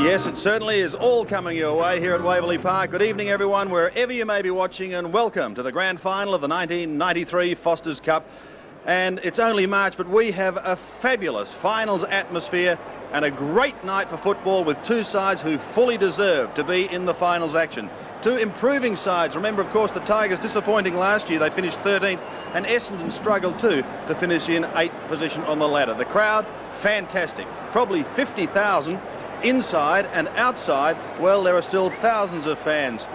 Yes, it certainly is all coming your way here at Waverley Park. Good evening, everyone, wherever you may be watching, and welcome to the grand final of the 1993 Foster's Cup. And it's only March, but we have a fabulous finals atmosphere and a great night for football with two sides who fully deserve to be in the finals action. Two improving sides. Remember, of course, the Tigers disappointing last year. They finished 13th, and Essendon struggled too to finish in 8th position on the ladder. The crowd, fantastic. Probably 50,000 inside and outside. Well, there are still thousands of fans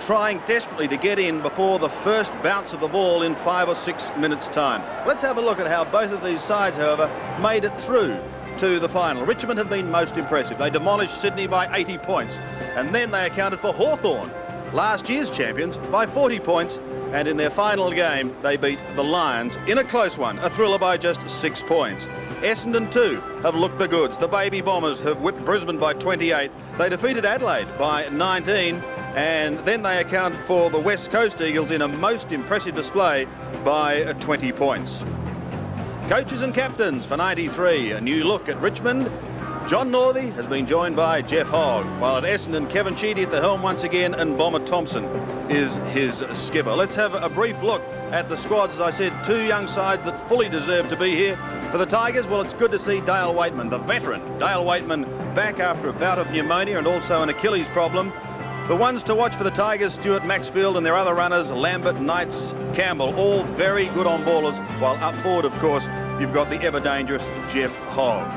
trying desperately to get in before the first bounce of the ball in 5 or 6 minutes' time. Let's have a look at how both of these sides, however, made it through to the final. Richmond have been most impressive. They demolished Sydney by 80 points, and then they accounted for Hawthorn, last year's champions, by 40 points, and in their final game they beat the Lions in a close one, a thriller by just 6 points. Essendon too have looked the goods. The Baby Bombers have whipped Brisbane by 28. They defeated Adelaide by 19, and then they accounted for the West Coast Eagles in a most impressive display by 20 points. Coaches and captains for 93, a new look at Richmond. John Northey has been joined by Jeff Hogg, while at Essendon, Kevin Sheedy at the helm once again, and Bomber Thompson is his skipper. Let's have a brief look at the squads. As I said, two young sides that fully deserve to be here. For the Tigers, well, it's good to see Dale Waitman, the veteran, Dale Waitman, back after a bout of pneumonia and also an Achilles problem. The ones to watch for the Tigers, Stuart Maxfield and their other runners, Lambert, Knights, Campbell, all very good on ballers, while up forward, of course, you've got the ever-dangerous Jeff Hogg.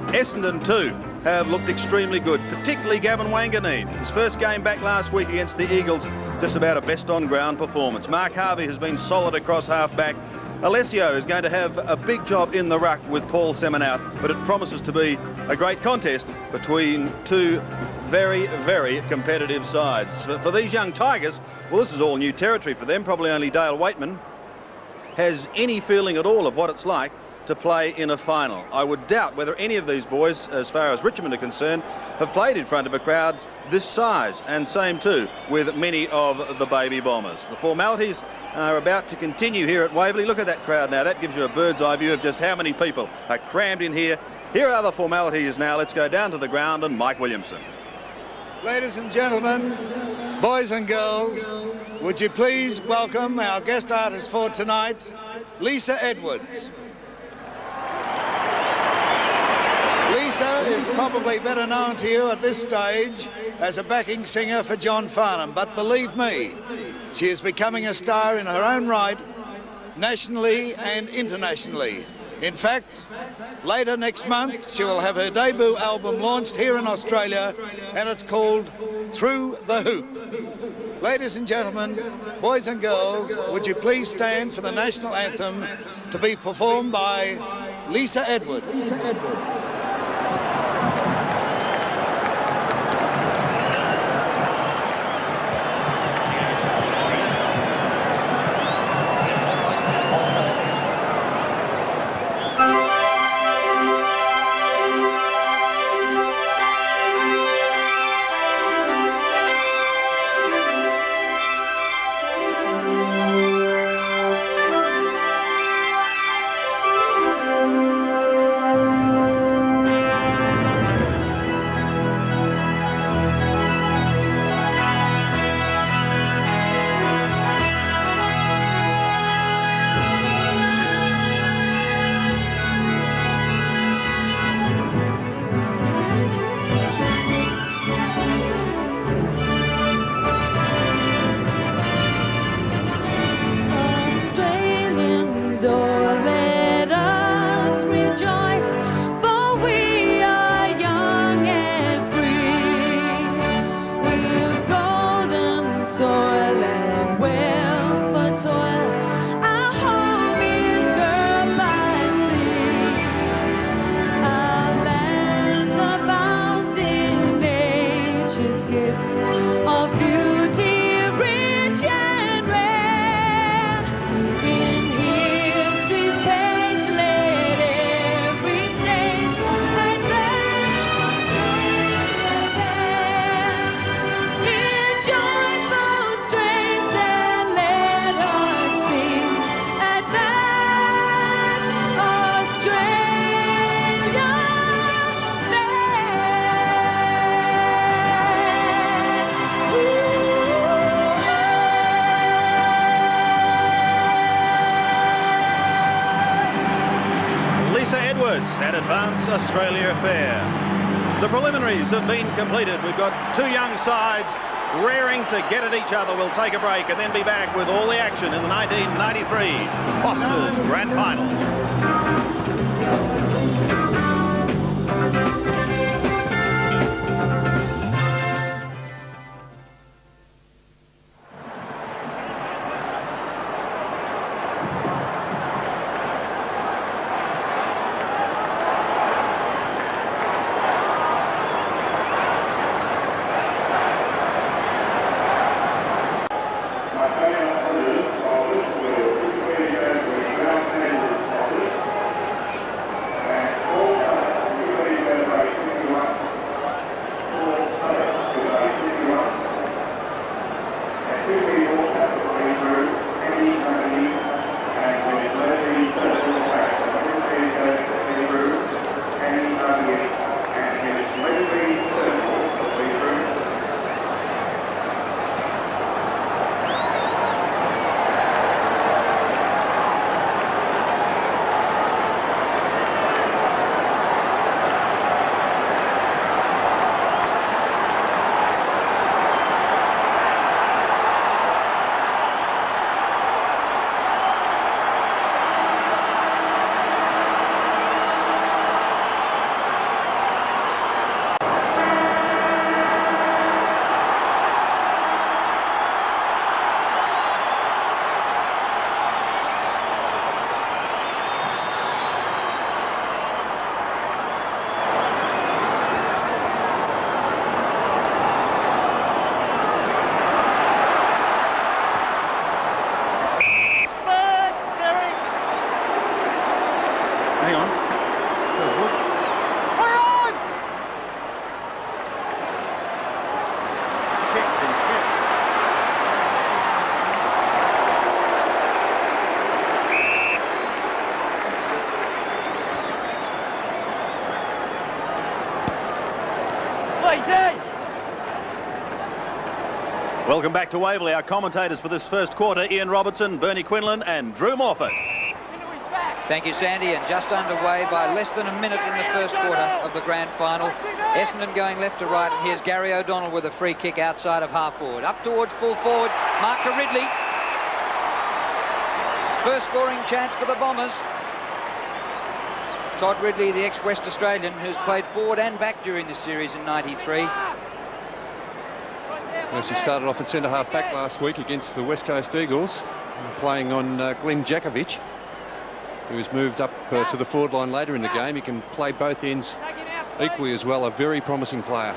Essendon too have looked extremely good, particularly Gavin Wanganeen. His first game back last week against the Eagles, just about a best-on-ground performance. Mark Harvey has been solid across half-back. Alessio is going to have a big job in the ruck with Paul Seminaut, but it promises to be a great contest between two very, very competitive sides. For these young Tigers, well, this is all new territory for them. Probably only Dale Waitman has any feeling at all of what it's like to play in a final. I would doubt whether any of these boys, as far as Richmond are concerned, have played in front of a crowd this size, and same too with many of the Baby Bombers. The formalities are about to continue here at Waverley. Look at that crowd now. That gives you a bird's eye view of just how many people are crammed in here. Here are the formalities now. Let's go down to the ground and Mike Williamson. Ladies and gentlemen, boys and girls, would you please welcome our guest artist for tonight, Lisa Edwards. Lisa is probably better known to you at this stage as a backing singer for John Farnham, but believe me, she is becoming a star in her own right, nationally and internationally. In fact, later next month, she will have her debut album launched here in Australia, and it's called Through the Hoop. Ladies and gentlemen, boys and girls, would you please stand for the national anthem to be performed by Lisa Edwards. It's at Advance Australia Fair. The preliminaries have been completed. We've got two young sides raring to get at each other. We'll take a break and then be back with all the action in the 1993 Foster's Grand Final. Welcome back to Waverley. Our commentators for this first quarter, Ian Robertson, Bernie Quinlan and Drew Morford. Thank you, Sandy, and just underway by less than a minute in the first quarter of the grand final. Essendon going left to right, and here's Gary O'Donnell with a free kick outside of half forward. Up towards full forward, mark to Ridley. First scoring chance for the Bombers. Todd Ridley, the ex-West Australian, who's played forward and back during the series in '93. Yes, he started off at centre-half back last week against the West Coast Eagles, playing on Glenn Jakovic, who was moved up to the forward line later in the game. He can play both ends equally as well. A very promising player.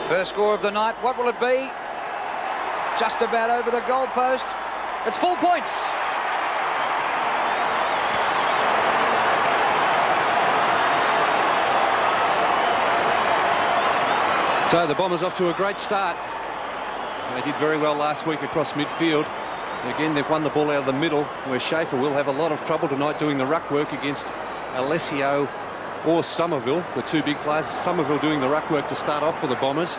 First score of the night. What will it be? Just about over the goal post. It's full points. So the Bombers off to a great start. They did very well last week across midfield. Again, they've won the ball out of the middle, where Schaefer will have a lot of trouble tonight doing the ruck work against Alessio or Somerville, the two big players. Somerville doing the ruck work to start off for the Bombers.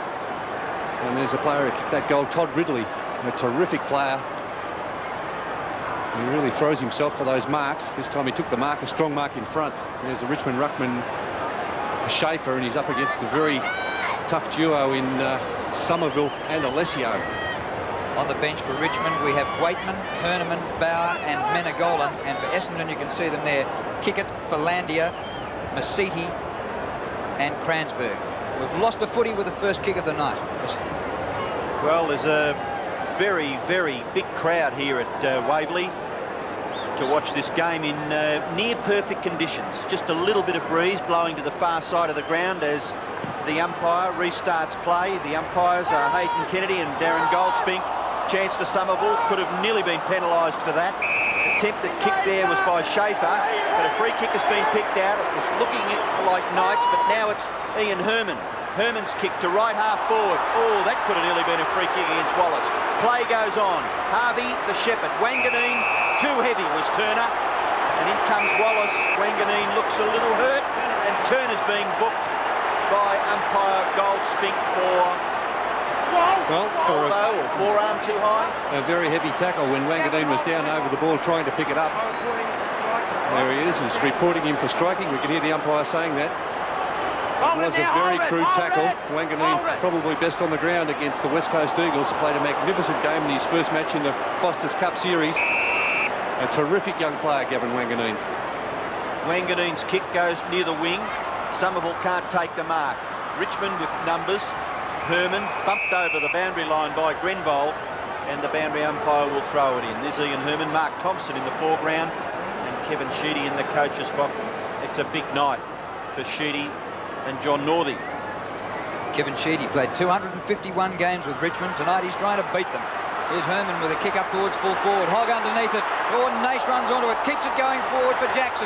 And there's a player who kicked that goal, Todd Ridley, a terrific player. He really throws himself for those marks. This time he took the mark, a strong mark in front. There's a Richmond ruckman, Schaefer, and he's up against a very tough duo in Somerville and Alessio. On the bench for Richmond, we have Waitman, Herneman, Bauer and Menegola. And for Essendon, you can see them there. Kickett, Philandia, Masiti and Kransberg. We've lost a footy with the first kick of the night. Well, there's a very, very big crowd here at Waverley to watch this game in near perfect conditions. Just a little bit of breeze blowing to the far side of the ground as the umpire restarts play. The umpires are Hayden Kennedy and Darren Goldspink. Chance for Somerville, could have nearly been penalised for that. Attempted kick there was by Schaefer, but a free kick has been picked out. It was looking like Knights, but now it's Ian Herman. Herman's kick to right half forward. Oh, that could have nearly been a free kick against Wallace. Play goes on. Harvey, the Shepherd. Wanganeen, too heavy was Turner. And in comes Wallace. Wanganeen looks a little hurt, and Turner's being booked by umpire Goldspink for elbow or forearm too high. A very heavy tackle when Wanganeen was down over the ball trying to pick it up. There he is. He's reporting him for striking. We can hear the umpire saying that. It was a very crude tackle. Wanganeen probably best on the ground against the West Coast Eagles. Played a magnificent game in his first match in the Foster's Cup Series. A terrific young player, Gavin Wanganeen. Wanganeen's kick goes near the wing. Somerville can't take the mark. Richmond with numbers. Herman bumped over the boundary line by Grenvold, and the boundary umpire will throw it in. There's Ian Herman, Mark Thompson in the foreground, and Kevin Sheedy in the coach's box. It's a big night for Sheedy and John Northey. Kevin Sheedy played 251 games with Richmond. Tonight he's trying to beat them. Here's Herman with a kick up towards full forward. Hogg underneath it. Nace runs onto it, keeps it going forward for Jackson.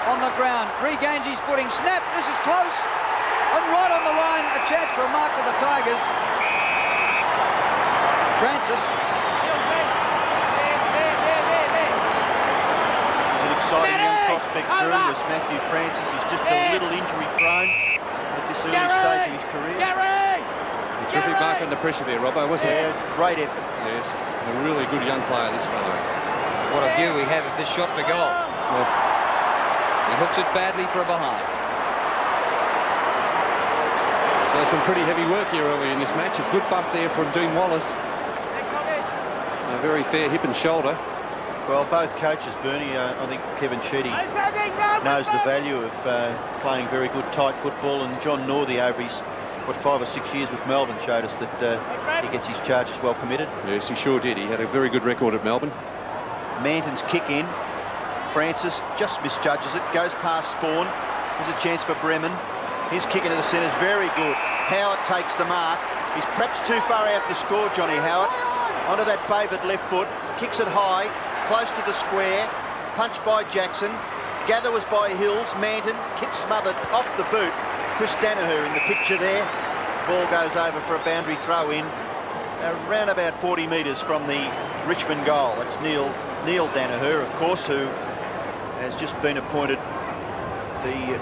On the ground, regains his footing. Snap, this is close. And right on the line, a chance for a mark to the Tigers. Francis. He's an exciting young prospect, Drew, as Matthew Francis. He's just a little injury prone at this early stage of his career. A terrific mark under pressure there, Robbo, wasn't it? Great effort. Yes, a really good young player, this fellow. What a view we have of this shot for goal. Well, he hooks it badly for a behind. so some pretty heavy work here early in this match. A good bump there from Dean Wallace. A very fair hip and shoulder. Well, both coaches, Bernie, I think Kevin Sheedy knows the value of playing very good tight football, and John Northey over his 5 or 6 years with Melbourne showed us that he gets his charges well committed. Yes, he sure did. He had a very good record at Melbourne. Manton's kick in. Francis just misjudges it, goes past Spawn. There's a chance for Bremen. His kick into the centre is very good. Howard takes the mark. He's perhaps too far out to score, Johnny Howard. Onto that favoured left foot, kicks it high, close to the square, punched by Jackson. Gather was by Hills. Manton, kick smothered off the boot. Chris Danaher in the picture there. Ball goes over for a boundary throw in, around about 40 metres from the Richmond goal. That's Neil Danaher, of course, who has just been appointed the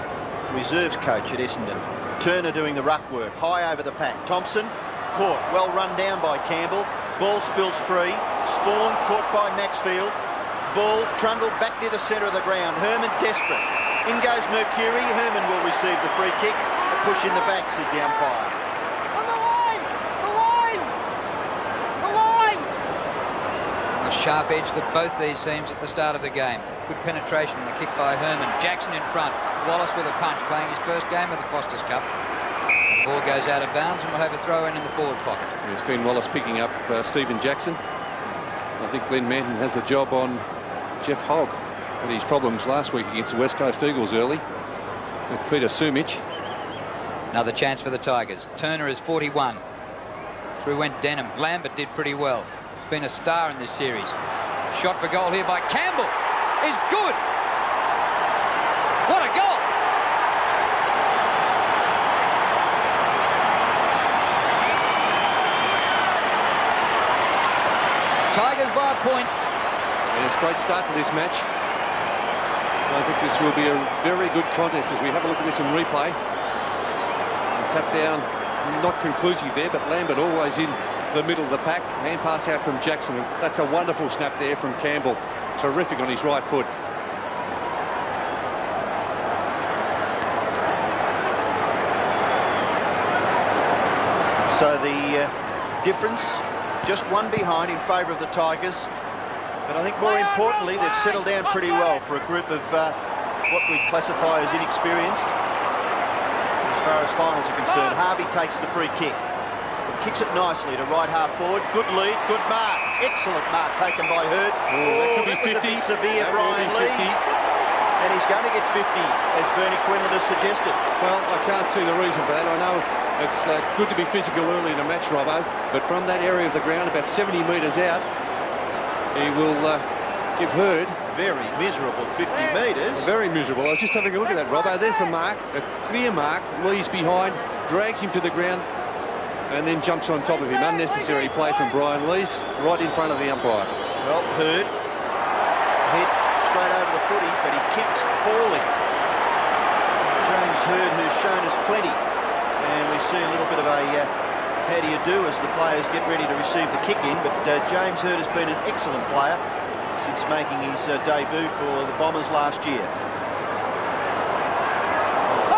reserves coach at Essendon. Turner doing the ruck work, high over the pack. Thompson caught, well run down by Campbell. Ball spills free. Spawn caught by Maxfield. Ball trundled back near the centre of the ground. Herman desperate. In goes Mercuri. Herman will receive the free kick. A push in the back, says the umpire. On the line! The line! The line! A sharp edge to both these teams at the start of the game. Good penetration in the kick by Herman. Jackson in front. Wallace with a punch, playing his first game of the Foster's Cup. The ball goes out of bounds and we'll have a throw in the forward pocket. Yes, Dean Wallace picking up Stephen Jackson. I think Glenn Manton has a job on Jeff Hogg with his problems last week against the West Coast Eagles early with Peter Sumich. Another chance for the Tigers. Turner is 41. Through went Denham. Lambert did pretty well. He's been a star in this series. Shot for goal here by Campbell is good. What a goal! Tigers by a point. And it's a great start to this match. I think this will be a very good contest as we have a look at this in replay. Tap down, not conclusive there, but Lambert always in the middle of the pack. Hand pass out from Jackson. That's a wonderful snap there from Campbell. Terrific on his right foot. So the difference, just one behind in favour of the Tigers. But I think more importantly, they've settled down pretty well for a group of what we classify as inexperienced as far as finals are concerned. Harvey takes the free kick. Kicks it nicely to right half forward. Good lead, good mark. Excellent mark taken by Hurd. That could be 50. Severe Brian Lee. And he's going to get 50, as Bernie Quinlan has suggested. Well, I can't see the reason for that. I know it's good to be physical early in a match, Robbo, but from that area of the ground, about 70 metres out, he will give Hurd very miserable 50 metres. Very miserable. I was just having a look at that, Robbo. There's a mark, a clear mark. Lee's behind, drags him to the ground, and then jumps on top of him. Unnecessary play from Brian Lees, right in front of the umpire. Well, Hurd hit straight over the footy, but he kicks poorly. James Hurd, who's shown us plenty, and we see a little bit of a how do you do as the players get ready to receive the kick in, but James Hurd has been an excellent player since making his debut for the Bombers last year.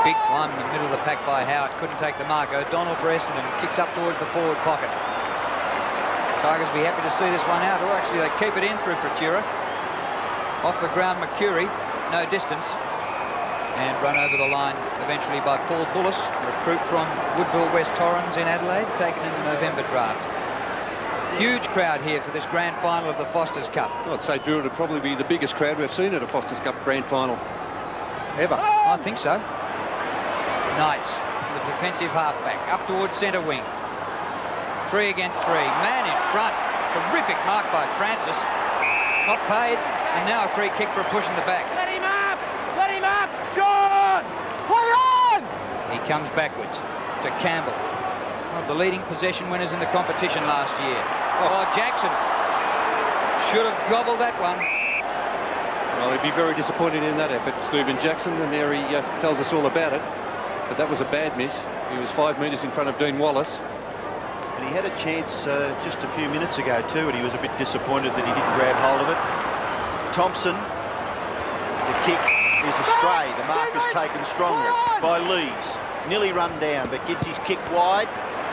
Big climb in the middle of the pack by Howard. Couldn't take the mark. O'Donnell for Essendon. Kicks up towards the forward pocket. Tigers will be happy to see this one out. Or actually, they keep it in through Pratura. Off the ground, Mercury. No distance. And run over the line eventually by Paul Bullis, a recruit from Woodville West Torrens in Adelaide, taken in the November draft. Huge crowd here for this grand final of the Foster's Cup. I'd say, Drew, it'd probably be the biggest crowd we've seen at a Foster's Cup grand final ever. I think so. Knights, the defensive halfback, up towards centre wing. 3 against 3. Man in front. Terrific mark by Francis. Not paid. And now a free kick for a push in the back. Let him up! Let him up! Sean! Play on! He comes backwards to Campbell. One of the leading possession winners in the competition last year. Oh, Jackson should have gobbled that one. Well, he'd be very disappointed in that effort, Stephen Jackson, and there he tells us all about it. But that was a bad miss. He was 5 metres in front of Dean Wallace. And he had a chance just a few minutes ago too, and he was a bit disappointed that he didn't grab hold of it. Thompson, the kick is astray. The mark is taken strongly by Lees. Nearly run down, but gets his kick wide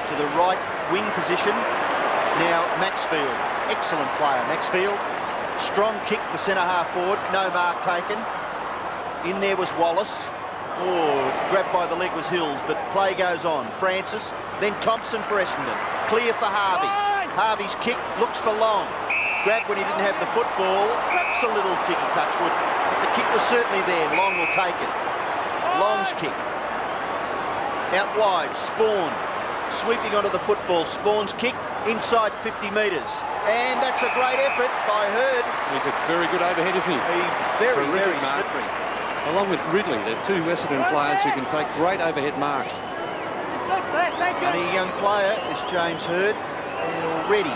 to the right wing position. Now Maxfield, excellent player, Maxfield. Strong kick for centre half forward, no mark taken. In there was Wallace. Oh, grabbed by the leg was Hills, but play goes on. Francis, then Thompson for Essendon. Clear for Harvey. Harvey's kick looks for Long. Grabbed when he didn't have the football. Perhaps a little ticky Touchwood, but the kick was certainly there. Long will take it. Long's kick. Out wide, Spawn. Sweeping onto the football. Spawn's kick inside 50 metres. And that's a great effort by Hurd. He's a very good overhead, isn't he? Very slippery. Along with Ridley, they're 2 Essendon players who can take great overhead marks. And a young player is James Hurd, and already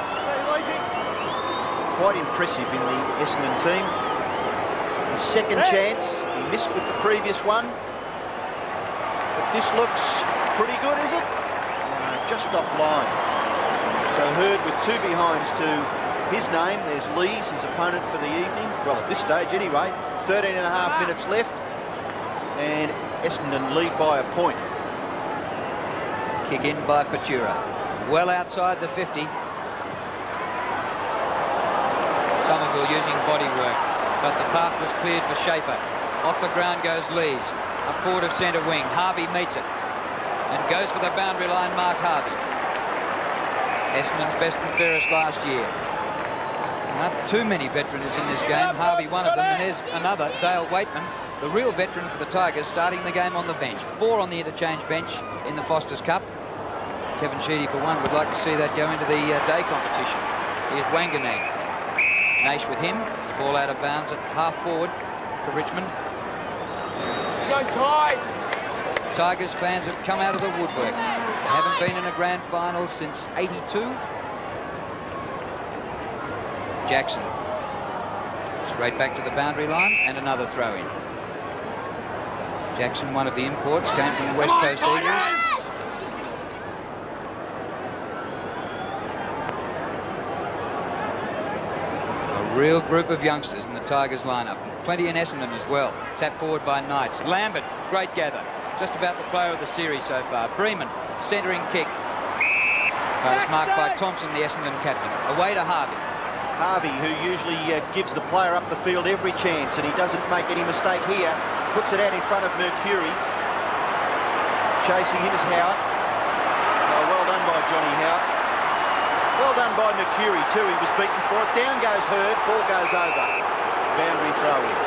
quite impressive in the Essendon team. His second chance, he missed with the previous one. But this looks pretty good, is it? Just offline. So Hurd with 2 behinds to his name. There's Lees, his opponent for the evening. Well, at this stage anyway. 13 and a half minutes left, and Essendon lead by a point. Kick in by Patura. Well outside the 50. Somerville using body work, but the path was cleared for Schaefer. Off the ground goes Lees. Up forward of centre wing. Harvey meets it and goes for the boundary line mark. Harvey. Essendon's best and fairest last year. Not too many veterans in this game. Harvey one of them, and there's another, Dale Waitman, the real veteran for the Tigers, starting the game on the bench. 4 on the interchange bench in the Foster's Cup. Kevin Sheedy, for one, would like to see that go into the day competition. Here's Wanganeen. Nash with him. The ball out of bounds at half forward to Richmond. Go Tigers! Tigers fans have come out of the woodwork. They haven't been in a grand final since '82. Jackson. Straight back to the boundary line, and another throw in. Jackson, one of the imports, came from the West Coast Eagles. A real group of youngsters in the Tigers lineup. Plenty in Essendon as well. Tap forward by Knights. Lambert, great gather. Just about the player of the series so far. Bremen, centering kick. It's marked by Thompson, the Essendon captain. Away to Harvey. Harvey, who usually gives the player up the field every chance, and he doesn't make any mistake here. Puts it out in front of Mercury. Chasing him is Howard. Oh, well done by Johnny Howard. Well done by Mercury too. He was beaten for it. Down goes Hurd. Ball goes over. Boundary throw in.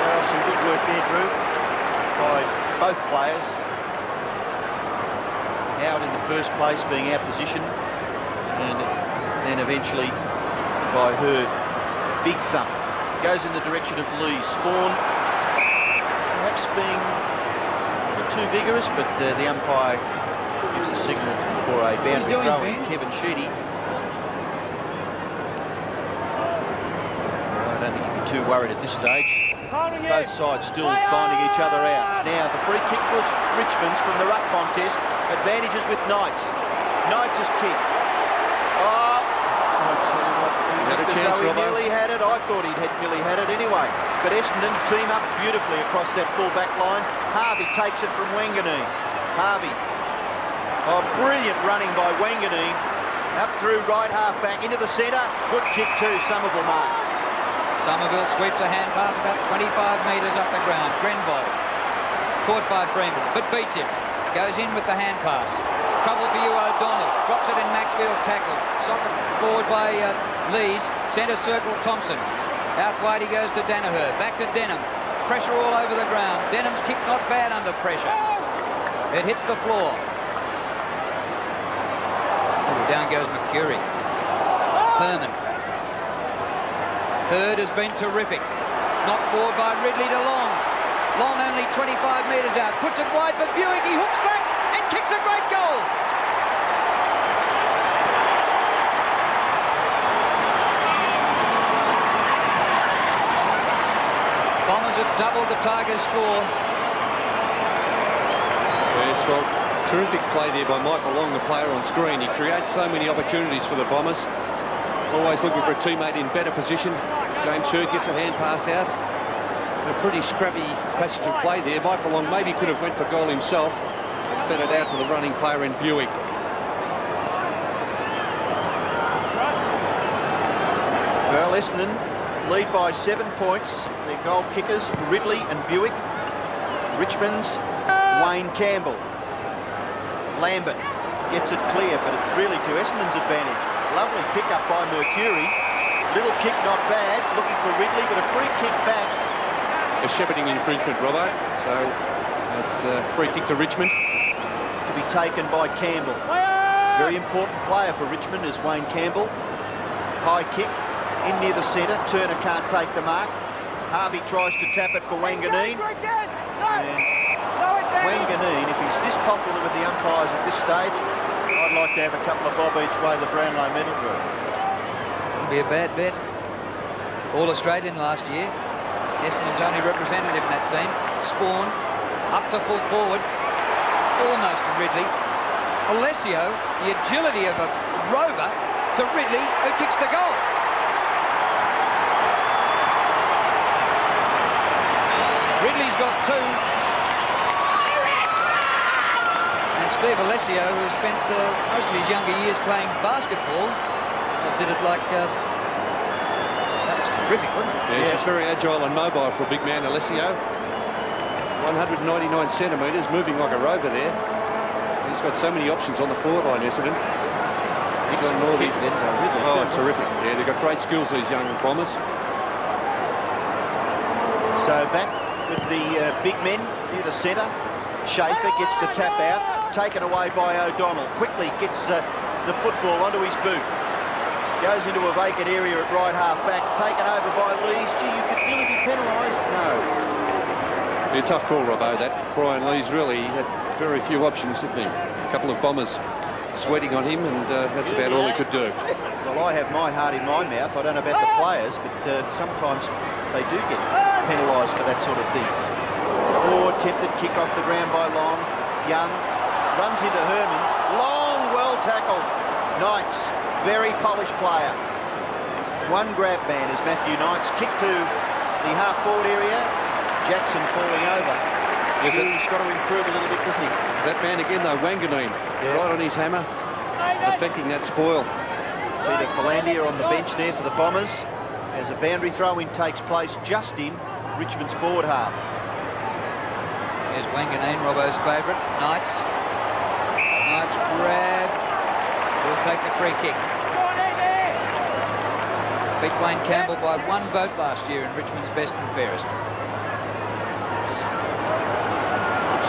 Well, some good work there, Drew, by both players. Howard in the first place being out position, and then eventually by Hurd. Big thump. Goes in the direction of Lee. Spawn perhaps being not too vigorous, but the umpire gives the signal for a boundary throw in. Kevin Sheedy. I don't think he'd be too worried at this stage. Both sides still finding each other out. Now the free kick was Richmond's from the ruck contest. Advantages with Knights. Knights' kick. Oh, I tell you what, he had a chance, though he Robbo. nearly had it. I thought he'd nearly had it anyway. But Essendon team up beautifully across that full-back line. Harvey takes it from Wanganeen. Harvey. Oh, brilliant running by Wanganeen. Up through right half-back into the centre. Good kick too, Somerville marks. Somerville sweeps a hand pass about 25 metres up the ground. Grenville caught by Freeman, but beats him. Goes in with the hand pass. Trouble for you, O'Donnell. Drops it in Maxfield's tackle. Socket forward by Lees. Centre circle, Thompson. Out wide he goes to Danaher. Back to Denham. Pressure all over the ground. Denham's kick not bad under pressure. It hits the floor. Oh, down goes Mercury. Herman. Hurd has been terrific. Knocked forward by Ridley to Long. Long only 25 metres out. Puts it wide for Buick. He hooks back and kicks a great goal. Bombers have doubled the Tigers' score. Yes, well, terrific play there by Michael Long, the player on screen. He creates so many opportunities for the Bombers. Always looking for a teammate in better position. James Hurd gets a hand pass out. A pretty scrappy passage of play there. Michael Long maybe could have went for goal himself and fed it out to the running player in Buick. Well, Essendon lead by 7 points. Their goal kickers, Ridley and Buick. Richmond's Wayne Campbell. Lambert gets it clear, but it's really to Essendon's advantage. Lovely pick up by Mercury. Little kick not bad. Looking for Ridley, but a free kick back. A shepherding infringement, Robbo. So that's a free kick to Richmond. To be taken by Campbell. Very important player for Richmond is Wayne Campbell. High kick in near the centre. Turner can't take the mark. Harvey tries to tap it for Wanganeen. And Wanganeen, if he's this popular with the umpires at this stage, I'd like to have a couple of bob each way the Brownlow medal draw. Wouldn't be a bad bet. All-Australian last year. Essendon's only representative in that team. Spawn up to full forward, almost to Ridley. Alessio, the agility of a rover, to Ridley, who kicks the goal. Ridley's got 2. And Steve Alessio, who spent most of his younger years playing basketball, did it like... that was terrific, wasn't it? Yes, he's very agile and mobile for a big man, Alessio. 199 centimetres, moving like a rover there. He's got so many options on the forward line, Essendon. John Norby. Oh, terrific. Yeah, they've got great skills, these young Bombers. So back with the big men near the centre. Schaefer gets the tap out, taken away by O'Donnell. Quickly gets the football onto his boot. Goes into a vacant area at right half-back, taken over by Lees. Gee, you could really be penalised. No. Be a tough call, Robbo, that. Brian Lees really had very few options, didn't he? A couple of Bombers sweating on him, and that's about all he could do. Well, I have my heart in my mouth. I don't know about the players, but sometimes they do get penalised for that sort of thing. Or attempted kick off the ground by Long. Young runs into Herman. Long, well tackled. Knights, very polished player. One grab man is Matthew Knights. Kick to the half-forward area. Jackson falling over. Yes, He's got to improve a little bit, doesn't he? That man again, though, Wanganeen, right on his hammer, affecting that spoil. Peter Philandia on the bench there for the Bombers as a boundary throw-in takes place just in Richmond's forward half. Here's Wanganeen, Robbo's favourite. Knights. Knights grab. Will take the free kick. Beat Wayne Campbell by 1 vote last year in Richmond's best and fairest.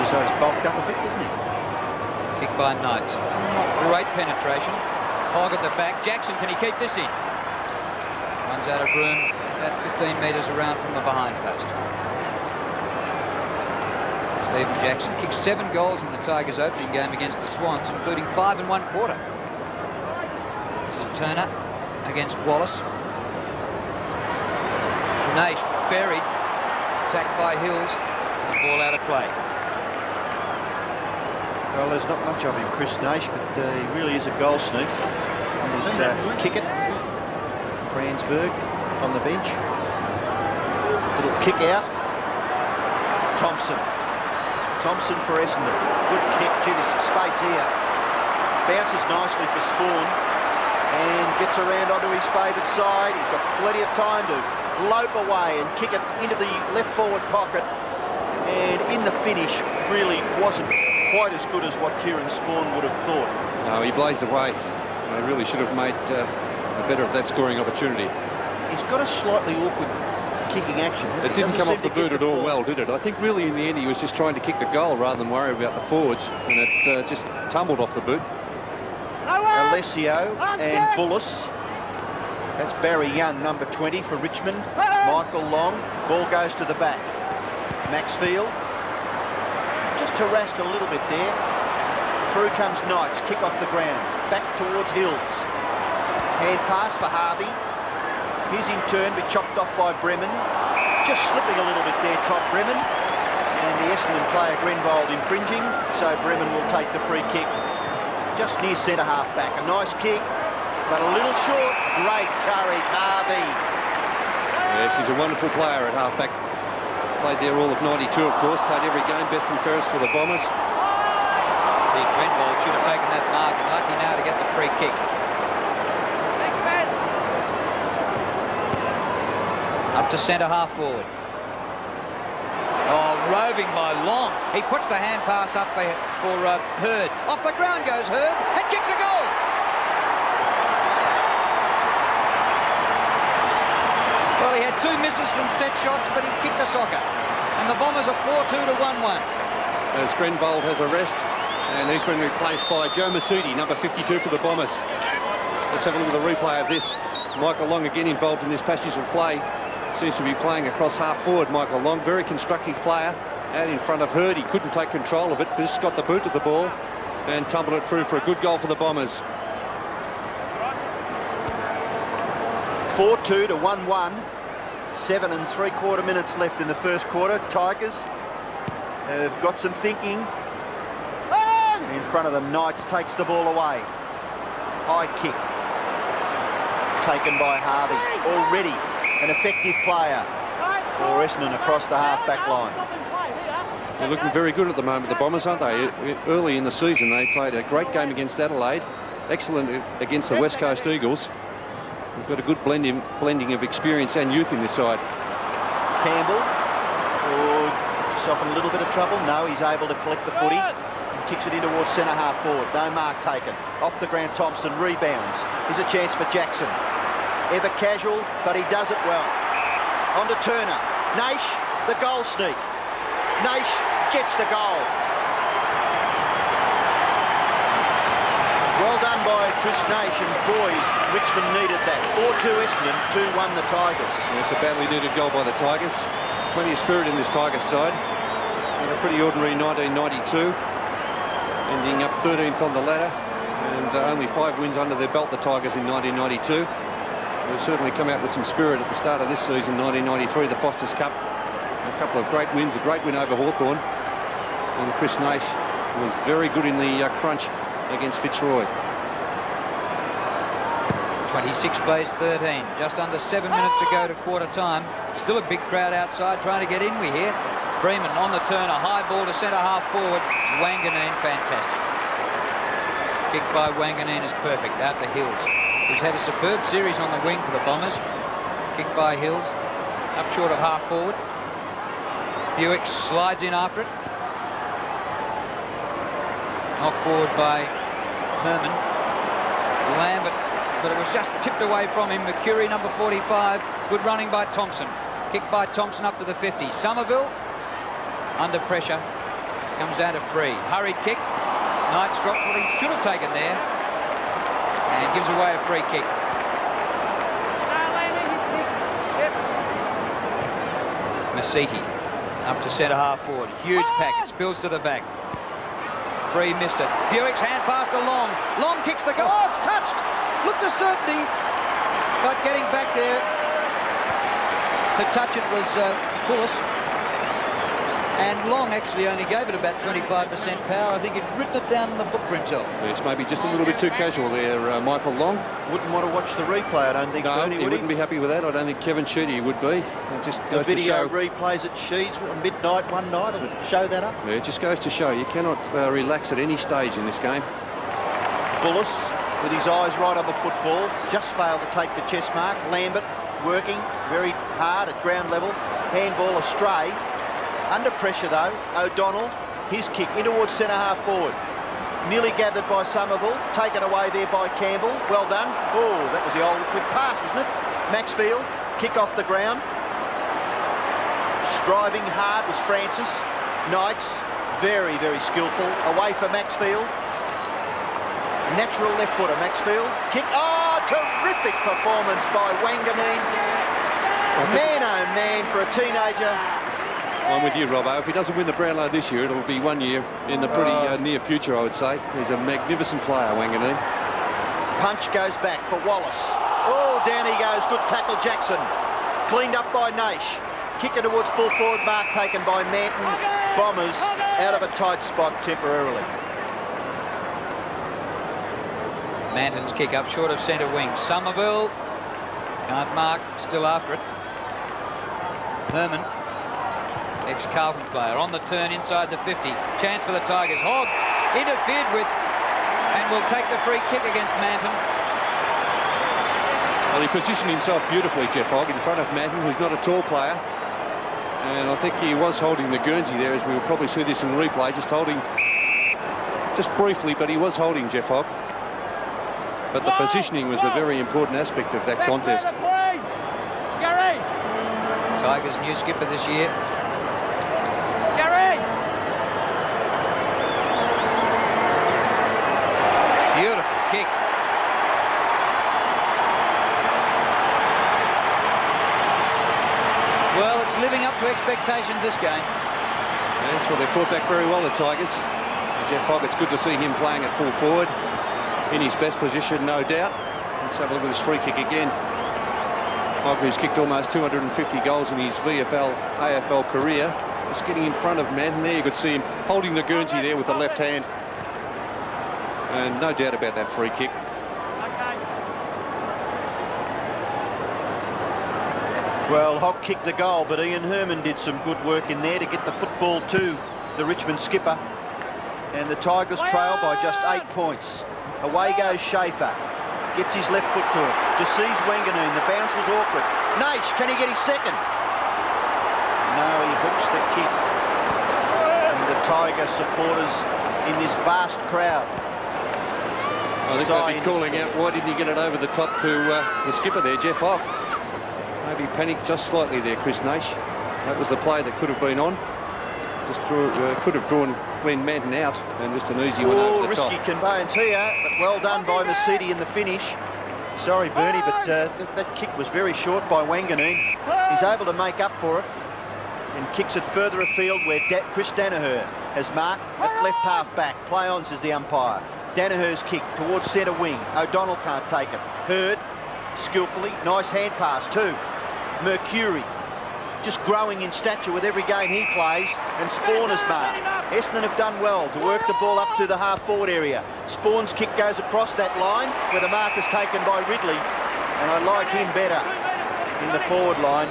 So he's bulked up a bit, doesn't he? Kick by Knights. Not great penetration. Hogg at the back. Jackson, can he keep this in? Runs out of room about 15 metres around from the behind post. Stephen Jackson kicked 7 goals in the Tigers' opening game against the Swans, including 5 1/4. This is Turner against Wallace. Naish buried, attacked by Hills, and the ball out of play. Well, there's not much of him, Chris Naish, but he really is a goal sneak. And he's kick it. Kransberg on the bench. Little kick out. Thompson for Essendon. Good kick. Gee, there's some space here. Bounces nicely for Spawn and gets around onto his favourite side. He's got plenty of time to lope away and kick it into the left forward pocket. And in the finish, really wasn't quite as good as what Kieran Spawn would have thought. No, he blazed away. They really should have made better of that scoring opportunity. He's got a slightly awkward kicking action. It didn't come off the boot at all well, did it? I think really in the end he was just trying to kick the goal rather than worry about the forwards, and it just tumbled off the boot. Alessio and Bullis. That's Barry Young, number 20 for Richmond. Michael Long. Ball goes to the back. Maxfield. Just harassed a little bit there. Through comes Knights. Kick off the ground. Back towards Hills. Hand pass for Harvey. His in turn be chopped off by Bremen. Just slipping a little bit there, Todd Bremen. And the Essendon player Grenvold infringing, so Bremen will take the free kick just near centre half back. A nice kick, but a little short. Great courage, Harvey. Yes, he's a wonderful player at half back. Played there all of 92, of course. Played every game, best and fairest for the Bombers. Big Grenvold should have taken that mark, and lucky now to get the free kick. Up to centre half forward. Oh, roving by Long. He puts the hand pass up for Hurd. Off the ground goes Hurd and kicks a goal. Well, he had 2 misses from set shots, but he kicked a soccer. And the Bombers are 4-2 to 1-1. As Grenvold has a rest, and he's been replaced by Joe Masudi, number 52 for the Bombers. Let's have a look at the replay of this. Michael Long again involved in this passage of play. Seems to be playing across half forward, Michael Long. Very constructive player. Out in front of Hurd. He couldn't take control of it. Just got the boot of the ball and tumbled it through for a good goal for the Bombers. 4-2 to 1-1. 7 3/4 minutes left in the first quarter. Tigers have got some thinking. In front of them, Knights takes the ball away. High kick. Taken by Harvey. Already an effective player for Essendon across the half-back line. They're looking very good at the moment, the Bombers, aren't they? Early in the season, they played a great game against Adelaide. Excellent against the West Coast Eagles. They've got a good blending of experience and youth in this side. Campbell. Just off in a little bit of trouble. No, he's able to collect the footy. And kicks it in towards centre half forward. No mark taken. Off the ground, Thompson rebounds. Here's a chance for Jackson. Ever casual, but he does it well. On to Turner. Naish, the goal sneak. Naish gets the goal. Well done by Chris Naish, and boy, Richmond needed that. 4-2 Essendon, 2-1 the Tigers. It's a badly needed goal by the Tigers. Plenty of spirit in this Tigers side. And a pretty ordinary 1992, ending up 13th on the ladder, and only 5 wins under their belt, the Tigers, in 1992. They've certainly come out with some spirit at the start of this season, 1993, the Foster's Cup. A couple of great wins, a great win over Hawthorn. And Chris Naish was very good in the crunch against Fitzroy. 26 plays 13. Just under 7 minutes to go to quarter time. Still a big crowd outside trying to get in, we hear. Bremen on the turn, a high ball to centre half forward. Wanganeen, fantastic. Kick by Wanganeen is perfect, out to Hills. He's had a superb series on the wing for the Bombers. Kick by Hills, up short of half forward. Buick slides in after it. Knocked forward by Herman. Lambert, but it was just tipped away from him. Mercury, number 45. Good running by Thompson. Kick by Thompson up to the 50. Somerville, under pressure, comes down to free. Hurried kick. Knights drops what he should have taken there and gives away a free kick. Masiti up to centre half forward. Huge packet, spills to the back. Free missed it. Buick's hand pass to Long. Long kicks the goal. Oh, it's touched. Looked a certainty, but getting back there to touch it was Bullis. And Long actually only gave it about 25% power. I think he'd written it down in the book for himself. It's maybe just a little bit too casual there, Michael Long. Wouldn't want to watch the replay, I don't think. No, Bernie, he wouldn't be happy with that. I don't think Kevin Sheedy would be. It just The goes to video show. replays at Sheeds at midnight one night and show that up. Yeah, it just goes to show you cannot relax at any stage in this game. Bullis, with his eyes right on the football, just failed to take the chest mark. Lambert working very hard at ground level. Handball astray. Under pressure though, O'Donnell, his kick in towards centre half forward. Nearly gathered by Somerville, taken away there by Campbell. Well done. Oh, that was the old flick pass, wasn't it? Maxfield, kick off the ground. Striving hard was Francis. Knights, very, very skillful. Away for Maxfield. Natural left footer, Maxfield. Kick, oh, terrific performance by Wanganeen. Man, oh man, for a teenager. I'm with you, Robbo. If he doesn't win the Brownlow this year, it'll be 1 year in the pretty near future, I would say. He's a magnificent player, Wanganeen. Punch goes back for Wallace. Oh, down he goes. Good tackle, Jackson. Cleaned up by Naish. Kick it towards full forward mark taken by Manton. Bombers out of a tight spot temporarily. Manton's kick up short of centre wing. Somerville can't mark, still after it. Herman, ex-Carlton player, on the turn inside the 50. Chance for the Tigers. Hogg interfered with and will take the free kick against Manton. Well, he positioned himself beautifully, Jeff Hogg, in front of Manton, who's not a tall player. And I think he was holding the Guernsey there, as we will probably see this in replay, just holding, just briefly, but he was holding Jeff Hogg. But the positioning was a very important aspect of that contest. Gary! Tigers' new skipper this year. Gary! Beautiful kick. Well, it's living up to expectations this game. Yes, well, they fought back very well, the Tigers. And Jeff Hogg, it's good to see him playing at full forward. In his best position, no doubt. Let's have a look at this free kick again. Hogg, who's kicked almost 250 goals in his VFL, AFL career, just getting in front of Manton there. You could see him holding the Guernsey there with the left hand. And no doubt about that free kick. Well, Hogg kicked the goal, but Ian Herman did some good work in there to get the football to the Richmond skipper. And the Tigers trail by just 8 points. Away goes Schaefer. Gets his left foot to it. Deceives Wanganeen. The bounce was awkward. Naish, can he get his second? No, he hooks the kick. And the Tiger supporters in this vast crowd. I think they'd be calling out, why didn't he get it over the top to the skipper there, Jeff Hogg? Maybe panicked just slightly there, Chris Naish. That was the play that could have been on. Just could have drawn Glenn Manton out, and just an easy one over the top. Risky conveyance here, but well done by Mercedes in the finish. Sorry, Bernie, but that kick was very short by Wanganeen. He's able to make up for it and kicks it further afield where Chris Danaher has marked at left half back. Play on, says the umpire. Danaher's kick towards centre wing. O'Donnell can't take it. Hurd, skillfully, nice hand pass too. Mercury, just growing in stature with every game he plays, and Spawn has marked. Essendon have done well to work the ball up to the half-forward area. Spawn's kick goes across that line, where the mark is taken by Ridley, and I like him better in the forward line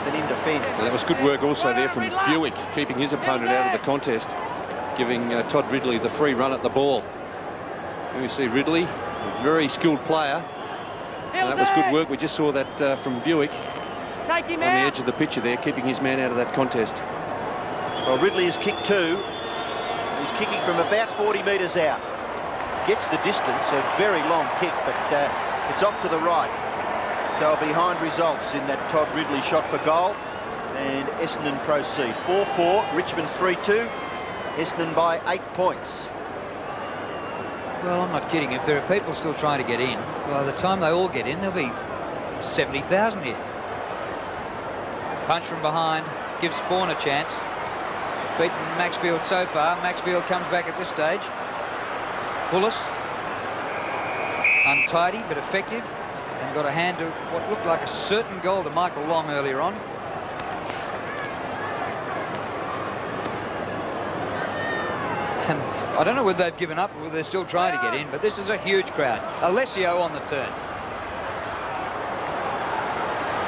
than in defence. Well, that was good work also there from Buick, keeping his opponent out of the contest, giving Todd Ridley the free run at the ball. Here we see Ridley, a very skilled player. That was good work. We just saw that from Buick. Take him on the edge of the picture there, keeping his man out of that contest. Well, Ridley has kicked two. He's kicking from about 40 metres out. Gets the distance, a very long kick, but it's off to the right. So behind results in that Todd Ridley shot for goal. And Essendon proceed. 4-4, Richmond 3-2. Essendon by 8 points. Well, I'm not kidding. If there are people still trying to get in, by the time they all get in, there'll be 70,000 here. Punch from behind, gives Spawn a chance. Beaten Maxfield so far. Maxfield comes back at this stage. Bullis, untidy but effective, and got a hand to what looked like a certain goal to Michael Long earlier on. I don't know whether they've given up or whether they're still trying to get in, but this is a huge crowd. Alessio on the turn.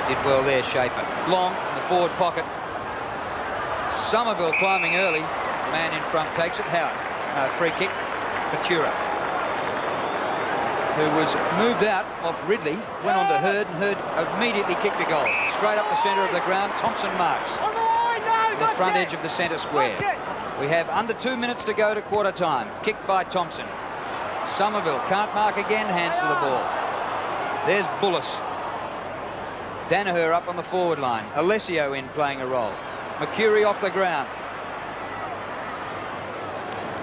Did well there, Schaefer. Long in the forward pocket. Somerville climbing early. Man in front takes it. Howard. Free kick. Patura, who was moved out off Ridley, went on to Hurd, and Hurd immediately kicked a goal. Straight up the centre of the ground. Thompson marks the front edge of the centre square. We have under 2 minutes to go to quarter time. Kicked by Thompson. Somerville can't mark again, hands to the ball. There's Bullis. Danaher up on the forward line. Alessio in playing a role. Mercury off the ground.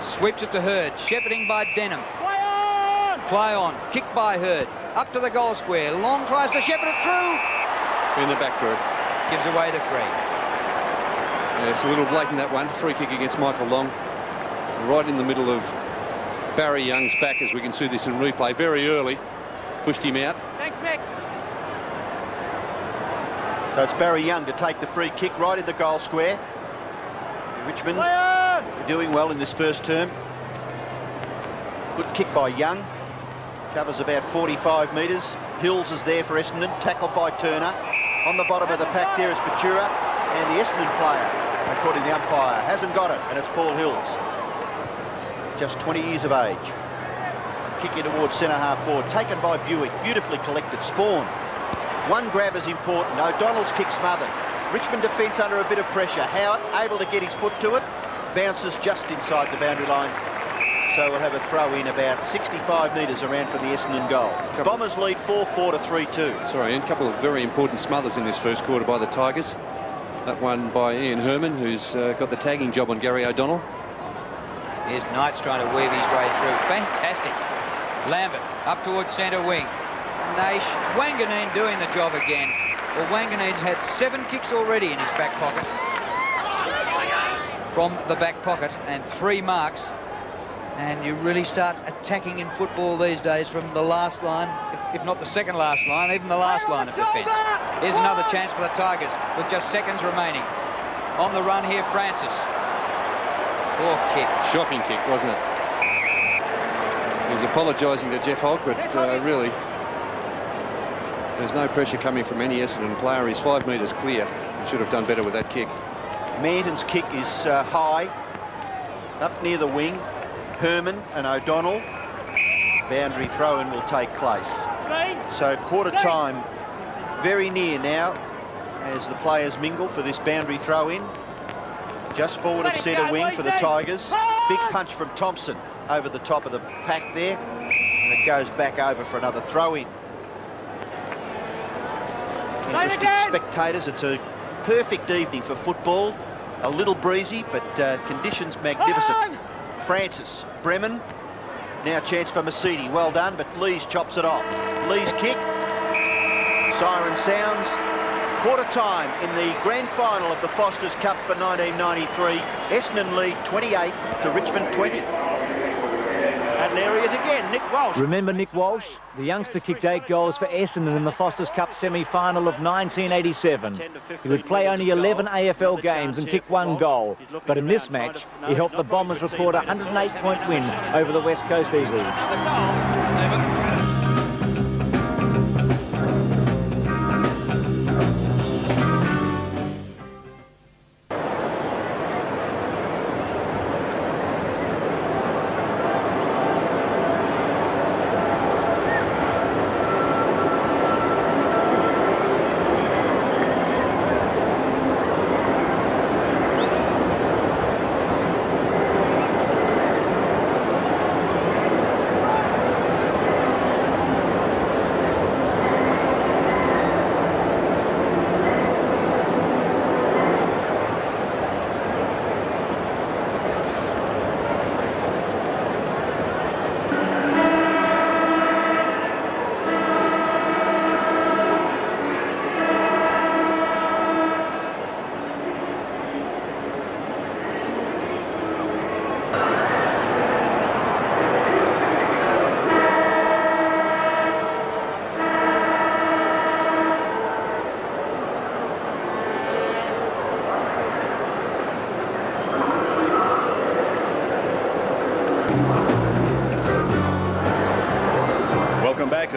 Sweeps it to Hurd. Shepherding by Denham. Play on. Kick by Hurd. Up to the goal square. Long tries to shepherd it through. In the back, Drew. Gives away the free. Yeah, it's a little blatant, that one. Free kick against Michael Long. Right in the middle of Barry Young's back, as we can see this in replay. Very early. Pushed him out. Thanks, Mick. So it's Barry Young to take the free kick right in the goal square. Richmond doing well in this first term. Good kick by Young. Covers about 45 metres. Hills is there for Essendon. Tackled by Turner. On the bottom of the pack there is Patura. And the Essendon player, according to the umpire, hasn't got it. And it's Paul Hills. Just 20 years of age. Kick in towards centre half forward. Taken by Buick. Beautifully collected. Spawn. One grab is important. O'Donnell's kick smothered. Richmond defence under a bit of pressure. Howard able to get his foot to it. Bounces just inside the boundary line. So we'll have a throw in about 65 metres around for the Essendon goal. Bombers lead 4-4 to 3-2. Sorry, and a couple of very important smothers in this first quarter by the Tigers. That one by Ian Herman, who's got the tagging job on Gary O'Donnell. Here's Knights trying to weave his way through. Fantastic. Lambert up towards centre wing. Naish. Wanganeen doing the job again. Well, Wanganeen's had 7 kicks already in his back pocket. From the back pocket, and 3 marks. And you really start attacking in football these days from the last line, if not the second last line, even the last line of defence. Here's another chance for the Tigers with just seconds remaining. On the run here, Francis. Poor kick. Shocking kick, wasn't it? He's apologising to Jeff Hogg, but really, there's no pressure coming from any Essendon player. He's 5 metres clear. He should have done better with that kick. Manton's kick is high, up near the wing. Herman and O'Donnell. Boundary throw-in will take place. So quarter time very near now as the players mingle for this boundary throw-in. Just forward of centre wing for the Tigers. Big punch from Thompson over the top of the pack there. And it goes back over for another throw-in. Interesting spectators. It's a perfect evening for football. A little breezy, but conditions magnificent. Francis, Bremen, now chance for Masidi. Well done, but Lees chops it off. Lees kick. Siren sounds. Quarter time in the grand final of the Foster's Cup for 1993. Essendon lead 28 to Richmond 20. And there he is again, Nick Walsh. Remember Nick Walsh? The youngster kicked 8 goals for Essendon in the Foster's Cup semi-final of 1987. He would play only 11 AFL games and kick 1 goal. But in this match, he helped the Bombers record a 108-point win over the West Coast Eagles.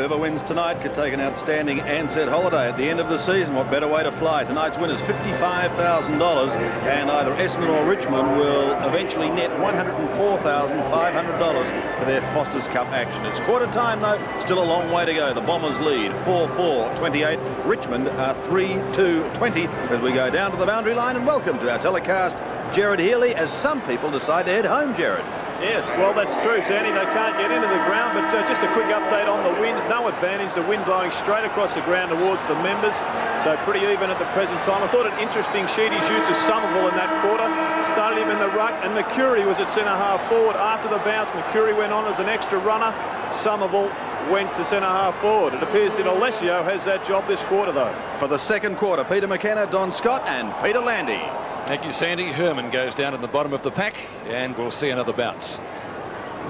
Whoever wins tonight could take an outstanding Ansett holiday at the end of the season. What better way to fly? Tonight's winners $55,000, and either Essendon or Richmond will eventually net $104,500 for their Foster's Cup action. It's quarter time though, still a long way to go. The Bombers lead 4-4-28. Richmond are 3-2-20 as we go down to the boundary line. And welcome to our telecast, Gerard Healy, as some people decide to head home, Gerard. Yes, well, that's true, Sandy. They can't get into the ground, but just a quick update on the wind. No advantage. The wind blowing straight across the ground towards the members, so pretty even at the present time. I thought it interesting Sheedy's use of Somerville in that quarter. Started him in the ruck, and McCurry was at centre-half forward. After the bounce, McCurry went on as an extra runner. Somerville went to centre-half forward. It appears that Alessio has that job this quarter, though. For the second quarter, Peter McKenna, Don Scott and Peter Landy. Thank you, Sandy. Herman goes down at the bottom of the pack, and we'll see another bounce.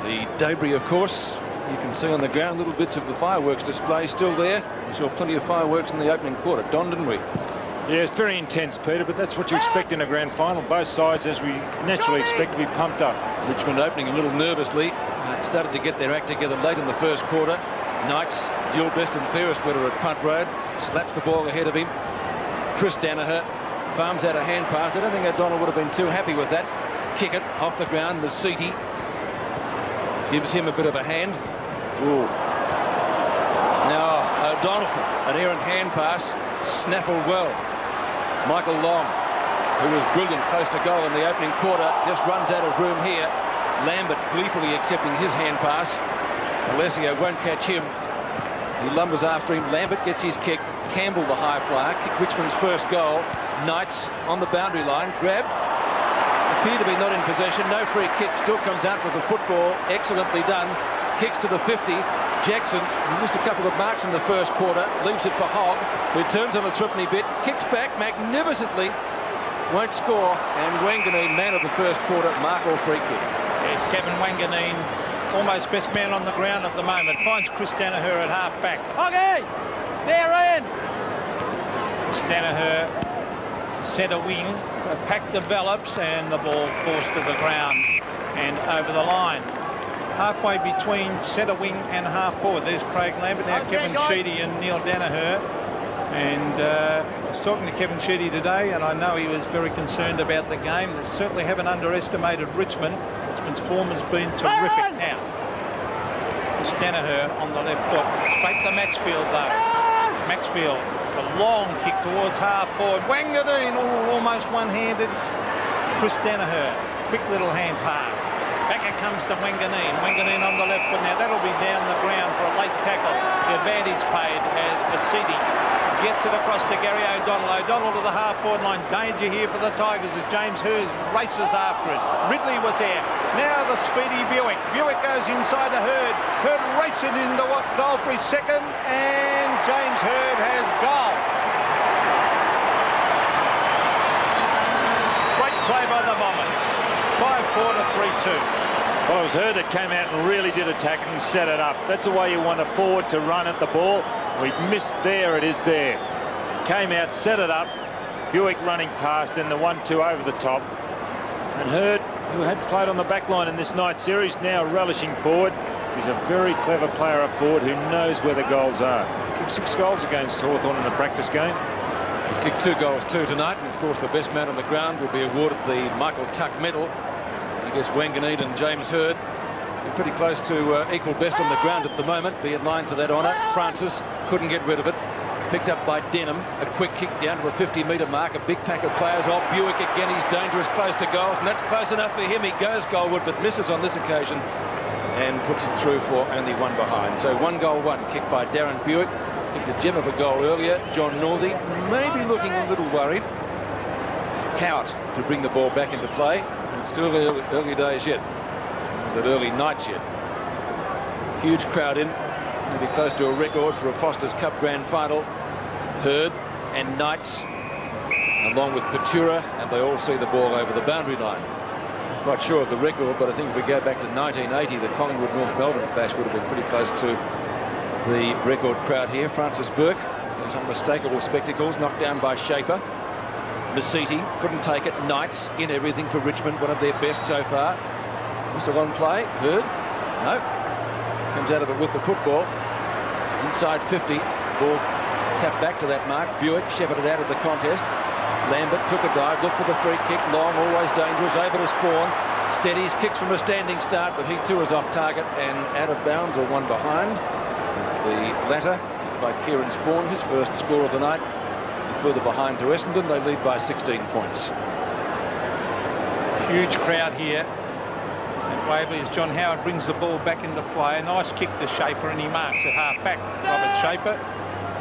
The debris, of course, you can see on the ground, little bits of the fireworks display still there. We saw plenty of fireworks in the opening quarter. Don, didn't we? Yeah, it's very intense, Peter, but that's what you expect in a grand final. Both sides, as we naturally expect, to be pumped up. Richmond opening a little nervously. Started to get their act together late in the first quarter. Knights, dual best and fairest winner at punt road. Slaps the ball ahead of him. Chris Danaher farms out a hand pass. I don't think O'Donnell would have been too happy with that. Kick it off the ground. Masiti gives him a bit of a hand. Ooh. Now O'Donnell, an errant hand pass, snaffled well. Michael Long, who was brilliant close to goal in the opening quarter, just runs out of room here. Lambert gleefully accepting his hand pass. Alessio won't catch him. He lumbers after him. Lambert gets his kick. Campbell, the high flyer, kicked Richmond's first goal. Knights on the boundary line, grabbed. Appear to be not in possession. No free kick. Still comes out with the football. Excellently done. Kicks to the 50. Jackson, who missed a couple of marks in the first quarter, leaves it for Hogg, who turns on the Thripney bit, kicks back magnificently, won't score, and Wanganeen, man of the first quarter, mark or free kick. Yes, Kevin Wanganeen, almost best man on the ground at the moment, finds Chris Danaher at half back. Okay, they're in. Chris Danaher to centre wing, the pack develops, and the ball forced to the ground and over the line. Halfway between centre wing and half forward. There's Craig Lambert, now Kevin Sheedy and Neil Danaher. And I was talking to Kevin Sheedy today, and I know he was very concerned about the game. They certainly haven't underestimated Richmond. Richmond's form has been terrific now. Chris Danaher on the left foot. Straight to Maxfield though. Maxfield, a long kick towards half forward. Wanganeen, almost one-handed. Chris Danaher, quick little hand pass. Back it comes to Wanganeen. Wanganeen on the left foot now. That'll be down the ground for a late tackle. The advantage paid as Masiti gets it across to Gary O'Donnell. O'Donnell to the half-forward line. Danger here for the Tigers as James Hurd races after it. Ridley was there. Now the speedy Buick. Buick goes inside to Hurd. Hurd races into goal for his second, and James Hurd has goal. Great play by the Bombers. 5-4 to 3-2. Well, it was Hurd that came out and really did attack it and set it up. That's the way you want a forward to run at the ball. We've missed there. It is there. Came out, set it up. Buick running past, then the 1-2 over the top. And Hurd, who had played on the back line in this night series, now relishing forward. He's a very clever player up forward who knows where the goals are. He kicked 6 goals against Hawthorn in the practice game. He's kicked 2 goals too tonight, and of course the best man on the ground will be awarded the Michael Tuck medal. I guess Wanganeen and James Hurd are pretty close to equal best on the ground at the moment. Be in line for that honour. Francis couldn't get rid of it. Picked up by Denham. A quick kick down to the 50-metre mark. A big pack of players off. Buick again. He's dangerous, close to goals, and that's close enough for him. He goes goalward, but misses on this occasion and puts it through for only 1 behind. So 1 goal, 1 kicked by Darren Buick. Kicked a gem of a goal earlier. John Northey maybe looking a little worried. Howard to bring the ball back into play. It's still early days yet. It's not early nights yet. Huge crowd in. Maybe close to a record for a Foster's Cup Grand Final. Hurd and Knights, along with Patura, and they all see the ball over the boundary line. Not quite sure of the record, but I think if we go back to 1980, the Collingwood-North Melbourne clash would have been pretty close to the record crowd here. Francis Burke, those unmistakable spectacles, knocked down by Schaefer. Masiti couldn't take it. Knights in everything for Richmond, one of their best so far. Missile on play. Hurd, no, comes out of it with the football. inside 50. Ball tapped back to that mark. Buick shepherded out of the contest. Lambert took a dive, looked for the free kick. Long, always dangerous, over to Spawn. Steadies, kicks from a standing start, but he too is off target and out of bounds, or one behind. It's the latter, kicked by Kieran Spawn, his first score of the night. And further behind to Essendon, they lead by 16 points. Huge crowd here at Waverley as John Howard brings the ball back into play. A nice kick to Schaefer, and he marks at half-back. Robert Schaefer,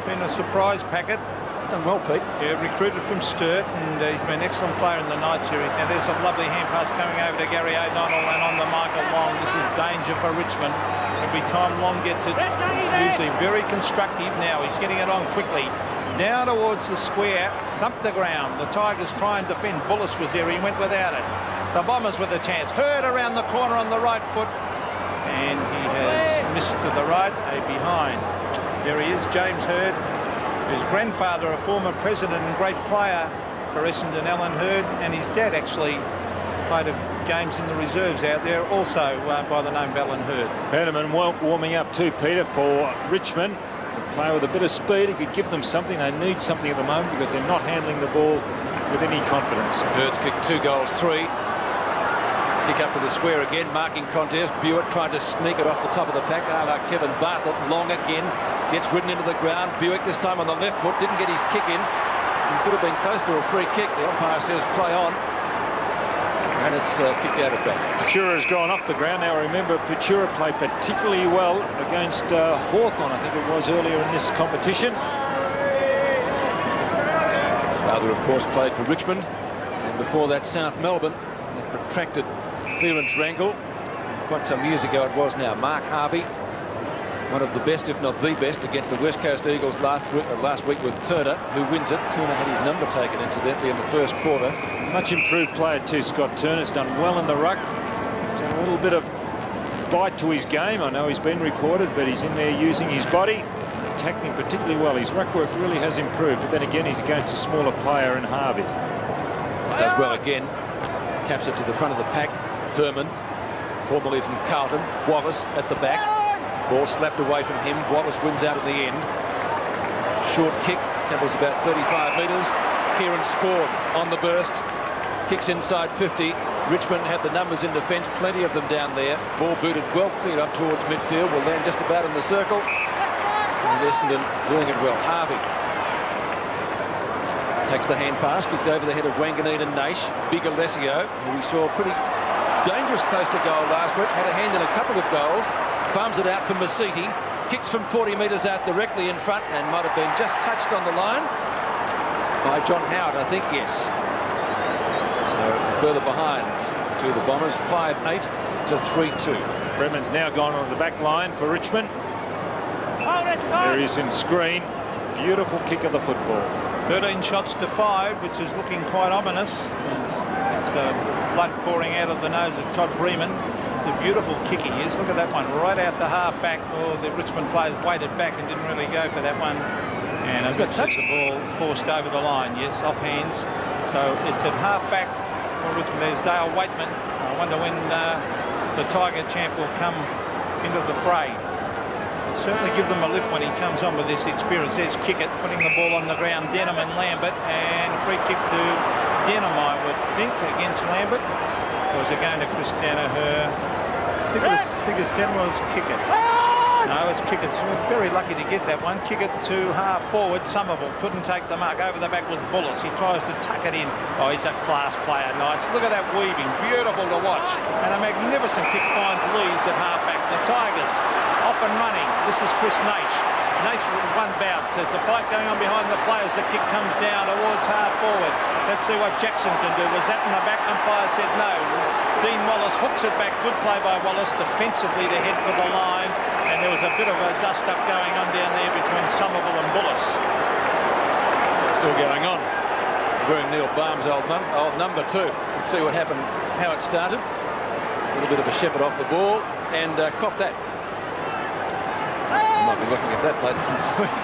been a surprise packet. Done well, Pete. Yeah, recruited from Sturt, and he's been an excellent player in the night series. Now there's a lovely hand pass coming over to Gary O'Donnell and on to Michael Long. This is danger for Richmond. Every time Long gets it, it's usually very constructive. Now he's getting it on quickly. Down towards the square, thump the ground. The Tigers try and defend. Bullis was there, he went without it. The Bombers with a chance. Hurd around the corner on the right foot, and he has missed to the right, a behind. There he is, James Hurd. His grandfather, a former president and great player for Essendon, Alan Hurd, and his dad actually played games in the reserves out there, also by the name of Alan Hurd. Herneman warming up too, Peter, for Richmond. A player with a bit of speed, he could give them something. They need something at the moment because they're not handling the ball with any confidence. Hurd's kicked 2 goals, 3. Kick up to the square again, marking contest. Buick tried to sneak it off the top of the pack. Kevin Bartlett, Long again. Gets ridden into the ground. Buick this time on the left foot. Didn't get his kick in. He could have been close to a free kick. The umpire says play on. And it's kicked out of bounds. Petura's gone off the ground. Now remember, Petura played particularly well against Hawthorn, I think it was, earlier in this competition. His father, of course, played for Richmond. And before that, South Melbourne. A protracted clearance wrangle. Quite some years ago it was now. Mark Harvey, one of the best, if not the best, against the West Coast Eagles last week with Turner, who wins it. Turner had his number taken, incidentally, in the first quarter. Much improved player too, Scott Turner's done well in the ruck. He's had a little bit of bite to his game. I know he's been reported, but he's in there using his body, tackling particularly well. His ruck work really has improved, but then again he's against a smaller player in Harvey. Does well again. Taps it to the front of the pack. Herman, formerly from Carlton. Wallace at the back. Ball slapped away from him. Wallace wins out at the end. Short kick, covers about 35 metres. Kieran Spawn on the burst. Kicks inside 50. Richmond have the numbers in defence, plenty of them down there. Ball booted well cleared up towards midfield. Will land just about in the circle. And Essendon doing it well. Harvey takes the hand pass, kicks over the head of Wanganeen and Naish. Big Alessio, who we saw pretty dangerous close to goal last week, had a hand in a couple of goals. Farms it out from Masiti, kicks from 40 metres out directly in front, and might have been just touched on the line by John Howard, I think, yes. So further behind to the Bombers, 5-8 to 3-2. Bremen's now gone on the back line for Richmond. There he is in screen. Beautiful kick of the football. 13 shots to 5, which is looking quite ominous. It's blood pouring out of the nose of Todd Bremen. It's a beautiful kick he is. Look at that one, right out the half-back. Oh, the Richmond players waited back and didn't really go for that one. And the ball forced over the line, yes, off hands. So it's at half-back for Richmond. There's Dale Waitman. I wonder when the Tiger champ will come into the fray. Certainly give them a lift when he comes on with this experience. There's Kickett putting the ball on the ground. Denham and Lambert, and a free kick to Denham, I would think, against Lambert. Or was it going to Chris Danaher? I think it's Denham was Kickett. No, it's Kickett. Very lucky to get that one. Kickett to half forward. Somerville couldn't take the mark. Over the back with Bullis. He tries to tuck it in. Oh, he's a class player, Knights. Look at that weaving. Beautiful to watch. And a magnificent kick finds Lees at half back. The Tigers off and running. This is Chris Naish. Naish with one bounce. There's a fight going on behind the players. The kick comes down towards half forward. Let's see what Jackson can do. Was that in the back? Umpire said no. Dean Wallace hooks it back. Good play by Wallace. Defensively to head for the line. And there was a bit of a dust-up going on down there between Somerville and Bullis. Still going on. Wearing Neil Barnes' old number too. Let's see what happened, how it started. A little bit of a shepherd off the ball and cop that. I might be looking at that later this week.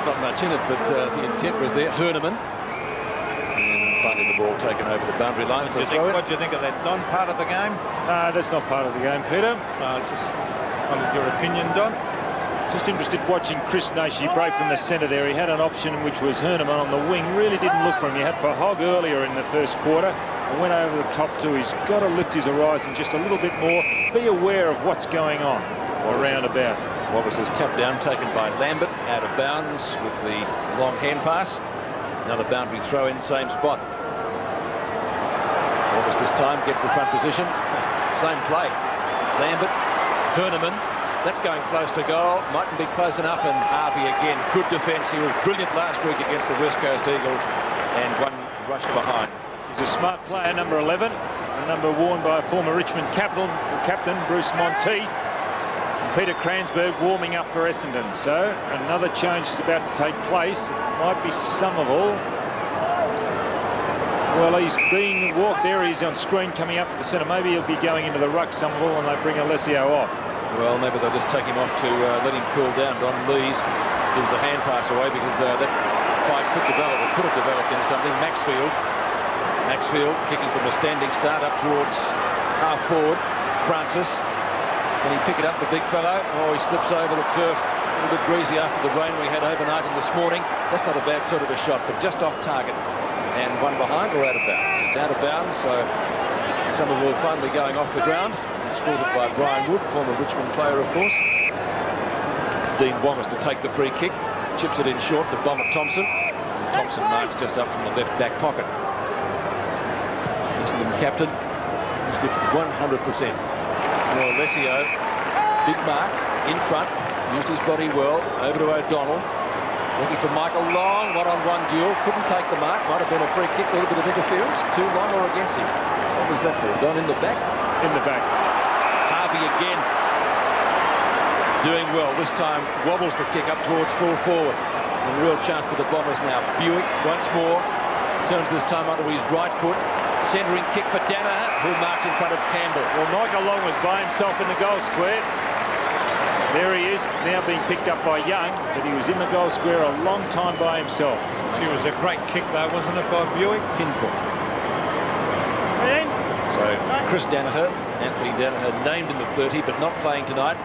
Not much in it, but the intent was there. Herneman. And finally the ball taken over the boundary line for a throw-in. What do you think of that, Don? Part of the game? No, that's not part of the game, Peter. Just wanted your opinion, Don. Just interested watching Chris Nash. He broke from the centre there. He had an option which was Herneman on the wing. Really didn't look for him. He had for Hogg earlier in the first quarter and went over the top too. He's got to lift his horizon just a little bit more. Be aware of what's going on around about. Wallace is tapped down, taken by Lambert, out of bounds with the long hand pass. Another boundary throw in, same spot. Wallace this time gets the front position. Same play. Lambert, Herneman. That's going close to goal. Mightn't be close enough, and Harvey again. Good defence. He was brilliant last week against the West Coast Eagles, and one rushed behind. He's a smart player, number 11, a number worn by a former Richmond captain Bruce Monteith. And Peter Kransberg warming up for Essendon. So another change is about to take place. It might be Somerville. Well, he's being walked there. He's on screen coming up to the centre. Maybe he'll be going into the ruck, Somerville, and they bring Alessio off. Well, maybe they'll just take him off to let him cool down. Don Lees gives the hand pass away because that fight could develop, or could have developed into something. Maxfield kicking from a standing start up towards half forward. Francis, can he pick it up, the big fellow? Oh, he slips over the turf. A little bit greasy after the rain we had overnight and this morning. That's not a bad sort of a shot, but just off target. And one behind or out of bounds? It's out of bounds, so Somerville finally going off the ground. Scored it by Brian Wood, former Richmond player, of course. Dean Wallace to take the free kick. Chips it in short to Bomber Thompson. And Thompson marks just up from the left back pocket. Essendon captain, who's good for 100%. Well, Alessio, big mark, in front, used his body well, over to O'Donnell. Looking for Michael Long, one-on-one duel, couldn't take the mark, might have been a free kick, a little bit of interference, too long or against him. What was that for? Don in the back? In the back. Harvey again doing well. This time wobbles the kick up towards full forward. A real chance for the Bombers now. Buick once more turns this time onto his right foot. Centering kick for Danaher, who marks in front of Campbell. Well, Michael Long was by himself in the goal square. There he is, now being picked up by Young, but he was in the goal square a long time by himself. She was a great kick though, wasn't it, by Buick? Pinpoint. So Chris Danaher, Anthony Danaher, named in the 30 but not playing tonight.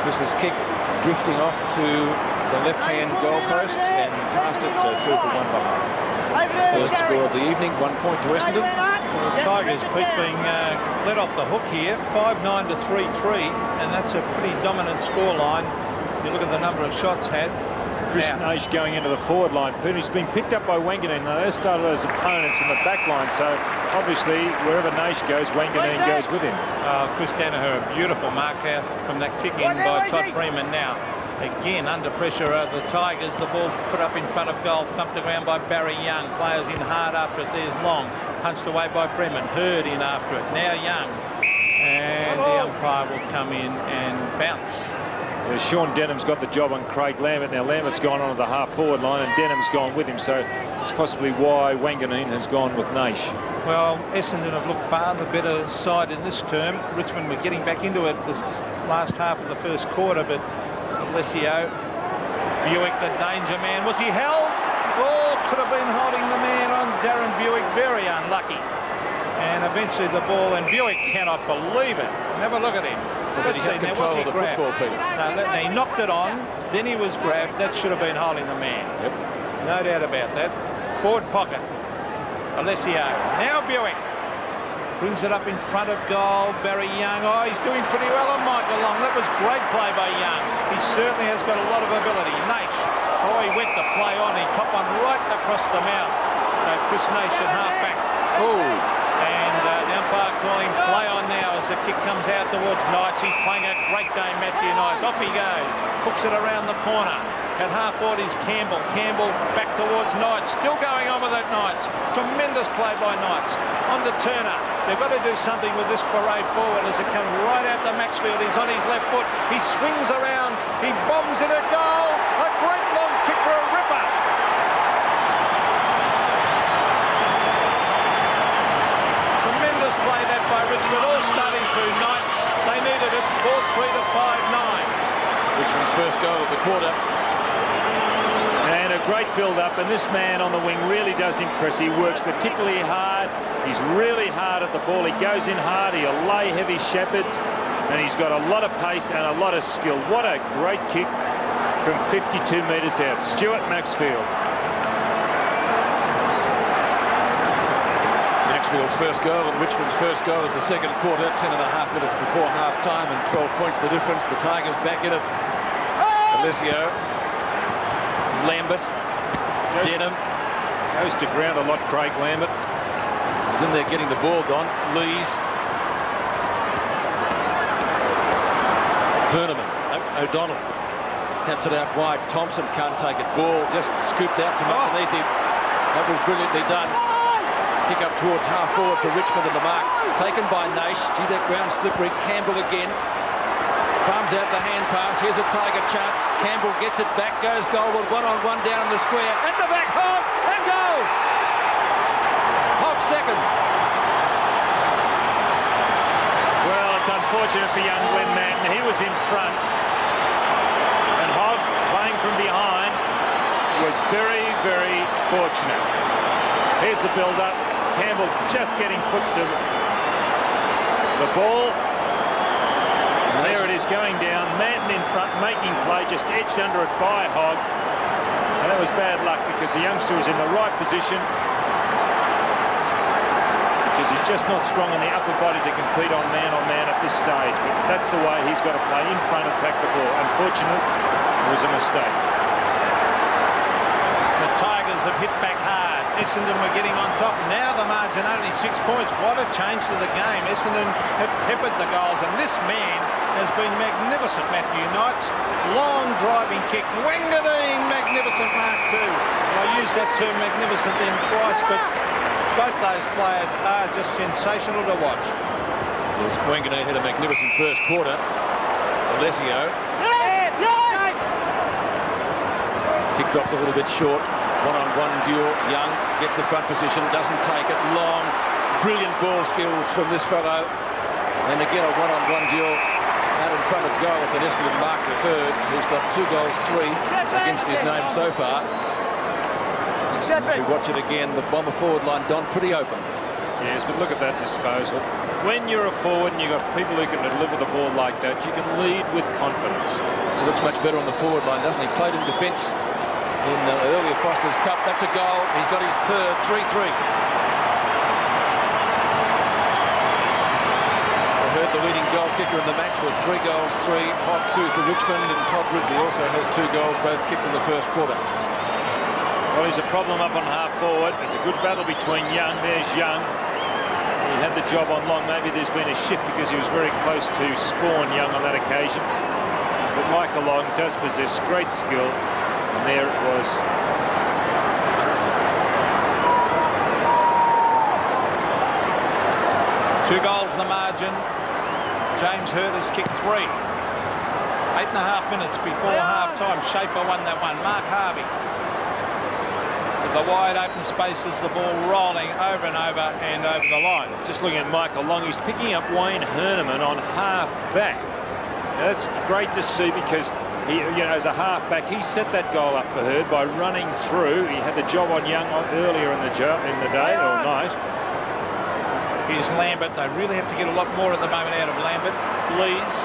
Chris's kick drifting off to the left-hand goalpost and past it, so through for one behind. First score of the evening, 1 point to Essendon. Well, the Tigers, Pete, being let off the hook here, 5-9 to 3-3, and that's a pretty dominant scoreline. You look at the number of shots had. Chris Nash going into the forward line. He's been picked up by Wanganeen. Now, they started as opponents in the back line, so obviously wherever Nash goes, Wanganeen goes with him. Chris Danaher, a beautiful mark out from that kick in by Todd Freeman. Now, again, under pressure of the Tigers. The ball put up in front of goal, thumped the ground by Barry Young. Players in hard after it. There's Long, punched away by Bremen. Hurd in after it. Now Young. And the umpire will come in and bounce. Well, Sean Denham's got the job on Craig Lambert. Now Lambert's gone onto the half-forward line and Denham's gone with him, so it's possibly why Wanganeen has gone with Nash. Well, Essendon have looked far the better side in this term. Richmond were getting back into it this last half of the first quarter, but Alessio, Buick, the danger man. Was he held? Oh, could have been holding the man on Darren Buick. Very unlucky. And eventually the ball, and Buick cannot believe it. Have a look at him. Well, he had control of the football, Peter. No, he knocked it on, then he was grabbed. That should have been holding the man. Yep. No doubt about that. Forward pocket. Alessio. Now Buick. Brings it up in front of goal. Barry Young. Oh, he's doing pretty well on Michael Long. That was great play by Young. He certainly has got a lot of ability. Nash. Oh, he went the play on. He popped one right across the mouth. So Chris Nash at half back. Oh. And the umpire calling play on now as the kick comes out towards Knights. He's playing a great game, Matthew Knights. Off he goes. Hooks it around the corner. At half forward is Campbell. Campbell back towards Knights. Still going on with it, Knights. Tremendous play by Knights. On to Turner. They've got to do something with this parade forward as it comes right out to Maxfield. He's on his left foot. He swings around. He bombs in a goal. A great long kick for a ripper. Tremendous play that by Richmond. All starting through Knights. They needed it. 4-3 to 5-9. Richmond's first goal of the quarter. And a great build-up, and this man on the wing really does impress. He works particularly hard. He's really hard at the ball. He goes in hard. He'll lay heavy shepherds. And he's got a lot of pace and a lot of skill. What a great kick from 52 metres out. Stuart Maxfield. Maxfield's first goal and Richmond's first goal of the second quarter, 10.5 minutes before half-time, and 12 points the difference. The Tigers back in it. Alessio, Lambert, Denham. Goes to ground a lot, Craig Lambert. He's in there getting the ball, Don. Lees. Herneman, O'Donnell. Taps it out wide. Thompson can't take it. Ball just scooped out from underneath him. That was brilliantly done. Kick up towards half forward for Richmond and the mark. Taken by Naish. Gee, that ground slippery. Campbell again. Farms out the hand pass. Here's a Tiger chant. Campbell gets it back. Goes Goldwood. 1-on-1 down in the square. And the back Hogg. And goes. Hogg second. Well, it's unfortunate for young Glenn Manton. He was in front. And Hogg, playing from behind, was very, very fortunate. Here's the build-up. Campbell just getting put to the ball. And there it is going down. Manton in front, making play, just edged under it by Hogg. And that was bad luck because the youngster was in the right position. Because he's just not strong on the upper body to compete on man at this stage. But that's the way he's got to play, in front, attack the ball. Unfortunately, it was a mistake. The Tigers have hit back hard. Essendon were getting on top. Now the margin only 6 points. What a change to the game. Essendon have peppered the goals, and this man has been magnificent, Matthew Knights. Long driving kick. Wangadine, magnificent mark too. I used that term magnificent then twice, but both those players are just sensational to watch. Yes, Wanganeen had a magnificent first quarter. Alessio. Kick drops a little bit short. 1-on-1 duel. Young gets the front position, doesn't take it. Long, brilliant ball skills from this fellow. And again a 1-on-1 duel out in front of goal. It's an Essendon Mark III, who's got 2 goals, 3 against his name so far. As we watch it again, the Bomber forward line, Don, pretty open. Yes, but look at that disposal. When you're a forward and you've got people who can deliver the ball like that, you can lead with confidence. He looks much better on the forward line, doesn't he? Played in defence in the earlier Foster's Cup. That's a goal. He's got his third, 3-3. So I heard the leading goal kicker in the match with 3 goals, 3, Hogg 2 for Richmond, and Todd Ridley also has 2 goals, both kicked in the first quarter. Well, he's a problem up on half forward. It's a good battle between Young. There's Young. He had the job on Long. Maybe there's been a shift because he was very close to spawn Young on that occasion. But Michael Long does possess great skill. And there it was. Two goals the margin. James Hurt has kicked 3. 8.5 minutes before half-time. Schaefer won that one. Mark Harvey. The wide open spaces, the ball rolling over and over and over the line. Just looking at Michael Long, he's picking up Wayne Herneman on half back. Now, that's great to see because he, as a half back, he set that goal up for Hurd by running through. He had the job on Young earlier in the day or night. Here's Lambert. They really have to get a lot more at the moment out of Lambert. Lees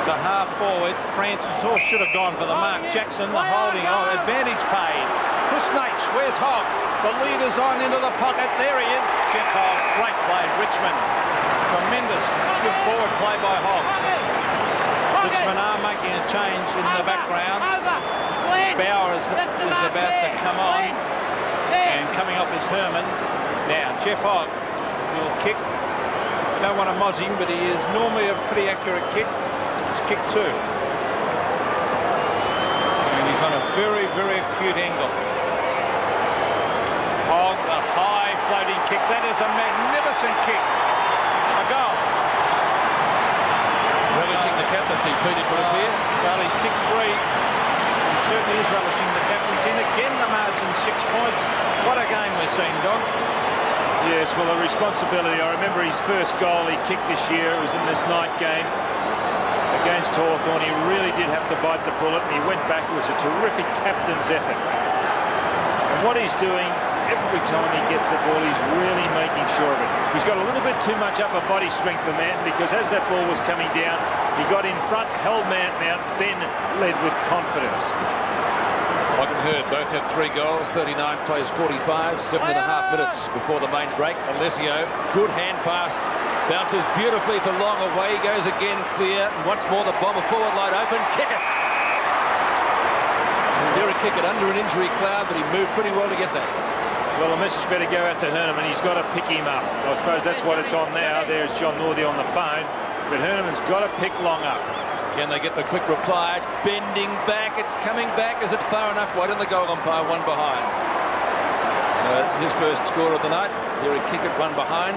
to half forward. Francis should have gone for the mark. Jackson, the holding on. Advantage paid. Chris Naish, where's Hogg? The leader's on into the pocket. There he is. Jeff Hogg, great play. Richmond, tremendous. Good forward play by Hogg. Richmond are making a change in the background. Bauer is about to come on. And coming off is Herman. Now, Jeff Hogg will kick. Don't want to moz him, but he is normally a pretty accurate kick. It's kick 2. And he's on a very, very acute angle. Hogg, a high floating kick. That is a magnificent kick. A goal. Relishing the captaincy, Pete, it would appear. Well, he's kicked 3. He certainly is relishing the captaincy. And again, the margin 6 points. What a game we're seeing, Don. Yes, well, the responsibility. I remember his first goal he kicked this year. It was in this night game against Hawthorn. He really did have to bite the bullet, and he went back. It was a terrific captain's effort. And what he's doing every time he gets the ball, he's really making sure of it. He's got a little bit too much upper body strength for Manton, because as that ball was coming down, he got in front, held Manton out, then led with confidence. Hogg and Hurd both had 3 goals. 39 plays 45, 7.5 minutes before the main break. Alessio, good hand pass, bounces beautifully for Long. Away he goes again, clear, and once more the Bomber forward line open. Kick it! Derek kick it under an injury cloud, but he moved pretty well to get that. Well, the message better go out to Herneman. He's got to pick him up. I suppose that's what it's on now. There's John Northey on the phone, but Herneman's got to pick Long up. Can they get the quick reply? Bending back, it's coming back. Is it far enough? Why didn't the goal umpire one behind? So his first score of the night. Derek Kickett one behind,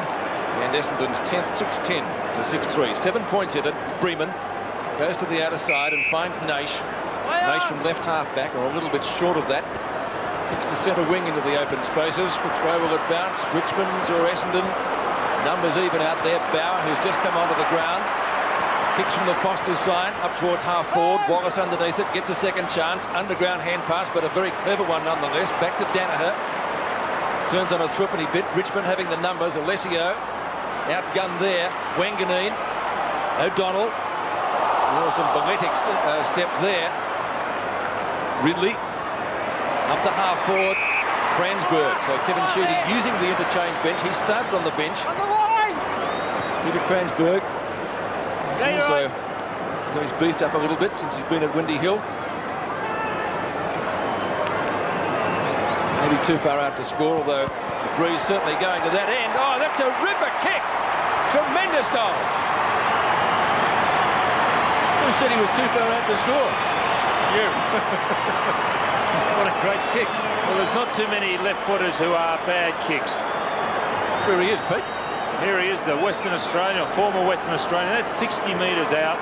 and Essendon's 10th, 6-10 to 6-3. 7 points in it. Bremen goes to the outer side and finds Naish. Naish from left half back, or a little bit short of that. Kicks to centre wing into the open spaces. Which way will it bounce? Richmond's or Essendon? Numbers even out there. Bauer, who's just come onto the ground. Kicks from the Foster's side up towards half forward. Wallace underneath it, gets a second chance. Underground hand pass, but a very clever one nonetheless. Back to Danaher. Turns on a threepenny bit. Richmond having the numbers. Alessio outgunned there. Wanganeen. O'Donnell. There were some balletic steps there. Ridley up to half forward. Kransberg. So Kevin Sheedy using the interchange bench. He started on the bench. On the line! Peter Kransberg. So he's beefed up a little bit since he's been at Windy Hill. Maybe too far out to score, although the breeze certainly going to that end. Oh, that's a ripper kick! Tremendous goal! Who said he was too far out to score? You. What a great kick. Well, there's not too many left-footers who are bad kicks. Here he is, Pete. Here he is, the Western Australian, former Western Australian. That's 60 metres out.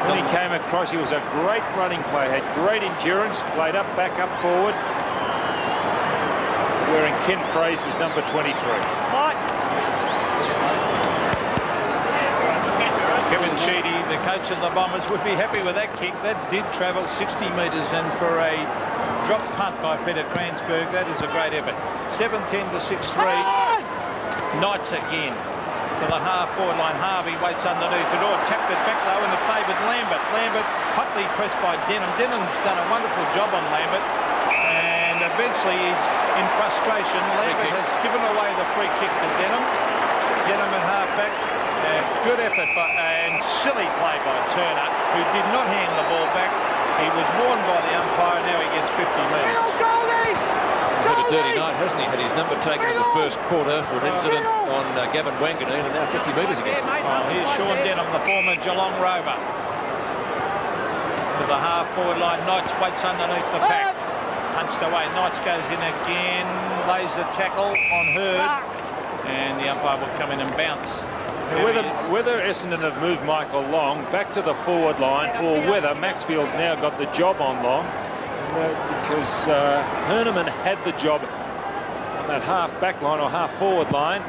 When he came across, he was a great running player, had great endurance, played up, back, up, forward. Wearing Ken Fraser's number 23. Kevin Sheedy, the coach of the Bombers, would be happy with that kick. That did travel 60 metres, and for a drop punt by Peter Kransberg, that is a great effort. 7-10 to 6-3. Knights again to the half-forward line. Harvey waits underneath it, or tapped it back though in the favoured Lambert. Lambert hotly pressed by Denham. Denham's done a wonderful job on Lambert, and eventually he's in frustration. Lambert has given away the free kick to Denham. Denham at half-back. Good effort, and silly play by Turner, who did not hand the ball back. He was warned by the umpire. Now he gets 50 metres. He's had a dirty night, hasn't he? Had his number taken in the first quarter for an incident on Gavin Wanganeen, and now 50 metres against him. Oh, here's Sean Denham, the former Geelong Rover. To the half-forward line, Knights waits underneath the pack. Punched away, Knights goes in again, lays the tackle on Hurd, and the umpire will come in and bounce. Whether Essendon have moved Michael Long back to the forward line, or whether Maxfield's now got the job on Long, because Herneman had the job on that half-back line or half-forward line.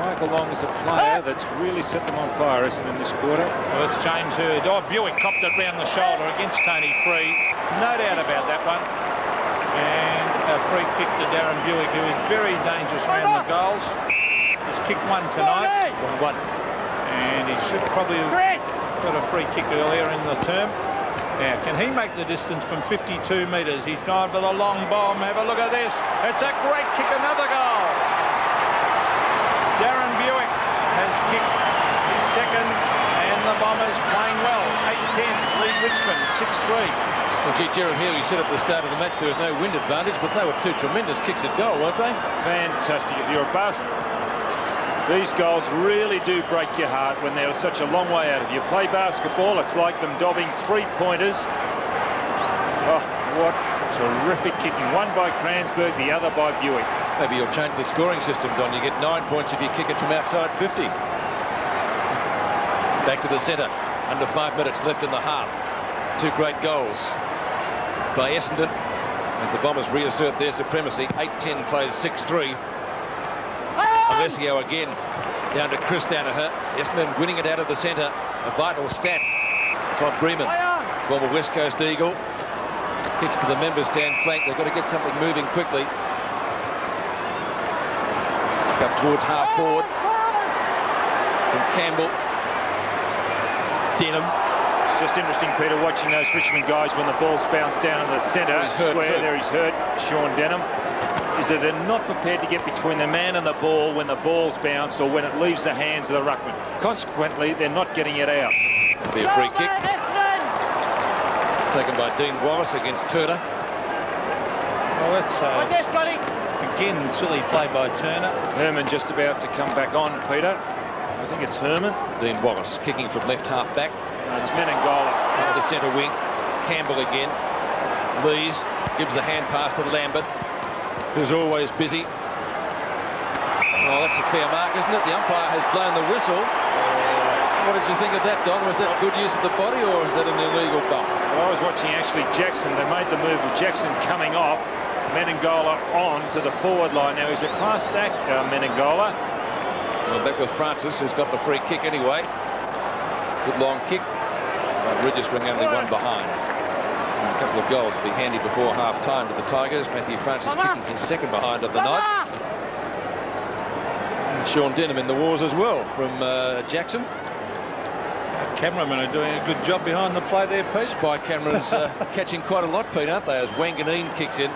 Michael Long is a player that's really set them on fire, Essendon, this quarter. Well, it's James Hurd. Oh, Buick copped it round the shoulder against Tony Free. No doubt about that one. And a free kick to Darren Buick, who is very dangerous around the goals. He's kicked one tonight. 1-1. And he should probably have got a free kick earlier in the term. Now, can he make the distance from 52 metres? He's gone for the long bomb. Have a look at this. It's a great kick, another goal. Darren Buick has kicked his second, and the Bombers playing well. 8-10, lead Richmond, 6-3. Well, gee, Jeremy Healy said at the start of the match there was no wind advantage, but they were two tremendous kicks at goal, weren't they? Fantastic. If you're a bus, these goals really do break your heart when they're such a long way out of you. Play basketball, it's like them dobbing three-pointers. Oh, what terrific kicking. One by Kransberg, the other by Buick. Maybe you'll change the scoring system, Don. You get 9 points if you kick it from outside 50. Back to the centre. Under 5 minutes left in the half. Two great goals by Essendon as the Bombers reassert their supremacy. 8-10 plays 6-3. Alessio again down to Chris Danaher. Essendon winning it out of the centre. A vital stat. Todd Bremen, former West Coast Eagle, kicks to the member stand flank. They've got to get something moving quickly. Up towards half forward. From Campbell. Denham. It's just interesting, Peter, watching those Richmond guys when the ball's bounced down in the centre square. There he's hurt, Sean Denham. Is that they're not prepared to get between the man and the ball when the ball's bounced or when it leaves the hands of the ruckman. Consequently, they're not getting it out. It'll be a free kick. Taken by Dean Wallace against Turner. Well, that's again silly play by Turner. Herman just about to come back on, Peter. I think it's Herman. Dean Wallace kicking from left half back. No, it's Menangola. The centre wing. Campbell again. Lees gives the hand pass to Lambert, who's always busy. Oh, that's a fair mark, isn't it? The umpire has blown the whistle. What did you think of that, Don? Was that good use of the body, or is that an illegal bump? Well, I was watching actually Jackson. They made the move with Jackson coming off, Menangola on to the forward line. Now he's a class act, Menangola. Well, back with Francis, who's got the free kick anyway. Good long kick, but registering only one behind. And a couple of goals to be handy before half-time to the Tigers. Matthew Francis kicking his second behind of the night. And Sean Denham in the wars as well from Jackson. The cameramen are doing a good job behind the play there, Pete. Spy cameras catching quite a lot, Pete, aren't they? As Wanganeen kicks in.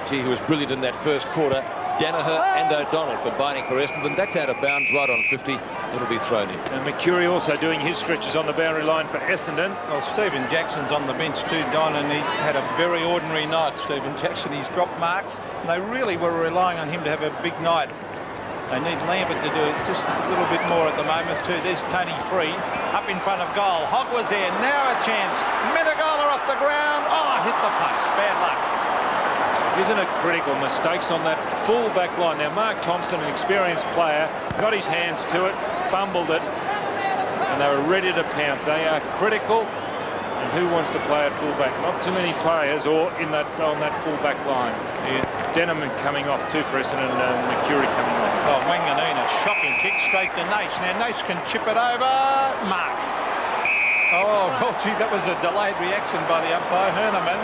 Gee, he was brilliant in that first quarter. Danaher and O'Donnell combining for Essendon. That's out of bounds right on 50. It'll be thrown in. And McCurry also doing his stretches on the boundary line for Essendon. Well, Stephen Jackson's on the bench too, Don, and he's had a very ordinary night, Stephen Jackson. He's dropped marks, and they really were relying on him to have a big night. They need Lambert to do it just a little bit more at the moment too. There's Tony Free up in front of goal. Hogg was there. Now a chance. Menangola off the ground. Oh, hit the post. Bad luck. Isn't it critical? Mistakes on that full back line. Now, Mark Thompson, an experienced player, got his hands to it, fumbled it, and they were ready to pounce. They are critical. And who wants to play at full-back? Not too many players or in that on that full-back line. Yeah, Denham coming off too for Essendon and McCurry coming off. Oh, Wanganeen, a shocking kick straight to Nace. Now, Nace can chip it over. Mark. Oh, well, gee, that was a delayed reaction by the umpire, Herneman.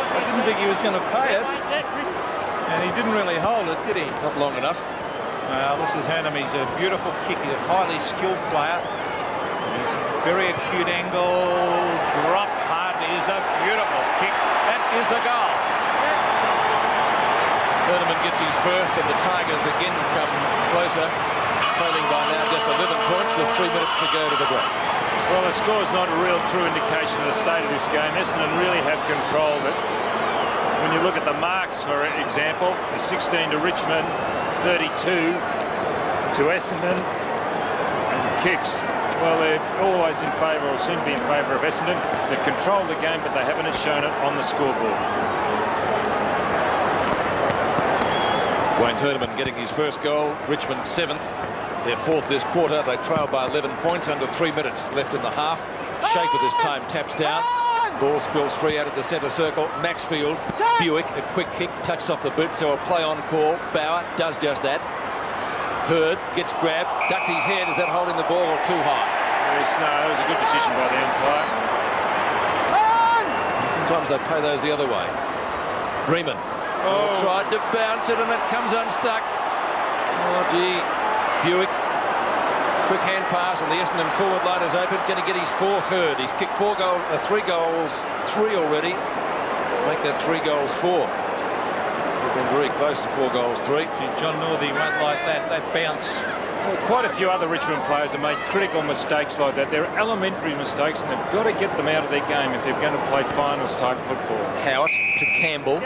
I didn't think he was going to pay it. And he didn't really hold it, did he? Not long enough. Well, this is Herneman. He's a beautiful kick. He's a highly skilled player. He's a very acute angle. Drop hardly is a beautiful kick. That is a goal. Herneman gets his first, and the Tigers again come closer, trailing by now just 11 points with 3 minutes to go to the break. Well, the score is not a real true indication of the state of this game. Essendon really have controlled it. When you look at the marks, for example, the 16 to Richmond, 32 to Essendon, and kicks. Well, they're always in favour, or seem to be in favour of Essendon. They've controlled the game, but they haven't shown it on the scoreboard. Wayne Herneman getting his first goal. Richmond 7th. Their 4th this quarter. They trail by 11 points, under 3 minutes left in the half. Schaefer this time taps down. Ball spills free out of the centre circle. Maxfield, Buick, a quick kick, touched off the boot, so a play on call. Bauer does just that. Hurd gets grabbed, ducked his head. Is that holding the ball or too high? No, that was a good decision by the umpire. Sometimes they play those the other way. Bremen tried to bounce it, and it comes unstuck. Oh, gee. Buick, quick hand pass, and the Essendon forward line is open. Going to get his 4th. Hurd. He's kicked 3 goals, 3 already. Make that 3 goals 4. We've been very close to 4 goals 3. John Northey won't like that bounce. Well, quite a few other Richmond players have made critical mistakes like that. They're elementary mistakes, and they've got to get them out of their game if they're going to play finals type football. Howard to Campbell.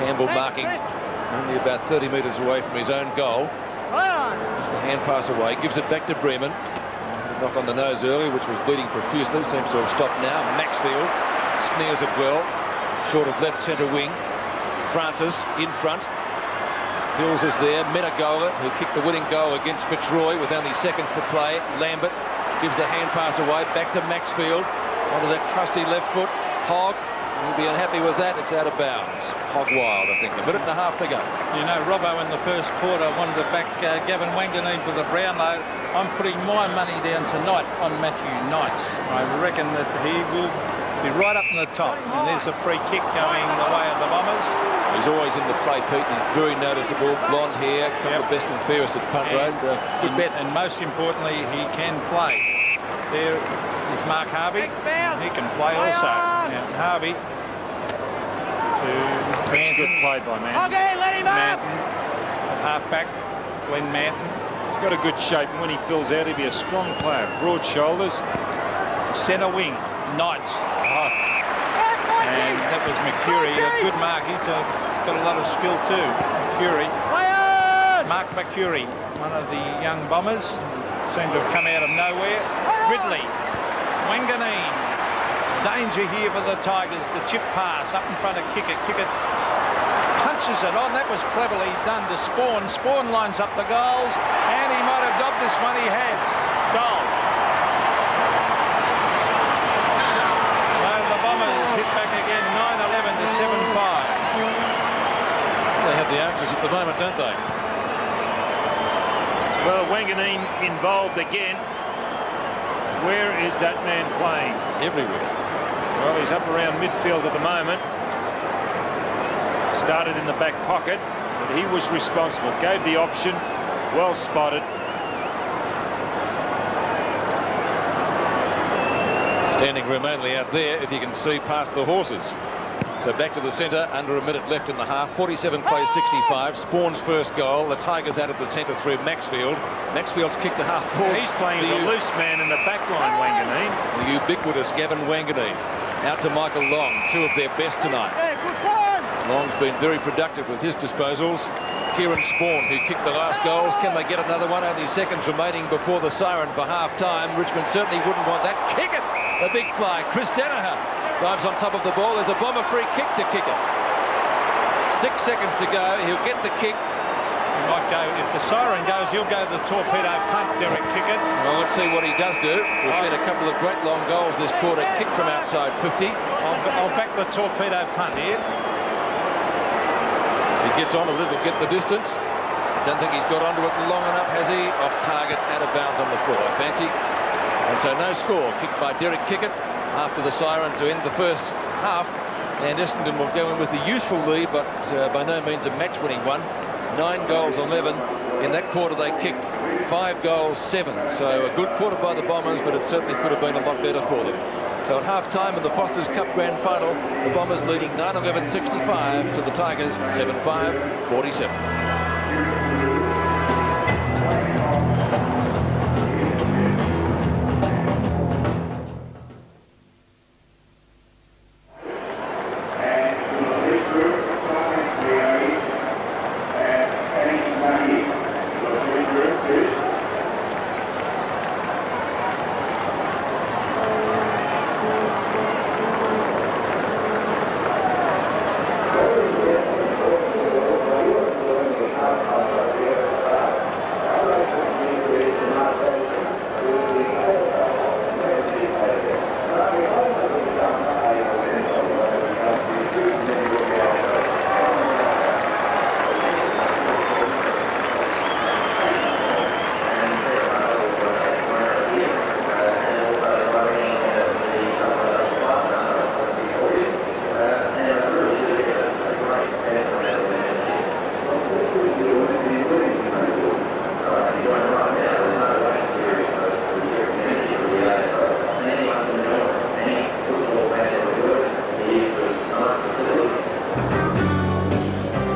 Campbell marking only about 30 metres away from his own goal. Just the hand pass away, gives it back to Bremen. A knock on the nose earlier, which was bleeding profusely, seems to have stopped now. Maxfield snares it well, short of left centre wing. Francis in front. Hills is there. Menangola, who kicked the winning goal against Fitzroy with only seconds to play. Lambert gives the hand pass away, back to Maxfield. Onto that trusty left foot. Hogg. We'll be unhappy with that. It's out of bounds. Hogg wild, I think. A minute and a half to go. You know, Robbo in the first quarter wanted to back Gavin Wanganeen for the Brownlow. I'm putting my money down tonight on Matthew Knight. I reckon that he will be right up in the top. And there's a free kick going the way of the Bombers. He's always in the play, Pete. He's very noticeable. Blonde hair, couple of best and fairest at punt road. Good bet, and most importantly, he can play. There is Mark Harvey. He can play also. Now, Harvey to Manton. Good play by Manton. Okay, let him up. Manton, half-back, Glenn Manton. He's got a good shape, and when he fills out, he'll be a strong player. Broad shoulders. Centre wing, Knights. And that was McCurry, a good mark. He's got a lot of skill too. McCurry. Mark McCurry, one of the young Bombers, seemed to have come out of nowhere. Ridley, Wanganeen. Danger here for the Tigers. The chip pass up in front of Kickett. Kickett punches it on. That was cleverly done to Spawn. Spawn lines up the goals, and he might have dobbed this one. He has. Goal. So the Bombers hit back again, 9-11 to 7-5. They have the answers at the moment, don't they? Well, Wanganeen involved again. Where is that man playing? Everywhere. Well, he's up around midfield at the moment. Started in the back pocket, but he was responsible. Gave the option. Well spotted. Standing room only out there, if you can see past the horses. So back to the centre, under a minute left in the half. 47 plays 65. Spawn's first goal. The Tigers out of the centre through Maxfield. Maxfield's kicked a half forward. He's playing as a loose man in the back line, Wanganeen. The ubiquitous Gavin Wanganeen. Out to Michael Long, two of their best tonight. Long's been very productive with his disposals. Kieran Spawn, who kicked the last goals. Can they get another one? Only seconds remaining before the siren for half-time. Richmond certainly wouldn't want that. Kick it! The big fly. Chris Danaher dives on top of the ball. There's a Bomber free kick to kick it. 6 seconds to go. He'll get the kick. He might go, if the siren goes, he'll go the torpedo punt, Derek Kickett. Well, let's see what he does do. We've seen a couple of great long goals this quarter. Kick from outside 50. I'll back the torpedo punt here. He gets on a little, get the distance. Don't think he's got onto it long enough, has he? Off target, out of bounds on the floor, I fancy. And so no score. Kicked by Derek Kickett after the siren to end the first half. And Essendon will go in with a useful lead, but by no means a match-winning one. 9 goals, 11. In that quarter, they kicked 5 goals, 7. So a good quarter by the Bombers, but it certainly could have been a lot better for them. So at half-time in the Foster's Cup Grand Final, the Bombers leading 9-11-65 to the Tigers 7-5-47.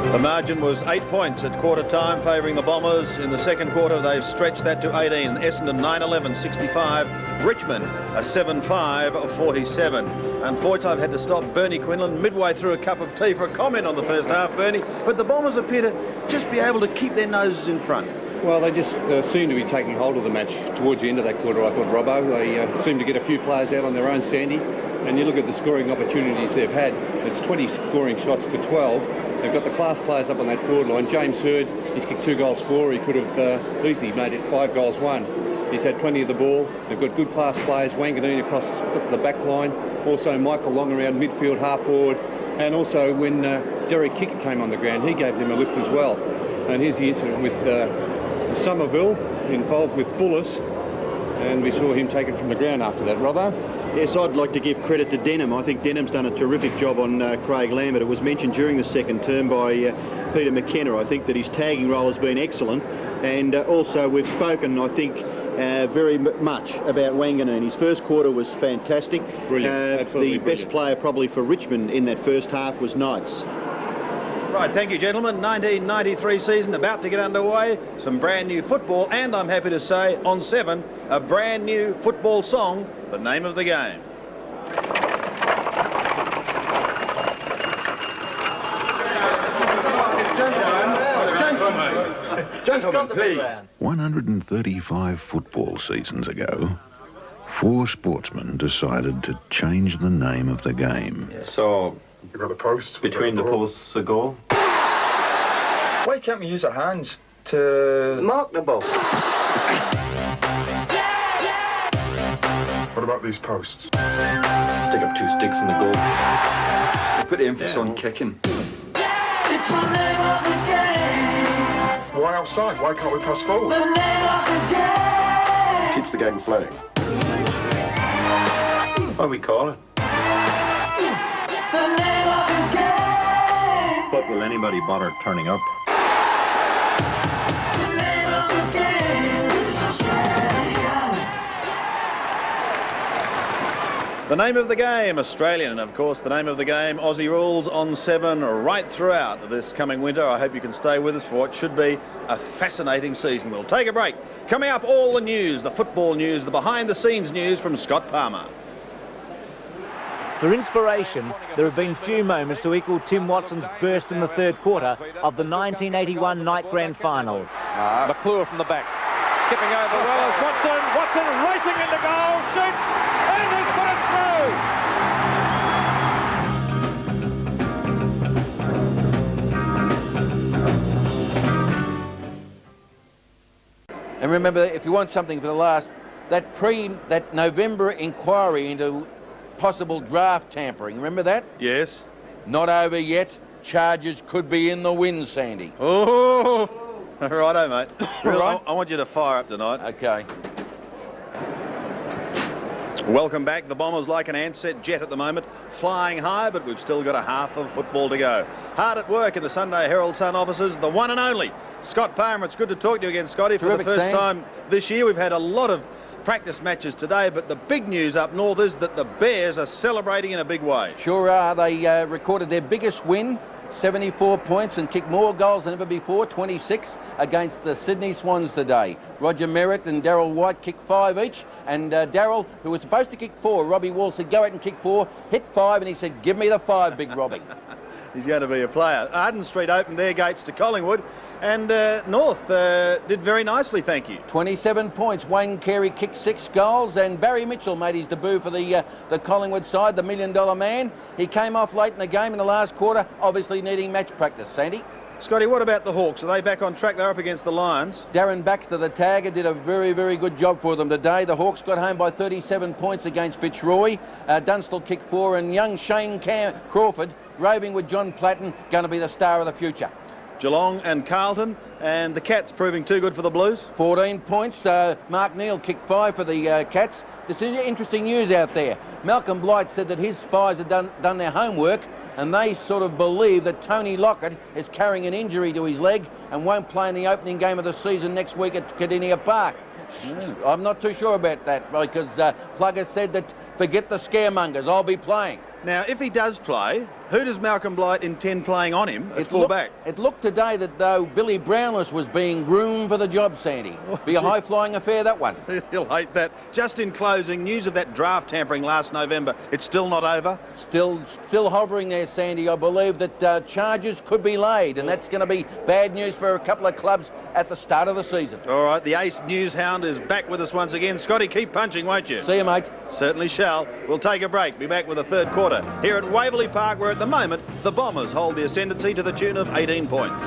The margin was 8 points at quarter time, favouring the Bombers. In the second quarter, they've stretched that to 18. Essendon 9-11-65. Richmond a 7-5-47. Unfortunately, I've had to stop Bernie Quinlan midway through a cup of tea for a comment on the first half, Bernie. But the Bombers appear to just be able to keep their noses in front. Well, they just seem to be taking hold of the match towards the end of that quarter, I thought, Robbo. They seem to get a few players out on their own, Sandy. And you look at the scoring opportunities they've had, it's 20 scoring shots to 12. They've got the class players up on that forward line. James Hurd, he's kicked 2 goals 4. He could have easily made it 5 goals 1. He's had plenty of the ball. They've got good class players. Wanganeen across the back line. Also Michael Long around midfield, half forward. And also when Derek Kickett came on the ground, he gave them a lift as well. And here's the incident with Somerville involved with Bullis. And we saw him taken from the ground after that, Robbo. Yes, I'd like to give credit to Denham. I think Denham's done a terrific job on Craig Lambert. It was mentioned during the second term by Peter McKenna. I think that his tagging role has been excellent. And also we've spoken, I think, very much about Wanganeen. His first quarter was fantastic. Brilliant. The best player probably for Richmond in that first half was Knights. Right, thank you, gentlemen. 1993 season about to get underway. Some brand new football, and I'm happy to say, on 7, a brand new football song, the name of the game. Gentlemen, please. 135 football seasons ago, 4 sportsmen decided to change the name of the game. So, you've got the post. Between the posts, a goal. Why can't we use our hands to mark the ball? What about these posts? Stick up 2 sticks in the goal. Put the emphasis on kicking. It's the name of the game. Why outside? Why can't we pass forward? The name of the game. Keeps the game flowing. What we call it? The name of the game. But will anybody bother turning up? The name of the game is Australia. The name of the game, Australian, and of course the name of the game, Aussie rules on 7 right throughout this coming winter. I hope you can stay with us for what should be a fascinating season. We'll take a break. Coming up, all the news, the football news, the behind-the-scenes news from Scott Palmer. For inspiration, there have been few moments to equal Tim Watson's burst in the third quarter of the 1981 night grand final. McClure from the back, skipping over well as Watson racing into goal, shoots, and has put it through. And remember, if you want something for the last, that November inquiry into possible draft tampering, remember that? Yes. Not over yet. Charges could be in the wind, Sandy. Oh, righto, mate. Right. I want you to fire up tonight. Okay. Welcome back. The Bombers like an Ansett jet at the moment, flying high, but we've still got a half of football to go. Hard at work in the Sunday Herald Sun offices, the one and only Scott Palmer. It's good to talk to you again, Scotty. For the first time this year, we've had a lot of practice matches today, but the big news up north is that the Bears are celebrating in a big way. Sure are. They recorded their biggest win, 74 points, and kicked more goals than ever before, 26, against the Sydney Swans today. Roger Merritt and Darryl White kicked 5 each, and Darryl, who was supposed to kick 4, Robbie Wall said, go out and kick 4, hit 5, and he said, give me the 5, big Robbie. He's going to be a player. Arden Street opened their gates to Collingwood, and North did very nicely, thank you. 27 points. Wayne Carey kicked 6 goals, and Barry Mitchell made his debut for the Collingwood side, the $1 million man. He came off late in the game in the last quarter, obviously needing match practice. Sandy? Scotty, what about the Hawks? Are they back on track? They're up against the Lions. Darren Baxter, the tagger, did a very, very good job for them today. The Hawks got home by 37 points against Fitzroy. Dunstall kicked 4, and young Shane Crawford, roving with John Platten, going to be the star of the future. Geelong and Carlton, and the Cats proving too good for the Blues. 14 points. Mark Neal kicked 5 for the Cats. There's interesting news out there. Malcolm Blight said that his spies had done their homework, and they sort of believe that Tony Lockett is carrying an injury to his leg and won't play in the opening game of the season next week at Cardinia Park. Yeah. I'm not too sure about that, because Plugger said that forget the scaremongers, I'll be playing. Now, if he does play, who does Malcolm Blight intend playing on him at full-back? It looked today that, though, Billy Brownless was being groomed for the job, Sandy. Be a high-flying affair, that one. He'll hate that. Just in closing, news of that draft tampering last November. It's still not over? Still hovering there, Sandy. I believe that charges could be laid, and that's going to be bad news for a couple of clubs at the start of the season. All right, the ace news hound is back with us once again. Scotty, keep punching, won't you? See you, mate. Certainly shall. We'll take a break. Be back with the third quarter here at Waverley Park, where at the moment the Bombers hold the ascendancy to the tune of 18 points.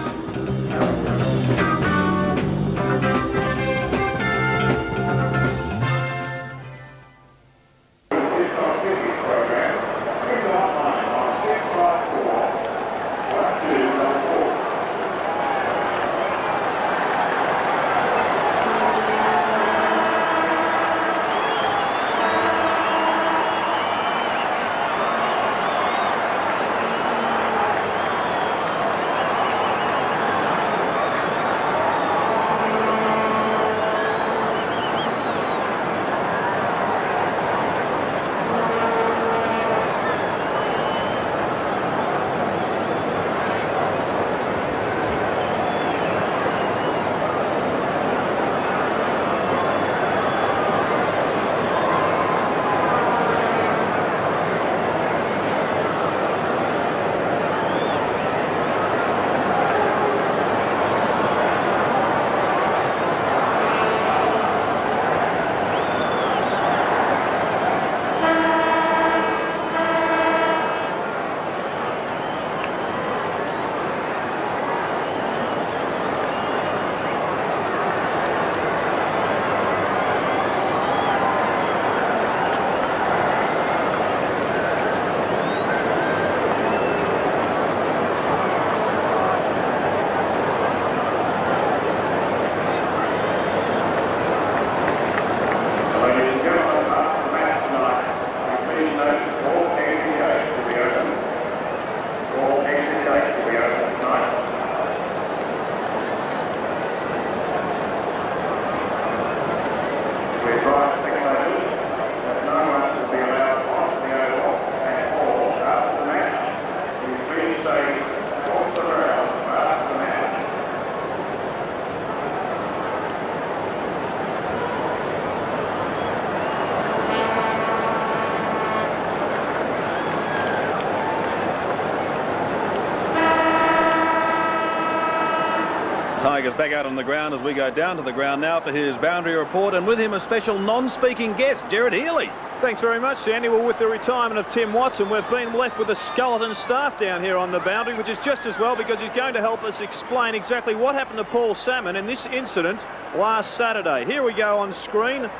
Tigers back out on the ground as we go down to the ground now for his boundary report, and with him a special non-speaking guest, Jared Healy. Thanks very much, Sandy. Well, with the retirement of Tim Watson, we've been left with a skeleton staff down here on the boundary, which is just as well because he's going to help us explain exactly what happened to Paul Salmon in this incident last Saturday. Here we go on screen.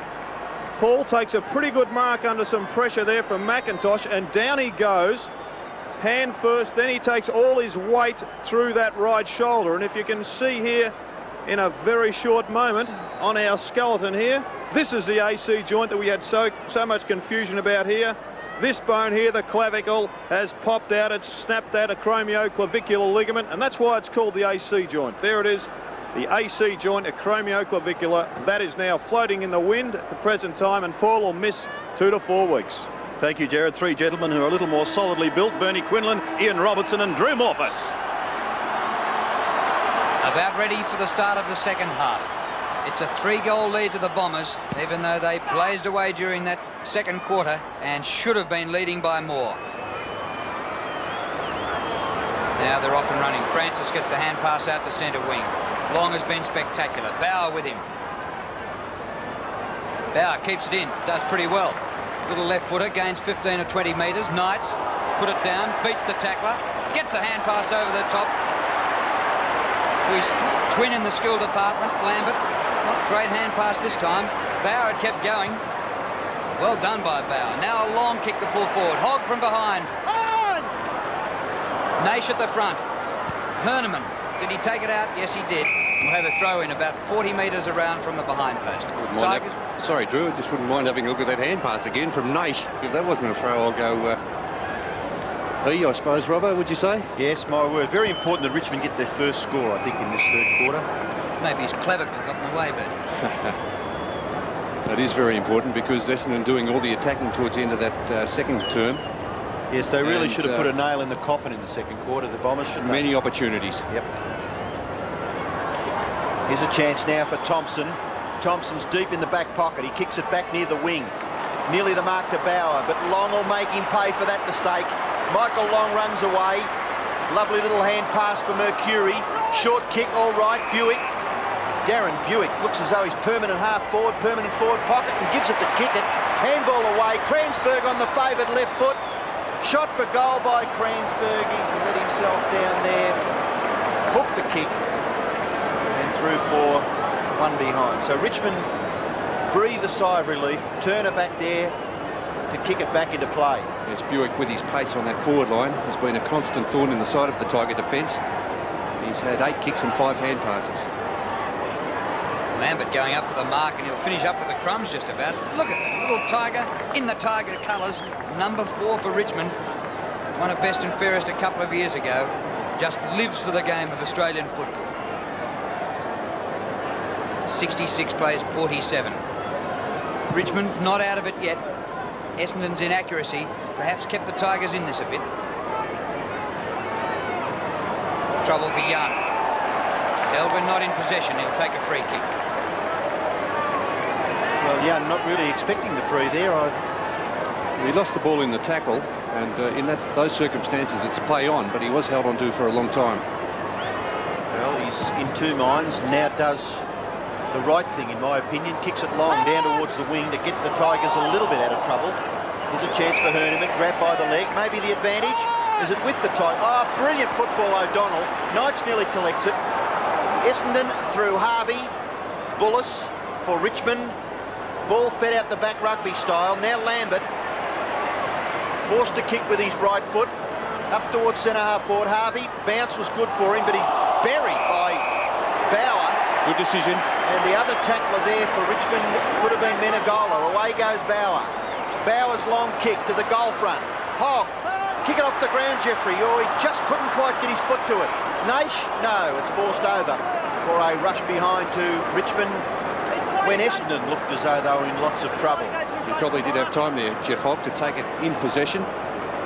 Paul takes a pretty good mark under some pressure there from McIntosh, and down he goes. Hand first, then he takes all his weight through that right shoulder. And if you can see here in a very short moment on our skeleton here, this is the AC joint that we had so much confusion about here. This bone here, the clavicle, has popped out. It's snapped out a acromioclavicular ligament, and that's why it's called the AC joint. There it is, the AC joint, acromioclavicular. That is now floating in the wind at the present time, and Paul will miss 2 to 4 weeks. Thank you, Jared. 3 gentlemen who are a little more solidly built: Bernie Quinlan, Ian Robertson and Drew Morfitt. About ready for the start of the second half. It's a 3-goal lead to the Bombers, even though they blazed away during that second quarter and should have been leading by more. Now they're off and running. Francis gets the hand pass out to centre wing. Long has been spectacular. Bauer with him. Bauer keeps it in, does pretty well. Little left footer, gains 15 or 20 metres. Knights put it down, beats the tackler, gets the hand pass over the top to his twin in the skill department, Lambert. Not great hand pass this time. Bauer had kept going. Well done by Bauer. Now a long kick to full forward. Hogg from behind. Naish at the front. Herneman. Did he take it out? Yes, he did. We'll have a throw in about 40 metres around from the behind post. Tigers. Sorry, Drew, I just wouldn't mind having a look at that hand pass again from Naish. If that wasn't a throw, I'll go E, I suppose, Robbo, would you say? Yes, my word. Very important that Richmond get their first score, I think, in this third quarter. Maybe his clavicle got in the way, but... That is very important because Essendon doing all the attacking towards the end of that second term. Yes, they really should have put a nail in the coffin in the second quarter, the Bombers, shouldn't they? Many opportunities. Yep. Here's a chance now for Thompson. Thompson's deep in the back pocket. He kicks it back near the wing. Nearly the mark to Bauer, but Long will make him pay for that mistake. Michael Long runs away. Lovely little hand pass for Mercury. Short kick, all right. Buick. Darren Buick looks as though he's permanent forward pocket, and gives it to Kickett. Handball away. Kransberg on the favoured left foot. Shot for goal by Kransberg. He's let himself down there. Hooked the kick and through for one behind. So Richmond breathe a sigh of relief. Turner back there to kick it back into play. Yes, Buick with his pace on that forward line has been a constant thorn in the side of the Tiger defence. He's had 8 kicks and 5 hand passes. Lambert going up for the mark, and he'll finish up with the crumbs just about. Look at that little Tiger in the Tiger colours. Number 4 for Richmond. Won a best and fairest a couple of years ago. Just lives for the game of Australian football. 66 plays 47. Richmond not out of it yet. Essendon's inaccuracy perhaps kept the Tigers in this a bit. Trouble for Young. Elwyn not in possession. He'll take a free kick. Well, Young not really expecting the free there. He lost the ball in the tackle, and in those circumstances it's play on, but he was held on to for a long time. Well, he's in 2 minds. Now does the right thing, in my opinion. Kicks it long down towards the wing to get the Tigers a little bit out of trouble. Here's a chance for Herneman. Grabbed by the leg. Maybe the advantage. Is it with the Tigers? Oh, brilliant football, O'Donnell. Knights nearly collects it. Essendon through Harvey. Bullis for Richmond. Ball fed out the back rugby style. Now Lambert forced to kick with his right foot. Up towards centre-half forward. Harvey. Bounce was good for him, but he buried by Bauer. Good decision. And the other tackler there for Richmond would have been Menegola. Away goes Bauer. Bauer's long kick to the goal front. Hogg. Kick it off the ground, Jeffrey. Oh, he just couldn't quite get his foot to it. Naish? No, it's forced over for a rush behind to Richmond when Essendon looked as though they were in lots of trouble. He probably did have time there, Jeff Hogg, to take it in possession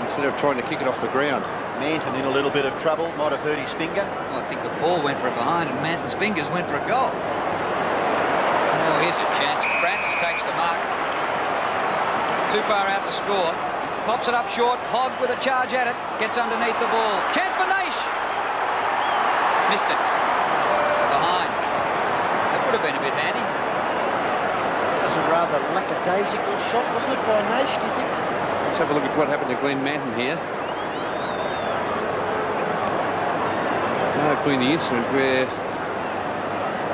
instead of trying to kick it off the ground. Manton in a little bit of trouble, might have hurt his finger. Well, I think the ball went for a behind and Manton's fingers went for a goal. Oh, here's a chance. Francis takes the mark. Too far out to score. He pops it up short. Hogg with a charge at it. Gets underneath the ball. Chance for Naish. Missed it. Behind. bit handy. That was a rather lackadaisical shot, wasn't it, by Naish, do you think? Let's have a look at what happened to Glenn Manton here. May have been the incident where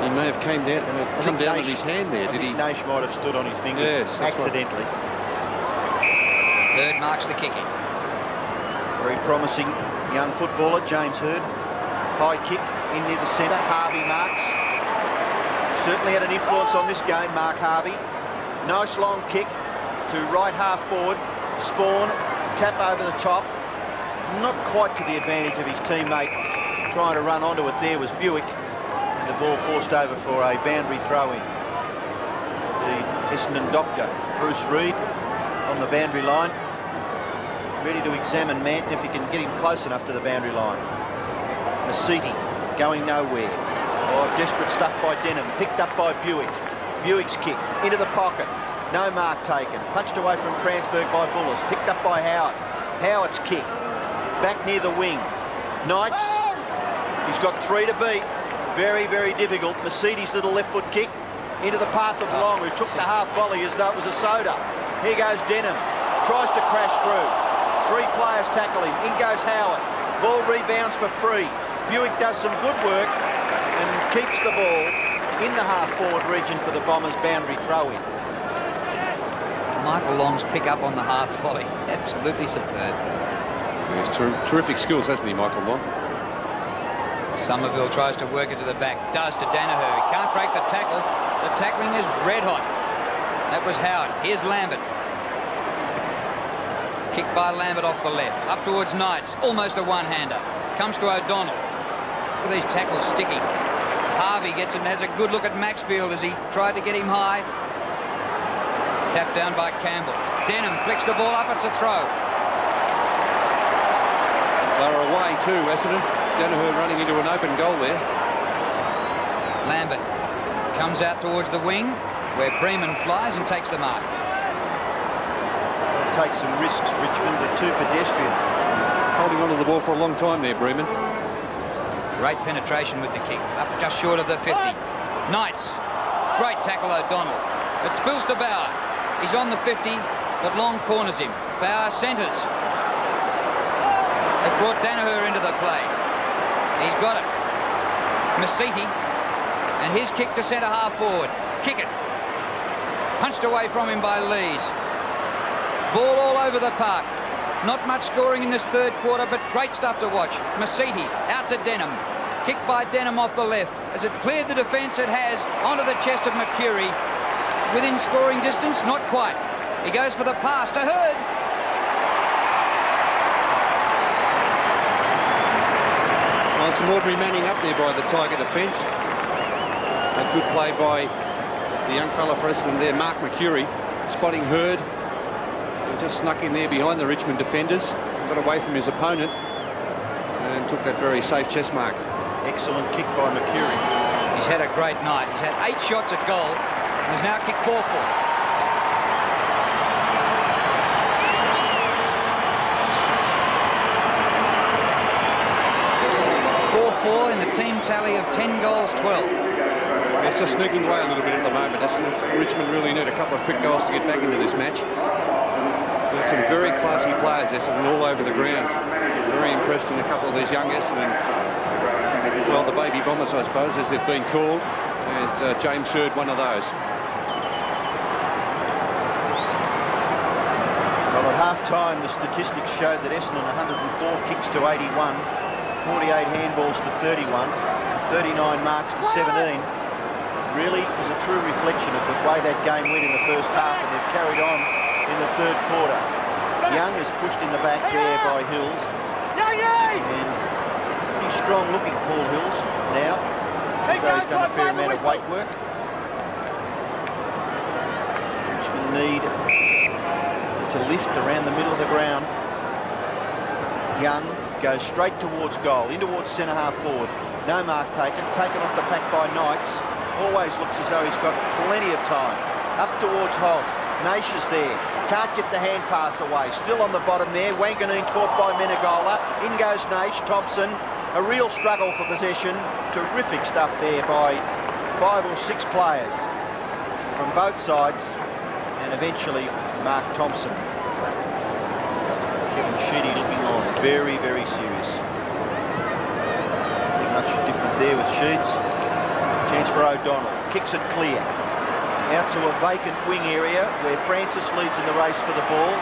he may have come down on his hand there. Did he? Naish might have stood on his fingers accidentally. Hurd marks the kicking. Very promising young footballer, James Hurd. High kick in near the centre. Harvey marks. Certainly had an influence on this game, Mark Harvey. Nice long kick to right half forward. Spawn, tap over the top. Not quite to the advantage of his teammate. Trying to run onto it there was Buick. And the ball forced over for a boundary throw-in. The Essendon doctor, Bruce Reid, on the boundary line. Ready to examine Manton if he can get him close enough to the boundary line. Masiti going nowhere. Oh, desperate stuff by Denham. Picked up by Buick. Buick's kick into the pocket. No mark taken. Punched away from Kranzberg by Bullis. Picked up by Howard. Howard's kick. Back near the wing. Knights. He's got 3 to beat. Very, very difficult. Masiti's little left foot kick into the path of Long, who took the half volley as though it was a soda. Here goes Denham. Tries to crash through. 3 players tackle him. In goes Howard. Ball rebounds for free. Buick does some good work and keeps the ball in the half-forward region for the Bombers' boundary throw-in. Michael Long's pick up on the half volley. Absolutely superb. He has terrific skills, hasn't he, Michael Long? Somerville tries to work it to the back. Does to Danaher. He can't break the tackle. The tackling is red hot. That was Howard. Here's Lambert. Kick by Lambert off the left. Up towards Knights. Almost a one-hander. Comes to O'Donnell. Look at these tackles sticking. Harvey gets him, has a good look at Maxfield as he tried to get him high. Tapped down by Campbell. Denham flicks the ball up. It's a throw. They're away too, Essendon. Danaher running into an open goal there. Lambert comes out towards the wing where Bremen flies and takes the mark. Take some risks, Richmond. They're too pedestrian. Holding on to the ball for a long time there, Bremen. Great penetration with the kick. Up just short of the 50. Knights. Great tackle, O'Donnell. It spills to Bauer. He's on the 50, but Long corners him. Bauer centres. It brought Danaher into the play. He's got it. Masiti. And his kick to centre half forward. Kick it. Punched away from him by Lees. Ball all over the park. Not much scoring in this third quarter, but great stuff to watch. Masiti out to Denham. Kicked by Denham off the left. As it cleared the defence, it has onto the chest of Mercury. Within scoring distance, not quite. He goes for the pass to Hurd. Well, some ordinary manning up there by the Tiger defence. A good play by the young fella for Essendon there, Mark Mercury, spotting Hurd. He just snuck in there behind the Richmond defenders, got away from his opponent and took that very safe chest mark. Excellent kick by Mercury. He's had a great night. He's had 8 shots at goal. He's now kicked 4 for. 4-4 in the team tally of 10 goals, 12. It's just sneaking away a little bit at the moment. Richmond really need a couple of quick goals to get back into this match. Got some very classy players, Essendon, all over the ground. Very impressed in a couple of these young Essendon, well, the baby Bombers, I suppose, as they've been called. And James Hurd, one of those. Well, at half-time, the statistics showed that Essendon 104 kicks to 81, 48 handballs to 31, 39 marks to 17. Really is a true reflection of the way that game went in the first half, and they've carried on in the third quarter. Young is pushed in the back there by Hills. And pretty strong looking Paul Hills now. So he's done a fair amount of weight work. Richmond need to lift around the middle of the ground. Young goes straight towards goal, in towards centre half forward. No mark taken off the pack by Knights. Always looks as though he's got plenty of time. Up towards Hogg. Naish is there. Can't get the hand pass away. Still on the bottom there. Wanganeen caught by Menegola. In goes Naish. Thompson. A real struggle for possession. Terrific stuff there by 5 or 6 players from both sides, and eventually Mark Thompson. Kevin Sheedy looking on, very, very serious. Not much different there with Sheeds. Chance for O'Donnell, kicks it clear. Out to a vacant wing area where Francis leads in the race for the ball.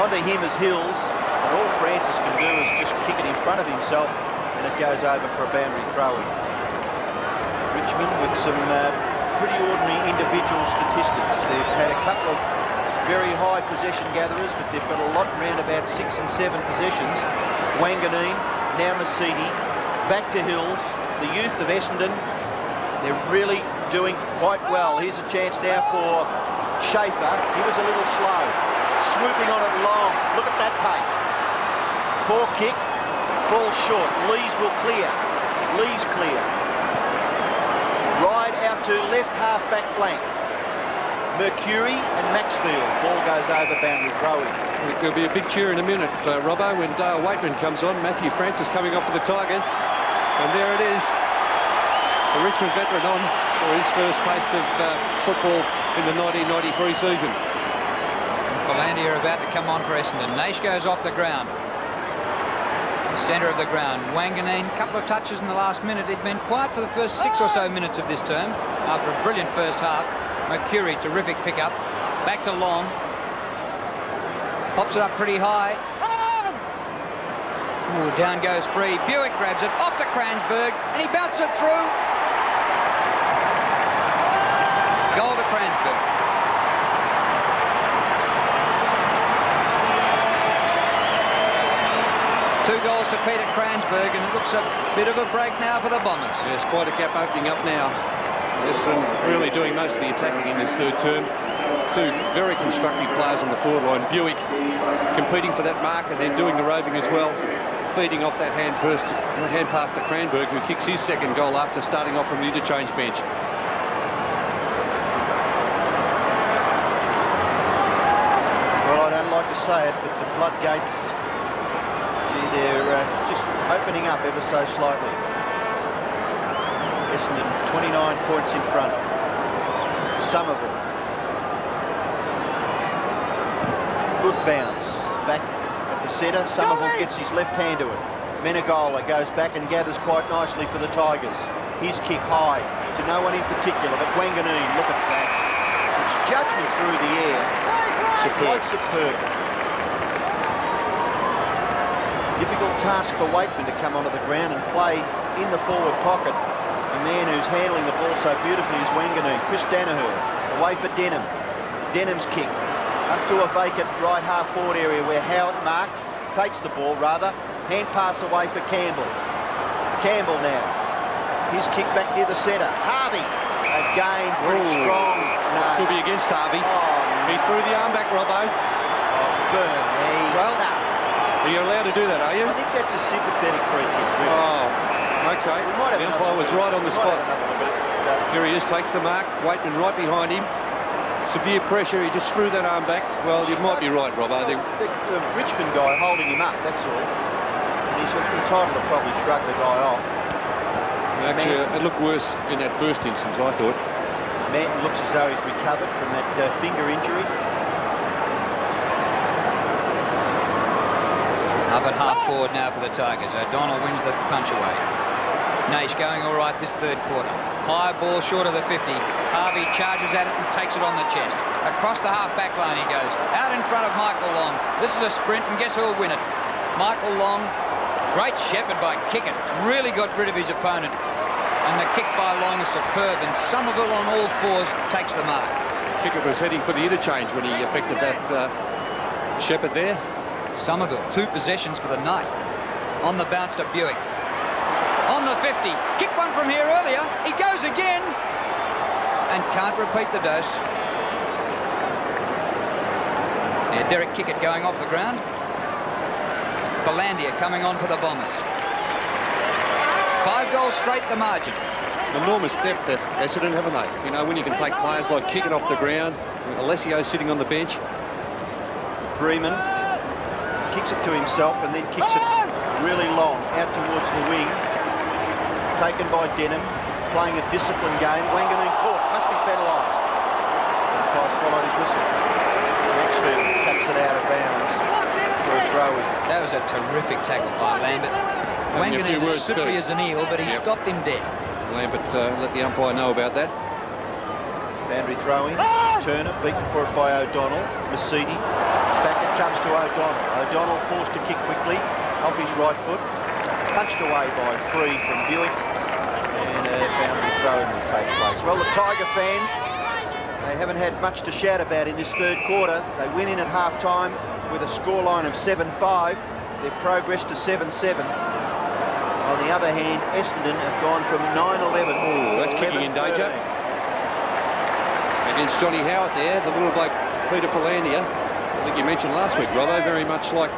Onto him is Hills, and all Francis can do is just kick it in front of himself, and it goes over for a boundary throw-in. Richmond with some pretty ordinary individual statistics. They've had a couple of very high possession gatherers, but they've got a lot around about 6 and 7 possessions. Wanganeen, now Masidi, back to Hills, the youth of Essendon. They're really doing quite well. Here's a chance now for Schaefer. He was a little slow. Swooping on it long. Look at that pace. Poor kick. Falls short. Lees will clear. Lees clear. Ride out to left half back flank. Mercury and Maxfield. Ball goes over boundary throw-in. There'll be a big cheer in a minute, Robbo, when Dale Waitman comes on. Matthew Francis coming off for the Tigers. And there it is. The Richmond veteran on for his first taste of football in the 1993 season. Philandia are about to come on for Essendon. Naish goes off the ground. Centre of the ground. Wanganeen, a couple of touches in the last minute. He'd been quiet for the first 6 or so minutes of this term after a brilliant first half. Mercury, terrific pickup. Back to Long. Pops it up pretty high. Ooh, down goes free. Buick grabs it off to Kransberg, and he bounces it through. Goal to Kransberg. Two goals to Peter Kransberg, and it looks a bit of a break now for the Bombers. There's quite a gap opening up now. Essendon really doing most of the attacking in this third term. Two very constructive players on the forward line. Buick competing for that mark and then doing the roving as well. Feeding off that hand pass to Kransberg, who kicks his second goal after starting off from the interchange bench. Well, I don't like to say it, but the floodgates, gee, they're just opening up ever so slightly. Essendon 29 points in front. Somerville. Good bounce. Back at the centre. Somerville gets his left hand to it. Menegola goes back and gathers quite nicely for the Tigers. His kick high to no one in particular, but Wanganeen, look at that. It's judgment through the air. Quite superb. Difficult task for Waitman to come onto the ground and play in the forward pocket. A man who's handling the ball so beautifully is Wanganeen. Chris Danaher away for Denham. Denham's kick up to a vacant right half forward area where Howard marks, takes the ball rather. Hand pass away for Campbell. Campbell now. His kick back near the centre. Harvey again pretty strong. No. Could be against Harvey. He threw the arm back, Robbo. Burn. Well, are you allowed to do that, are you? I think that's a sympathetic free kick. Really. Oh, okay. The umpire was right on the spot. Here he is, takes the mark. Waitman right behind him. Severe pressure, he just threw that arm back. Well, you might be right, Rob. I think the Richmond guy holding him up, that's all. And he's entitled to probably shrug the guy off. Actually, it looked worse in that first instance, I thought. Manton looks as though he's recovered from that finger injury. Up at half forward now for the Tigers. O'Donnell wins the punch away. Naish going all right this third quarter. High ball short of the 50. Harvey charges at it and takes it on the chest. Across the half-back line he goes. Out in front of Michael Long. This is a sprint, and guess who'll win it? Michael Long. Great shepherd by Kickett. Really got rid of his opponent. And the kick by Long is superb, and Somerville on all fours takes the mark. Kickett was heading for the interchange when he effected that shepherd there. Somerville, 2 possessions for the night. On the bounce to Buick. On the 50. Kick one from here earlier. He goes again. And can't repeat the dose. Yeah, Derek Kickett going off the ground. Philandia coming on for the Bombers. 5 goals straight the margin. Enormous depth at Essendon, haven't they? You know, when you can take players like Kickett off the ground, Alessio sitting on the bench. Breeman kicks it to himself and then kicks it really long out towards the wing. Taken by Denham. playing a disciplined game. Wanganeen caught, must be penalised. Umpire swallowed his whistle. Maxfield taps it out of bounds for a throw-in. That was a terrific tackle by Lambert. Wanganeen was slippery as an eel, but he stopped him dead. Lambert let the umpire know about that. Boundary throw-in. Turner beaten for it by O'Donnell. Masidi. Back it comes to O'Donnell. O'Donnell forced to kick quickly off his right foot. Punched away by Free from Buick. And a boundary throw-in will take place. Well, the Tiger fans, they haven't had much to shout about in this third quarter. They went in at half-time with a scoreline of 7-5. They've progressed to 7-7. On the other hand, Essendon have gone from 9-11. Oh, that's kicking in danger. Against Johnny Howard there, the little bloke Peter Philandia. I think you mentioned last week, Robbo, very much like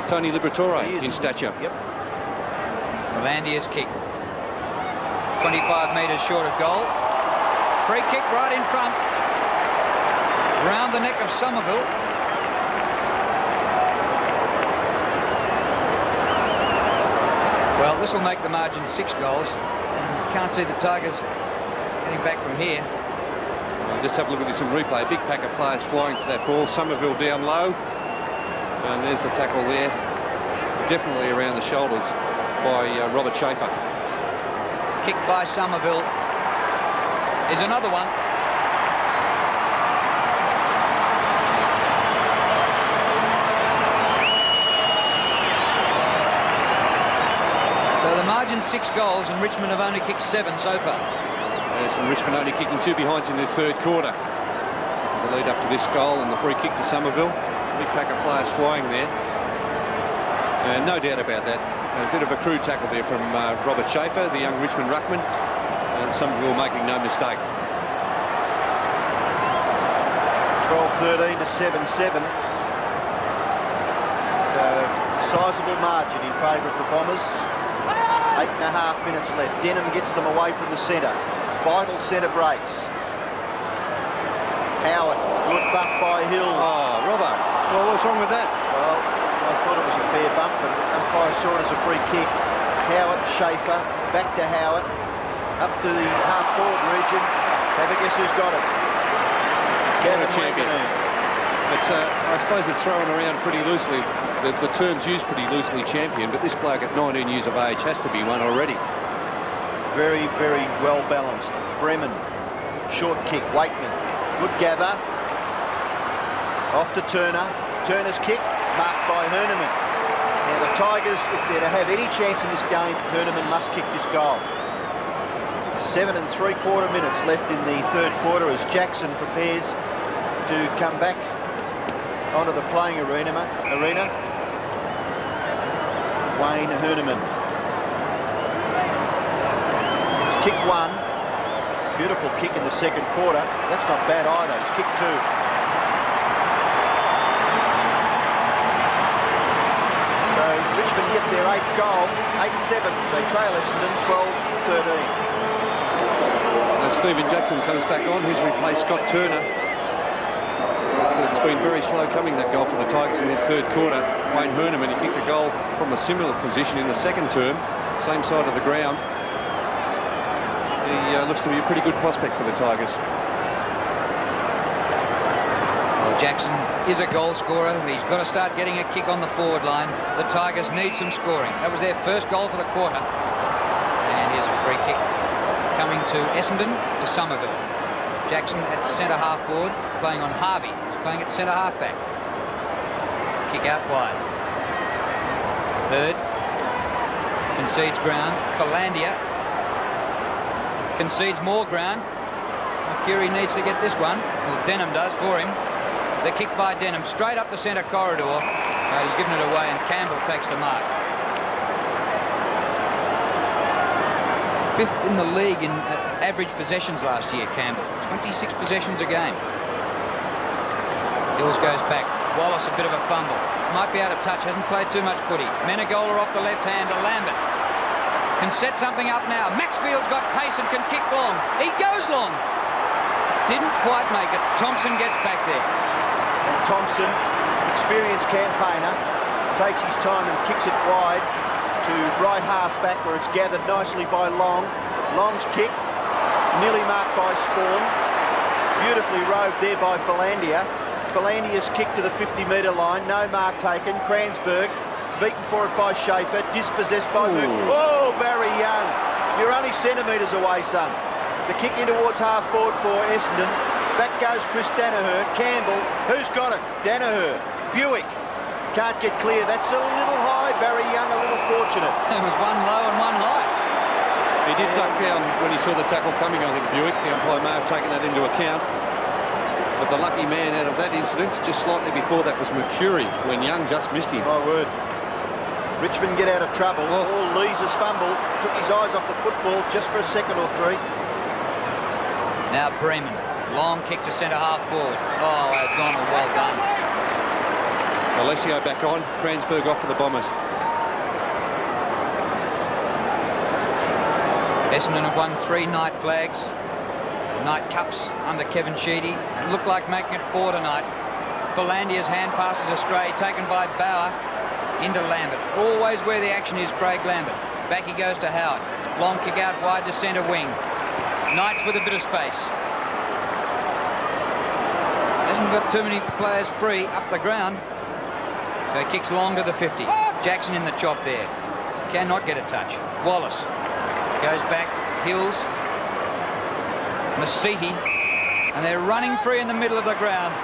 Tony Liberatore in stature. Yep. Philandia's kick. 25 metres short of goal. Free kick right in front. Round the neck of Somerville. Well, this will make the margin 6 goals. And you can't see the Tigers getting back from here. Just have a look at this in replay. Big pack of players flying for that ball. Somerville down low. And there's the tackle there. Definitely around the shoulders by Robert Schaefer. Kick by Somerville. Is another one. So the margin's 6 goals and Richmond have only kicked 7 so far. Yes, and Richmond only kicking 2 behinds in this third quarter. The lead up to this goal and the free kick to Somerville. Big pack of players flying there. And no doubt about that. A bit of a crude tackle there from Robert Schaefer, the young Richmond ruckman. And Somerville making no mistake. 12-13 to 7-7. So, sizable margin in favour of the Bombers. 8.5 minutes left. Denham gets them away from the centre. Vital centre breaks. Howard, good bump by Hill. Oh, Robbo. Well, what's wrong with that? Well, I thought it was a fair bump, but umpire saw it as a free kick. Howard, Schaefer, back to Howard, up to the half-forward region. Have a guess who's got it? Gavin Champion. It's, I suppose it's thrown around pretty loosely. The term's used pretty loosely, champion, but this bloke at 19 years of age has to be one already. Very, very well balanced. Bremen, short kick, Wakeman, good gather. Off to Turner. Turner's kick, marked by Herneman. Now the Tigers, if they're to have any chance in this game, Herneman must kick this goal. 7 3/4 minutes left in the third quarter as Jackson prepares to come back onto the playing arena. Wayne Herneman. It's kick 1. Beautiful kick in the second quarter. That's not bad either. It's kick 2. So Richmond get their 8th goal. 8-7. They trail Essendon 12-13. Stephen Jackson comes back on. He's replaced Scott Turner. It's been very slow coming, that goal for the Tigers in this third quarter. Wayne Herneman, he kicked a goal from a similar position in the second term, same side of the ground. He looks to be a pretty good prospect for the Tigers. Well, Jackson is a goal scorer. He's got to start getting a kick on the forward line. The Tigers need some scoring. That was their first goal for the quarter. And here's a free kick coming to Essendon, to Somerville. Jackson at centre half forward, playing on Harvey. He's playing at centre half back. Kick out wide. Bird concedes ground. Philandia concedes more ground. Mercury needs to get this one. Well, Denham does for him. The kick by Denham straight up the centre corridor. He's given it away and Campbell takes the mark. 5th in the league in average possessions last year, Campbell. 26 possessions a game. Hills goes back. Wallace a bit of a fumble. Might be out of touch, hasn't played too much footy. Menegola off the left hand to Lambert. Can set something up now. Maxfield's got pace and can kick long. He goes long. Didn't quite make it. Thompson gets back there. And Thompson, experienced campaigner, takes his time and kicks it wide. to right half back where it's gathered nicely by Long. Long's kick, nearly marked by Spawn. Beautifully roved there by Philandia. Philandia's kick to the 50-metre line, no mark taken. Kransberg beaten for it by Schaefer, dispossessed by Mook. Oh, Barry Young, you're only centimetres away, son. The kick in towards half forward for Essendon. Back goes Chris Danaher. Campbell, who's got it? Danaher. Buick can't get clear. That's a little high. Barry Young a little fortunate. There was one low and one high. He did duck down when he saw the tackle coming, I think, Buick. The umpire may have taken that into account. But the lucky man out of that incident, just slightly before that, was Mercury, when Young just missed him. My word. Richmond get out of trouble. All Lees' fumble. Took his eyes off the football just for a second or three. Now Bremen. Long kick to centre half forward. Oh, O'Donnell, well done. Alessio back on. Kransberg off for the Bombers. Essendon have won 3 night flags, night cups under Kevin Sheedy, and looked like making it 4 tonight. Philandia's hand passes astray, taken by Bauer into Lambert. Always where the action is, Craig Lambert. Back he goes to Howard. Long kick out wide to centre wing. Knights with a bit of space. Hasn't got too many players free up the ground. So he kicks long to the 50. Jackson in the chop there. Cannot get a touch. Wallace goes back. Hills. Masiti. And they're running free in the middle of the ground.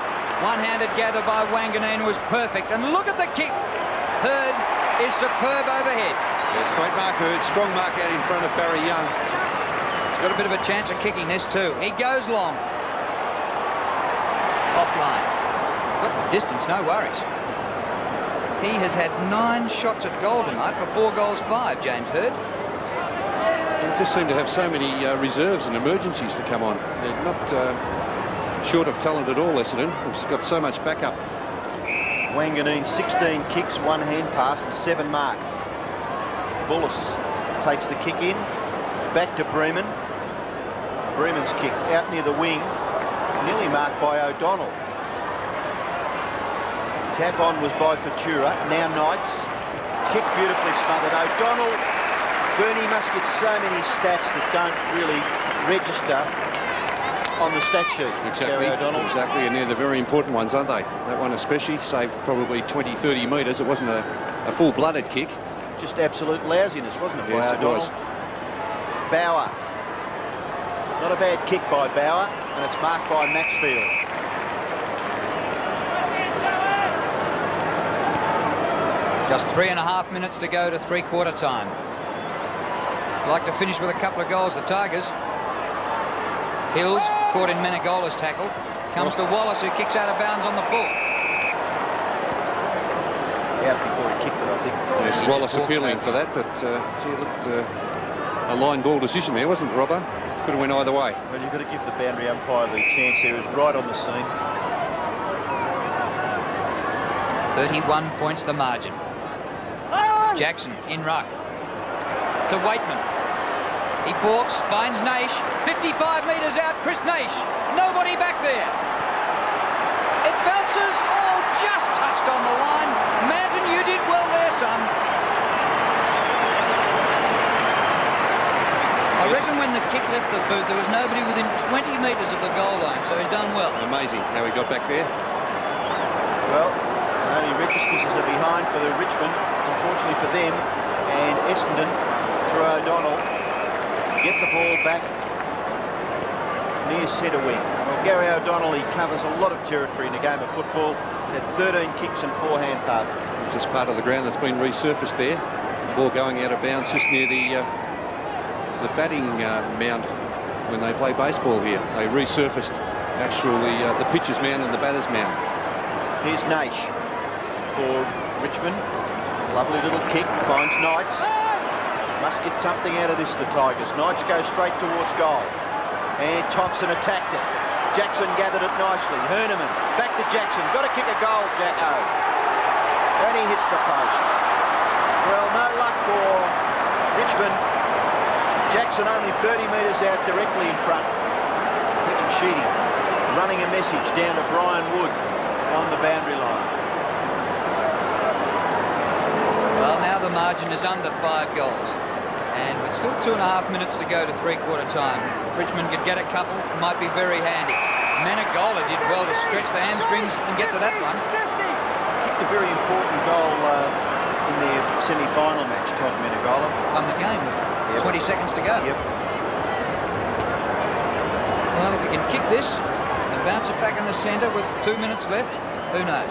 One-handed gather by Wanganeen was perfect. And look at the kick. Hurd is superb overhead. Yes, great mark, Hurd. Strong mark out in front of Barry Young. He's got a bit of a chance of kicking this too. He goes long. Offline. Got the distance, no worries. He has had 9 shots at goal tonight for 4 goals 5, James Hurd. They just seem to have so many reserves and emergencies to come on. They're not short of talent at all, Essendon. They've got so much backup. Wanganeen, 16 kicks, 1 hand pass and 7 marks. Bullis takes the kick in. Back to Bremen. Bremen's kick out near the wing. Nearly marked by O'Donnell. Tap on was by Patura. Now Knights. Kick beautifully smothered. O'Donnell. Bernie must get so many stats that don't really register on the stat sheet. Exactly, exactly, and they're the very important ones, aren't they? That one especially, saved probably 20, 30 metres. It wasn't a full-blooded kick. Just absolute lousiness, wasn't it, yes, by O'Donnell? It was. Bauer. Not a bad kick by Bauer, and it's marked by Maxfield. Just 3.5 minutes to go to 3/4 time. Like to finish with a couple of goals, the Tigers. Hills caught in Menegola's tackle. Comes to Wallace, who kicks out of bounds on the full. Out before he kicked it, I think. Yes, Wallace appealing for that, but gee, it looked a line ball decision there, wasn't it, Robbo? Could have went either way. Well, you've got to give the boundary umpire the chance there. He was right on the scene. 31 points the margin. Jackson in ruck. To Waitman. He balks, finds Naish. 55 metres out, Chris Naish. Nobody back there. It bounces. Oh, just touched on the line. Manton, you did well there, son. I reckon when the kick left the boot, there was nobody within 20 metres of the goal line, so he's done well. Amazing how he got back there. Well, only registers as a behind for the Richmond, unfortunately for them, and Essendon through O'Donnell. Get the ball back near centre wing. Well, Gary O'Donnell, he covers a lot of territory in a game of football. He's had 13 kicks and 4 hand passes. It's just part of the ground that's been resurfaced there. The ball going out of bounds just near the batting mound when they play baseball here. They resurfaced actually the pitcher's mound and the batter's mound. Here's Naish for Richmond. Lovely little kick, finds Knights. Must get something out of this, the Tigers. Knights go straight towards goal. And Thompson attacked it. Jackson gathered it nicely. Herneman back to Jackson. Got to kick a goal, Jacko. And he hits the post. Well, no luck for Richmond. Jackson only 30 metres out directly in front. Kevin Sheedy running a message down to Brian Wood on the boundary line. Well, now the margin is under 5 goals. And with still 2.5 minutes to go to three-quarter time, Richmond could get a couple, might be very handy. Menegola did well to stretch the hamstrings and get to that one. Kicked a very important goal in the semi-final match, Todd Menegola. Won the game with 20 seconds to go. Yep. Well, if you can kick this and bounce it back in the centre with 2 minutes left, who knows?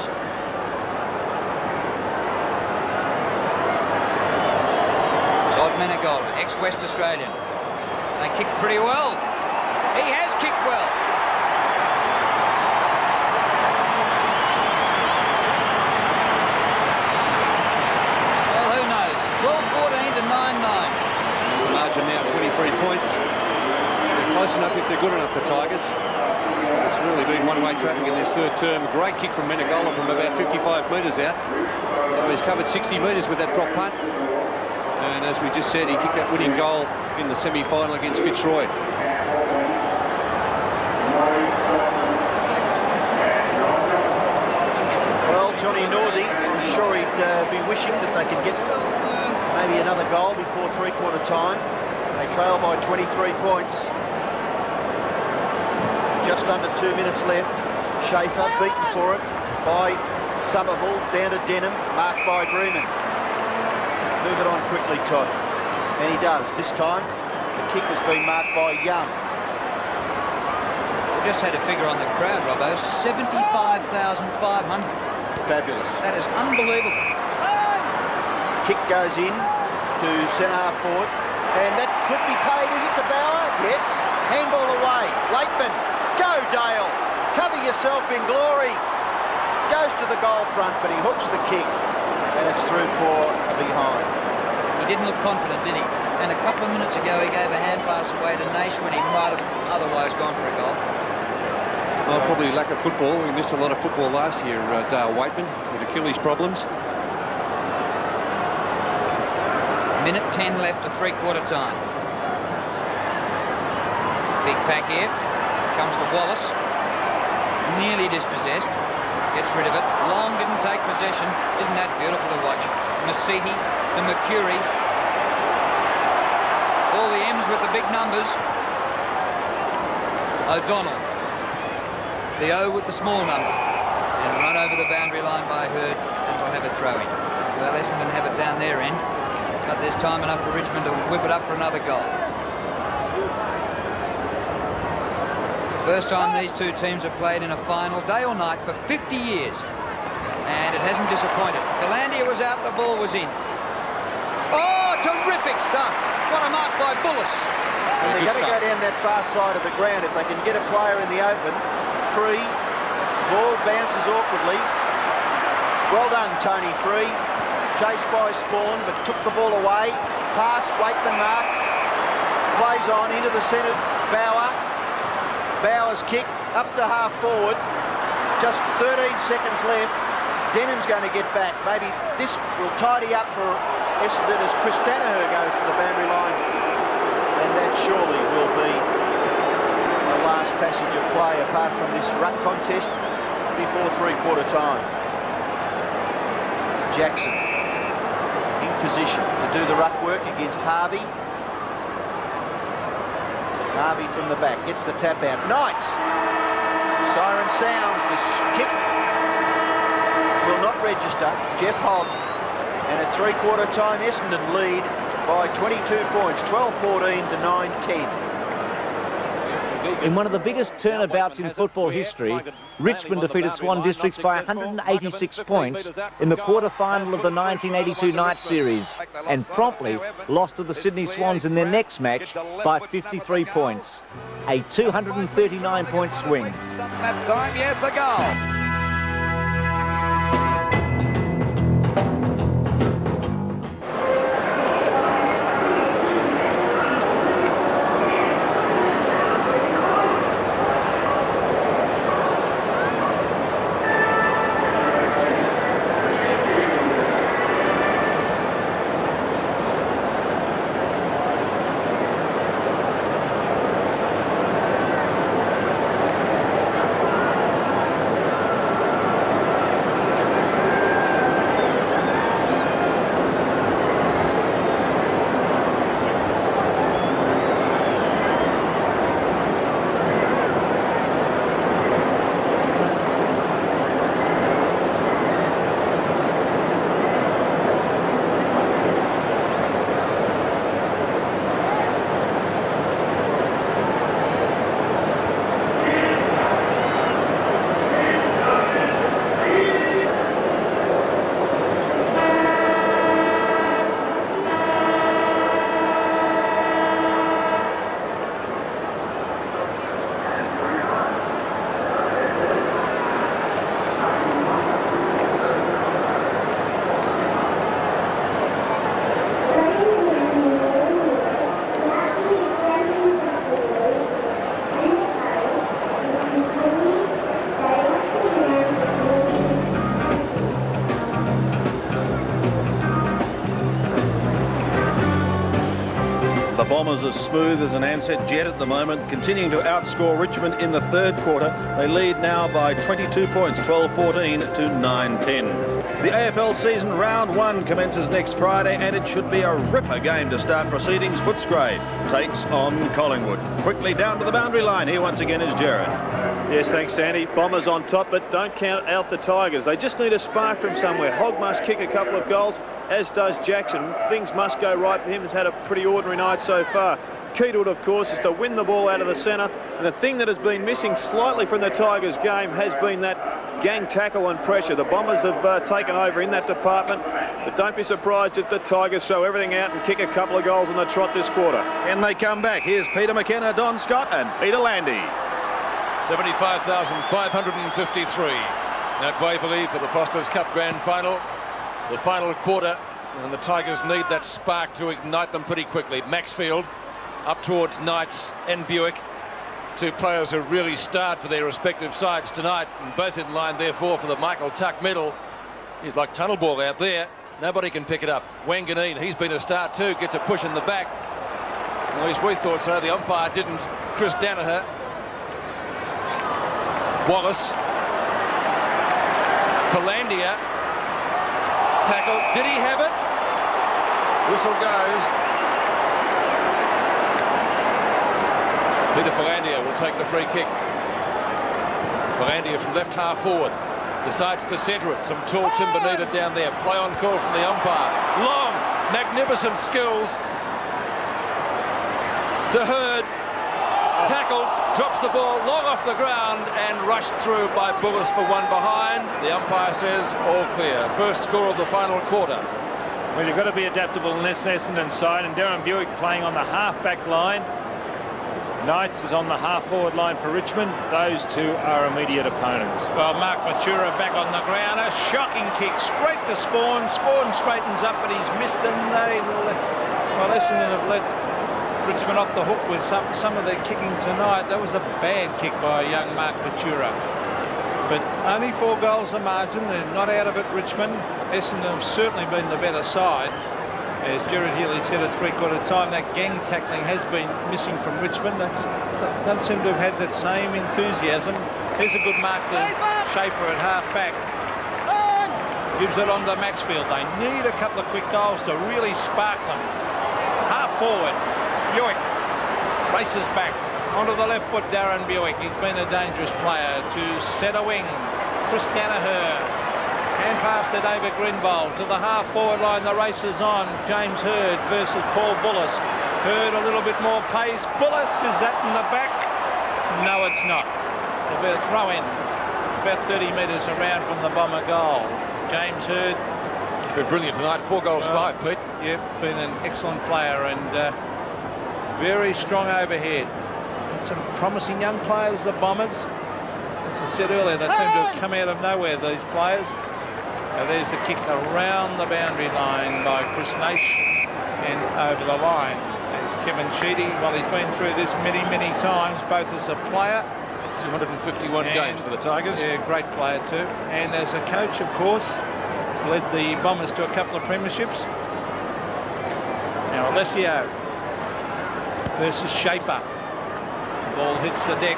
Todd Menegola, ex-West Australian. They kicked pretty well. He has kicked well. Well, who knows? 12-14 to 9-9. That's the margin now, 23 points. They're close enough if they're good enough, the Tigers. It's really been one-way traffic in this third term. A great kick from Menegola from about 55 metres out. So he's covered 60 metres with that drop punt. And as we just said, he kicked that winning goal in the semi-final against Fitzroy. Well, Johnny Northey, I'm sure he'd be wishing that they could get maybe another goal before three-quarter time. They trail by 23 points. Just under 2 minutes left. Schaefer beaten for it by Somerville, down to Denham, marked by Greenman. Move it on quickly, Todd. And he does. This time, the kick has been marked by Young. We just had a figure on the crowd, Robbo. 75,500. Fabulous. That is unbelievable. Kick goes in to centre-half forward. And that could be paid, is it, to Bauer? Yes. Handball away. Lakeman. Go, Dale. Cover yourself in glory. Goes to the goal front, but he hooks the kick. And it's through for a behind. He didn't look confident, did he? And a couple of minutes ago, he gave a hand pass away to Naish when he might have otherwise gone for a goal. Well, probably lack of football. He missed a lot of football last year, Dale Waitman, with Achilles problems. Minute 10 left to three-quarter time. Big pack here. Comes to Wallace. Nearly dispossessed. Gets rid of it. Long didn't take possession. Isn't that beautiful to watch? Masiti to Mercury. All the M's with the big numbers. O'Donnell. The O with the small number. And run over the boundary line by Hurd, and we'll have a throw-in. Well, Essendon have it down their end. But there's time enough for Richmond to whip it up for another goal. First time these two teams have played in a final, day or night, for 50 years. And it hasn't disappointed. Galandia was out, the ball was in. Oh, terrific stuff. What a mark by Bullis. And they're going to go down that far side of the ground. If they can get a player in the open, Free, ball bounces awkwardly. Well done, Tony Free. Chased by Spawn, but took the ball away. Pass, Waitman marks. Plays on into the centre. Bauer. Bauer's kick up to half forward. Just 13 seconds left. Denham's going to get back. Maybe this will tidy up for Essendon as Chris Danaher goes for the boundary line. And that surely will be the last passage of play apart from this ruck contest before three-quarter time. Jackson in position to do the ruck work against Harvey. Harvey from the back, gets the tap out. Knights! Siren sounds, this kick will not register. Jeff Hogg. And at three-quarter time, Essendon lead by 22 points, 12-14 to 9-10. In one of the biggest turnabouts in football history, Richmond defeated Swan Districts by 186 points in the quarter-final of the 1982 night series and promptly lost to the Sydney Swans in their next match by 53 points. A 239-point swing. That time, yes, the goal. Bombers are smooth as an handset jet at the moment, continuing to outscore Richmond in the third quarter. They lead now by 22 points, 12-14 to 9-10. The AFL season round 1 commences next Friday, and it should be a ripper game to start proceedings. Footscray takes on Collingwood. Quickly down to the boundary line. Here once again is Jared. Yes, thanks, Sandy. Bombers on top, but don't count out the Tigers. They just need a spark from somewhere. Hogg must kick a couple of goals, as does Jackson. Things must go right for him. He's had a pretty ordinary night so far. Key to it, of course, is to win the ball out of the centre. And the thing that has been missing slightly from the Tigers game has been that gang tackle and pressure. The Bombers have taken over in that department, but don't be surprised if the Tigers show everything out and kick a couple of goals on the trot this quarter. And they come back. Here's Peter McKenna, Don Scott and Peter Landy. 75,553 at Waverley for the Foster's Cup Grand Final. The final quarter, and the Tigers need that spark to ignite them pretty quickly. Maxfield up towards Knights and Buick, two players who really starred for their respective sides tonight, and both in line therefore for the Michael Tuck medal. He's like tunnel ball out there. Nobody can pick it up. Wanganeen, he's been a start too, gets a push in the back. At least we thought so. The umpire didn't. Chris Danaher. Wallace. Philandia. Tackle. Did he have it? Whistle goes. Peter Philandia will take the free kick. Philandia from left half forward. Decides to centre it. Some tall timber needed down there. Play on call from the umpire. Long. Magnificent skills. To Hurd. Tackled. Drops the ball long off the ground and rushed through by Bullis for one behind. The umpire says all clear. First score of the final quarter. Well, you've got to be adaptable in this Essendon side, and Darren Buick playing on the half-back line. Knights is on the half-forward line for Richmond. Those two are immediate opponents. Well, Mark Matura back on the ground. A shocking kick straight to Spawn. Spawn straightens up, but he's missed, and Essendon have let Richmond off the hook with some of their kicking tonight. That was a bad kick by young Mark Matura. But only 4 goals a margin. They're not out of it, Richmond. Essendon have certainly been the better side. As Gerard Healy said at three-quarter time, that gang tackling has been missing from Richmond. They just don't seem to have had that same enthusiasm. Here's a good mark to Schaefer at half-back. Gives it on to Maxfield. They need a couple of quick goals to really spark them. Half-forward. Buick races back onto the left foot. Darren Buick, he's been a dangerous player. To centre wing, Chris Danaher, hand pass to David Grinbold to the half forward line. The race is on. James Hurd versus Paul Bullis. Hurd a little bit more pace. Bullis, is that in the back? No, it's not. There'll be a throw in about 30 metres around from the Bomber goal. James Hurd, he's been brilliant tonight. 4 goals, 5, Pete. Yep, been an excellent player, and very strong overhead. Some promising young players, the Bombers. As I said earlier, they seem to have come out of nowhere, these players. Now there's a kick around the boundary line by Chris Nash and over the line. And Kevin Sheedy, well, he's been through this many, many times, both as a player. 251 games for the Tigers. Yeah, great player too. And as a coach, of course, has led the Bombers to a couple of premierships. Now Alessio versus Schaefer. The ball hits the deck.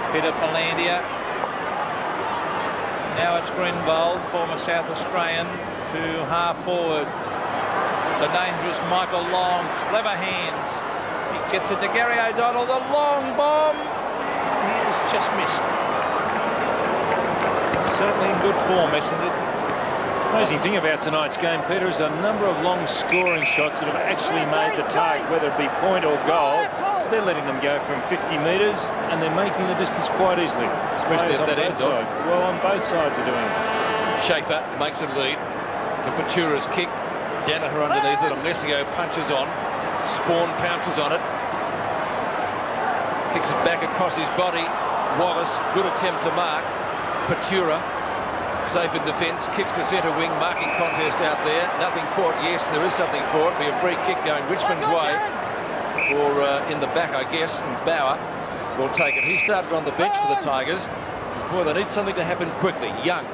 Peter Philandia. Now it's Grinbold, former South Australian, to half forward. The dangerous Michael Long, clever hands. He gets it to Gary O'Donnell, the long bomb. He has just missed. Certainly in good form, Essendon. Amazing thing about tonight's game, Peter, is a number of long scoring shots that have actually made the target, whether it be point or goal. They're letting them go from 50 metres, and they're making the distance quite easily. Especially at that end. Well, on both sides are doing it. Schaefer makes a lead. The Patura's kick. Danaher underneath it. Alessio punches on. Spawn pounces on it. Kicks it back across his body. Wallace, good attempt to mark. Patura, safe in defence, kicks to centre wing, marking contest out there. Nothing for it. Yes, there is something for it. Be a free kick going Richmond's way, or in the back, I guess. And Bauer will take it. He started on the bench for the Tigers. Boy, they need something to happen quickly. Young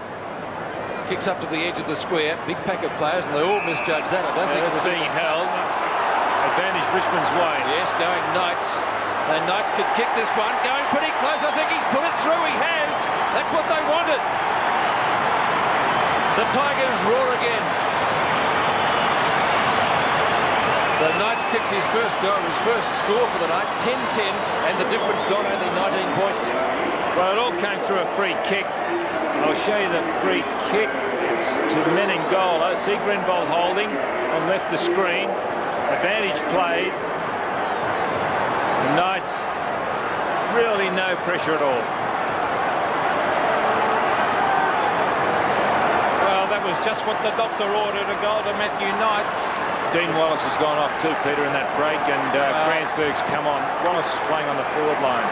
kicks up to the edge of the square. Big pack of players, and they all misjudge that. I don't think it's being held. advantage Richmond's way. Yes, going Knights. And Knights could kick this one. Going pretty close. I think he's put it through. He has. That's what they wanted. The Tigers roar again. So Knights kicks his first goal, his first score for the night, 10-10, and the difference got only 19 points. Well, it all came through a free kick. I'll show you the free kick. It's to the men in goal. I see Grenbold holding on left of screen. Advantage played. Knights, really no pressure at all. Well, that was just what the doctor ordered, a goal to Matthew Knights. Dean Wallace has gone off too, Peter, in that break, and Kransberg's come on. Wallace is playing on the forward line.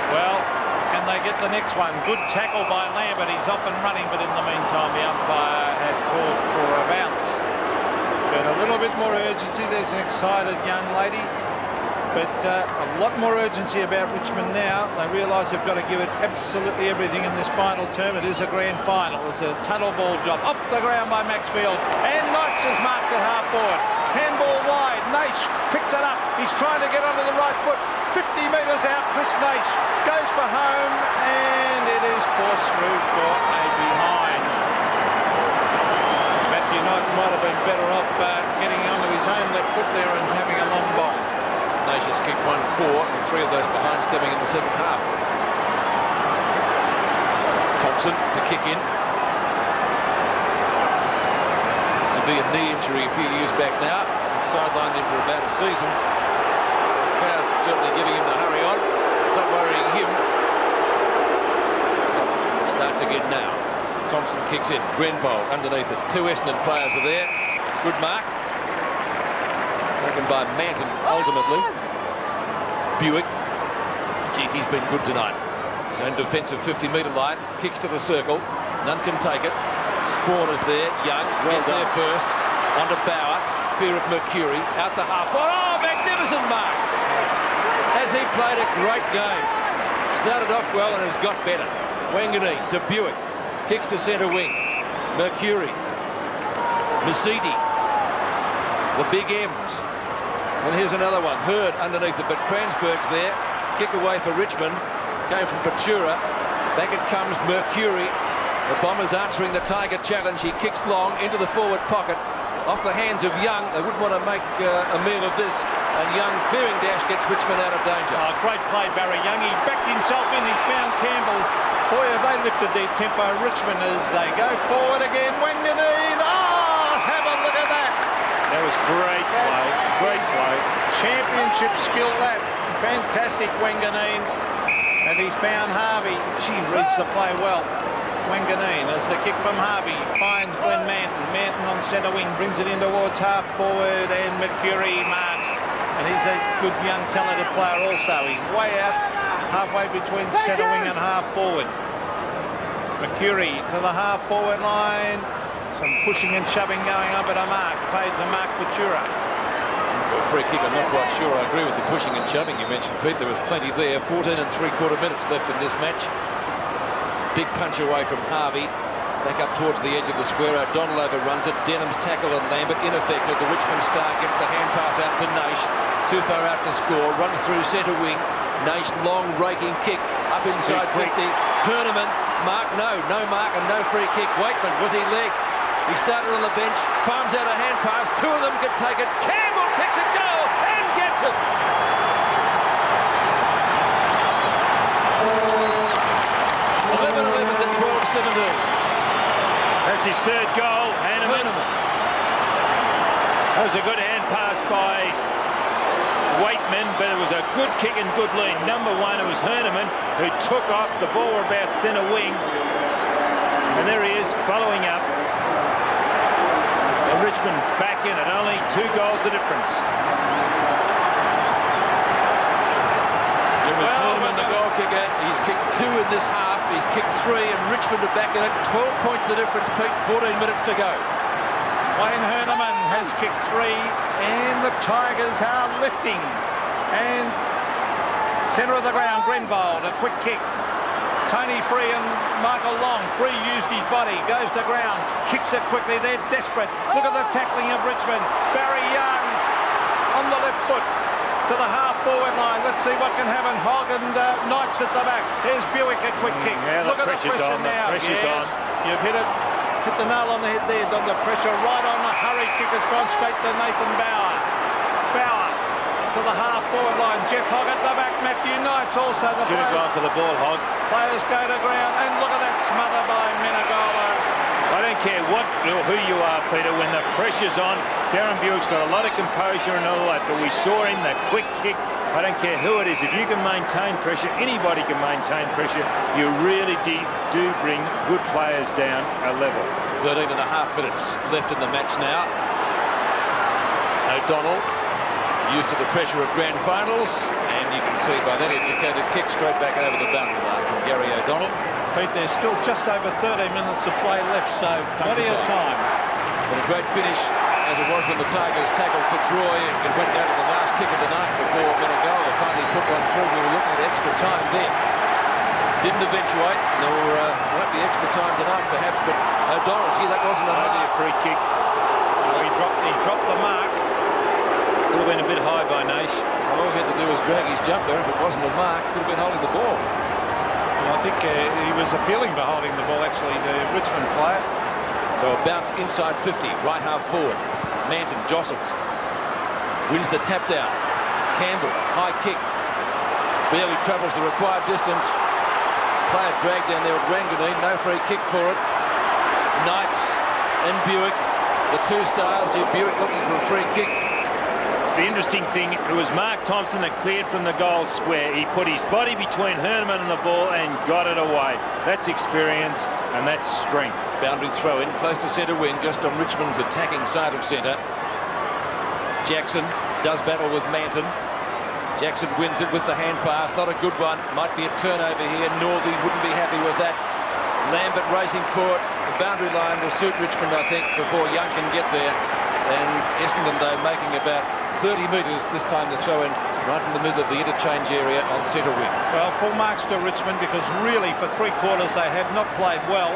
Well, can they get the next one? Good tackle by Lambert. He's off and running, but in the meantime, the umpire had called for a bounce. But a little bit more urgency. There's an excited young lady. But a lot more urgency about Richmond now. They realise they've got to give it absolutely everything in this final term. It is a grand final. It's a tunnel ball job. Off the ground by Maxfield. And Knights has marked it half forward. Handball wide. Naish picks it up. He's trying to get onto the right foot. 50 metres out. Chris Naish goes for home. And it is forced through for a behind. Matthew Knights might have been better off getting onto his own left foot there and having a long ball. Nations kicked 1-4, and 3 of those behinds coming in the second half. Thompson to kick in. Severe knee injury a few years back now. Sidelined him for about a season. Crowd certainly giving him the hurry on. Not worrying him. Starts again now. Thompson kicks in. Grenbold underneath it. 2 Essendon players are there. Good mark. Taken by Manton ultimately. Buick. Gee, he's been good tonight. So in defensive 50-metre line. Kicks to the circle. None can take it. Spawn is there. Young gets there first. Onto Bauer. Fear of Mercury. Out the half. Oh, magnificent mark. Has he played a great game. Started off well and has got better. Wanganeen to Buick. Kicks to centre wing. Mercury. Masiti. The big M's. And here's another one. Hurd underneath it, but Kransberg's there. Kick away for Richmond. Came from Patura. Back it comes Mercury. The Bombers answering the Tiger challenge. He kicks long into the forward pocket. Off the hands of Young. They wouldn't want to make a meal of this. And Young clearing dash gets Richmond out of danger. Oh, great play, Barry Young. He backed himself in. He's found Campbell. Boy, have they lifted their tempo, Richmond, as they go forward again. Wanganeen. Oh, have a look at that. That was great play. Great play. Championship skill, that. Fantastic, Wanganeen. And he found Harvey. Gee, reads the play well. Wanganeen as the kick from Harvey finds Glenn Manton. Manton on centre wing brings it in towards half forward, and Mercury marks. And he's a good young talented player also. He's way out halfway between centre wing and half forward. Mercury to the half forward line. Some pushing and shoving going on, but a mark paid to Mark Patura. Well, free kick, I'm not quite sure. I agree with the pushing and shoving you mentioned, Pete. There was plenty there. 14 3/4 minutes left in this match. Big punch away from Harvey. Back up towards the edge of the square. O'Donnell overruns it. Denham's tackle and Lambert ineffective. The Richmond star gets the hand pass out to Naish. Too far out to score. Runs through centre wing. Naish long raking kick up inside 50. Herneman. Mark, no mark and no free kick. Waitman, was he leg? He started on the bench. Farms out a hand pass. 2 of them could take it. Campbell kicks a goal and gets it. Then 12-17. That's his 3rd goal. Hanneman. That was a good hand pass by Waitman, but it was a good kick and good lead. Number 1, it was Herneman who took off. The ball were about centre wing. And there he is following up. And Richmond back in at only 2 goals the difference. It was Herneman, the goal kicker. He's kicked 2 in this half. He's kicked 3, and Richmond are back in it. 12 points the difference, Pete. 14 minutes to go. Wayne Herneman has kicked 3, and the Tigers are lifting. And centre of the ground, Grenbold, a quick kick. Tony Free and Michael Long. Free used his body, goes to ground, kicks it quickly. They're desperate. Look at the tackling of Richmond. Barry Young. on the left foot to the half-forward line. Let's see what can happen. Hogg and Knights at the back. Here's Buick, a quick kick. Yeah, Look at the pressure on, now. the pressure's on. You've hit the nail on the head there. Done the pressure right on the hurry kick. Has gone straight to Nathan Bauer. Bauer to the half-forward line. Jeff Hogg at the back. Matthew Knights also. Should have gone for the ball, Hogg. Players go to ground. And look at that smother by Menegola. I don't care what or who you are, Peter, when the pressure's on, Darren Buick's got a lot of composure and all that, but we saw him, that quick kick. I don't care who it is. If you can maintain pressure, anybody can maintain pressure. You really do bring good players down a level. 13.5 minutes left in the match now. O'Donnell used to the pressure of grand finals, and you can see by that educated kick straight back over the boundary line from Gary O'Donnell. Pete, there's still just over 13 minutes to play left, so plenty of time. But a great finish, as it was when the Tigers tackled Fitzroy. It went down to the last kick of the night before Menegola finally put one through. We were looking at extra time then. Didn't eventuate, nor won't be extra time tonight perhaps, but O'Donnell, gee, that wasn't Only a free kick. He dropped the mark. Could have been a bit high by Nash. All he had to do was drag his jumper. If it wasn't a mark, could have been holding the ball. I think he was appealing for holding the ball, actually, the Richmond player. So a bounce inside 50, right half forward. Manton jostles. Wins the tap down. Campbell, high kick. Barely travels the required distance. Player dragged down there at Wanganeen. No free kick for it. Knights and Buick, the two stars. Buick looking for a free kick. The interesting thing, it was Mark Thompson that cleared from the goal square. He put his body between Herman and the ball and got it away. That's experience and that's strength. Boundary throw in, close to centre wing, just on Richmond's attacking side of centre. Jackson does battle with Manton. Jackson wins it with the hand pass, not a good one. Might be a turnover here. Northey wouldn't be happy with that. Lambert racing for it. The boundary line will suit Richmond, I think, before Young can get there. And Essendon, though, making about 30 metres this time to throw in right in the middle of the interchange area on centre wing. Well, full marks to Richmond, because really for 3 quarters they have not played well.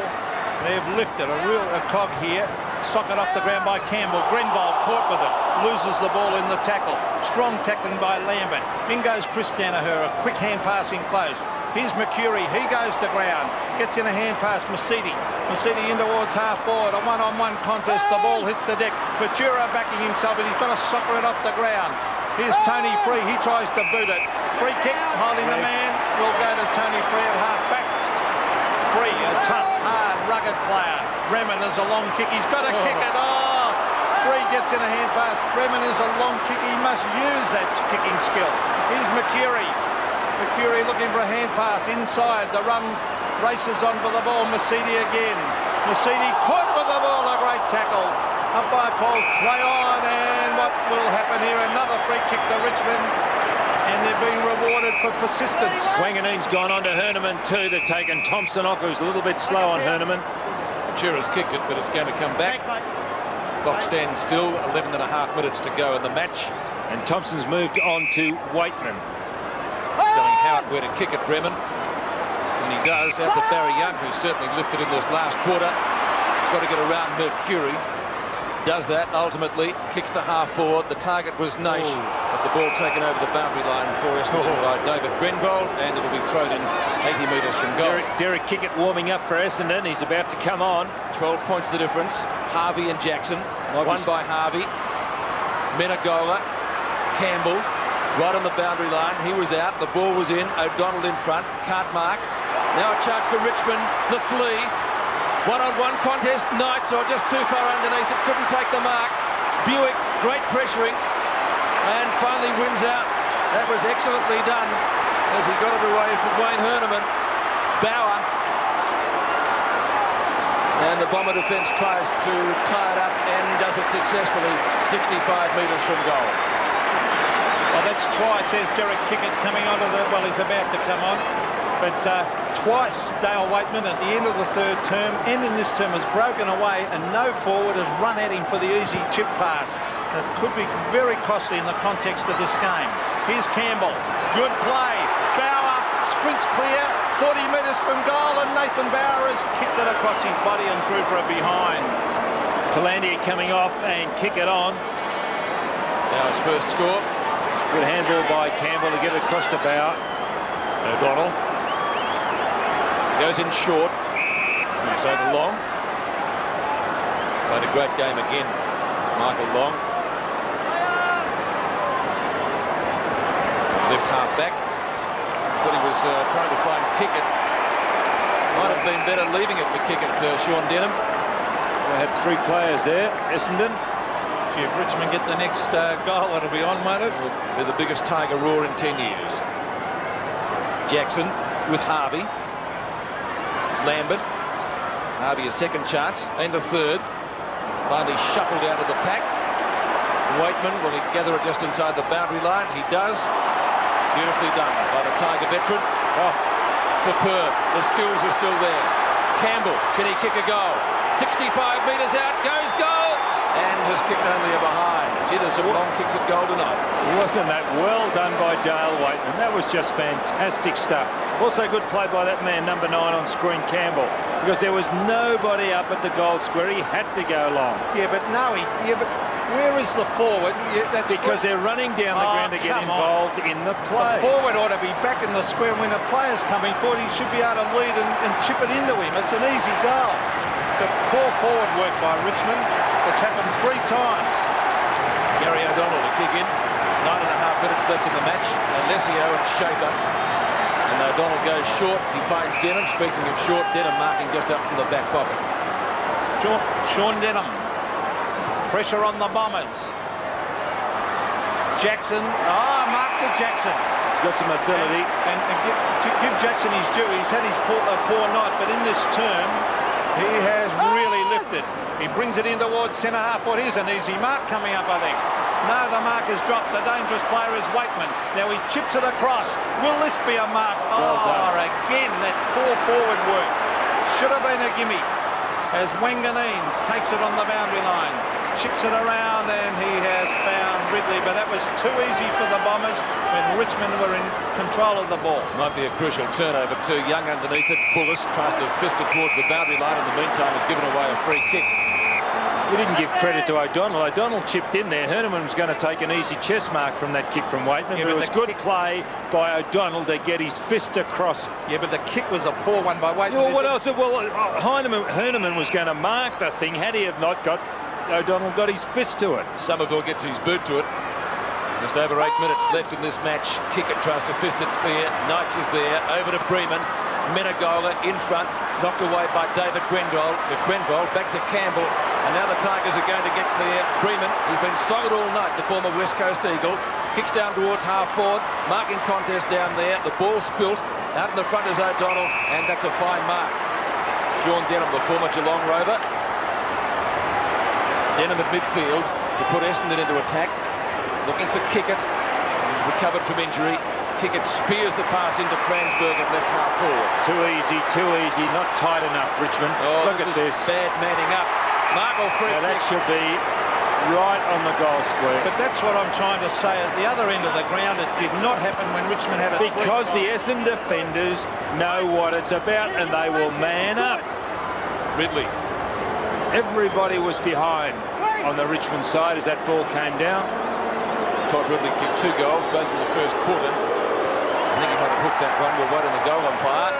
They've lifted a cog here. Socket off the ground by Campbell. Grenville caught with it. Loses the ball in the tackle. Strong tackling by Lambert. In goes Chris Danaher. A quick hand pass in close. Here's Mercury. He goes to ground. Gets in a hand pass. Mercedes in towards half forward. A one-on-one contest. The ball hits the deck. Ventura backing himself, and he's got to soccer it off the ground. Here's Tony Free. He tries to boot it. Free kick. Holding the man. Will go to Tony Free at half back. Free, a tough, hard, rugged player. Bremen is a long kick. He's got to kick it. Oh! Free gets in a hand pass. Bremen is a long kick. He must use that kicking skill. Here's Mercury. Mercury looking for a hand pass inside. The run races on for the ball. Mercedes again. Mercedes caught with the ball. A great tackle. Umpire called play on. And what will happen here? Another free kick to Richmond. And they're being rewarded for persistence. Wanganeen's gone on to Herneman too. They've taken Thompson off, who's a little bit slow on Herneman. Chura's kicked it, but it's going to come back. Clock stands still, 11.5 minutes to go in the match. And Thompson's moved on to Waitman. Telling Howard where to kick at Bremen. And he does, out to Barry Young, who's certainly lifted in this last quarter. He's got to get around Mercury. Does that, ultimately, kicks to half forward. The target was Nash, but the ball taken over the boundary line for Essendon by David Grenville, and it'll be thrown in 80 metres from goal. Derek Kickett warming up for Essendon. He's about to come on. 12 points the difference. Harvey and Jackson. One by Harvey. Menegola. Campbell. Right on the boundary line. He was out. The ball was in. O'Donnell in front. Can't mark. Now a chance for Richmond. The Flea. One-on-one contest. Knights are just too far underneath it. Couldn't take the mark. Buick, great pressuring. And finally wins out. That was excellently done as he got it away from Wayne Herneman. Bauer. And the Bomber defence tries to tie it up and does it successfully. 65 metres from goal. Well, that's twice. There's Derek Kickett coming onto the... Well, he's about to come on. But twice Dale Waitman at the end of the 3rd term and in this term has broken away, and no forward has run at him for the easy chip pass. That could be very costly in the context of this game. Here's Campbell. Good play. Bauer sprints clear. 40 metres from goal, and Nathan Bauer has kicked it across his body and through for a behind. Talandia coming off and kick it on. Now his first score. Good handball by Campbell to get it across to Bauer. O'Donnell goes in short. Moves over Long. Played a great game again, Michael Long. Left half back. Thought he was trying to find Kickett. Might have been better leaving it for Kickett, Sean Denham. We had 3 players there. Essendon. Gee, if Richmond get the next goal, it'll be on, won't it? They're the biggest Tiger roar in 10 years. Jackson with Harvey. Lambert. Harvey a second chance and a third. Finally shuffled out of the pack. Waitman, will he gather it just inside the boundary line? He does. Beautifully done by the Tiger veteran. Oh, superb. The skills are still there. Campbell, can he kick a goal? 65 metres out, goes goal! And has kicked only a behind. Gee, there's some long kicks at goal tonight. Wasn't that well done by Dale Waitman? That was just fantastic stuff. Also good play by that man, number 9 on screen, Campbell, because there was nobody up at the goal square. He had to go long. Yeah, but no, but where is the forward? That's because they're running down the ground to get involved in the play. The forward ought to be back in the square when the player's coming forward. He should be able to lead and chip it into him. It's an easy goal. But poor forward work by Richmond. It's happened 3 times. Gary O'Donnell to kick in. 9.5 minutes left in the match. Alessio and Schaefer. And O'Donnell goes short. He finds Denham. Speaking of short, Denham marking just up from the back pocket. Sean Denham. Pressure on the Bombers. Jackson. Mark to Jackson. He's got some ability. And give Jackson his due. He's had his poor night, but in this term, he has really lifted. He brings it in towards centre half. What is an easy mark coming up, I think. No, the mark is dropped. The dangerous player is Waitman. Now he chips it across. Will this be a mark? Again, that poor forward work. Should have been a gimme. As Wanganeen takes it on the boundary line. Chips it around, and he has found Ridley. But that was too easy for the Bombers when Richmond were in control of the ball. Might be a crucial turnover too. Young underneath it. Bullis tries to fist it towards the boundary line. In the meantime, has given away a free kick. We didn't give credit to O'Donnell. O'Donnell chipped in there. Herneman was going to take an easy chest mark from that kick from Waitman. Yeah, but it was good play by O'Donnell to get his fist across. Yeah, but the kick was a poor one by Waitman. Well, what else? Well, Herneman was going to mark the thing had he have not got O'Donnell got his fist to it. Somerville gets his boot to it. Just over 8 minutes left in this match. Kickett tries to fist it clear. Knights is there. Over to Breman. Menegola in front. Knocked away by David Grenville. Back to Campbell. And now the Tigers are going to get clear. Breman, who's been solid all night, the former West Coast Eagle, kicks down towards half forward. Marking contest down there. The ball spilt. Out in the front is O'Donnell. And that's a fine mark. Sean Denham, the former Geelong Rover. Denham at midfield to put Essendon into attack. Looking for Kickett. He's recovered from injury. Kickett spears the pass into Kransberg at left half forward. Too easy, not tight enough, Richmond. Oh, look at this. Bad manning up. Markle free kick. That should be right on the goal square. But that's what I'm trying to say. At the other end of the ground, it did not happen when Richmond had a because the Essendon defenders know what it's about and they will man up. Ridley. Everybody was behind on the Richmond side as that ball came down. Todd Ridley kicked 2 goals, both in the first quarter. I think he might have hooked that one. We're waiting the goal umpire.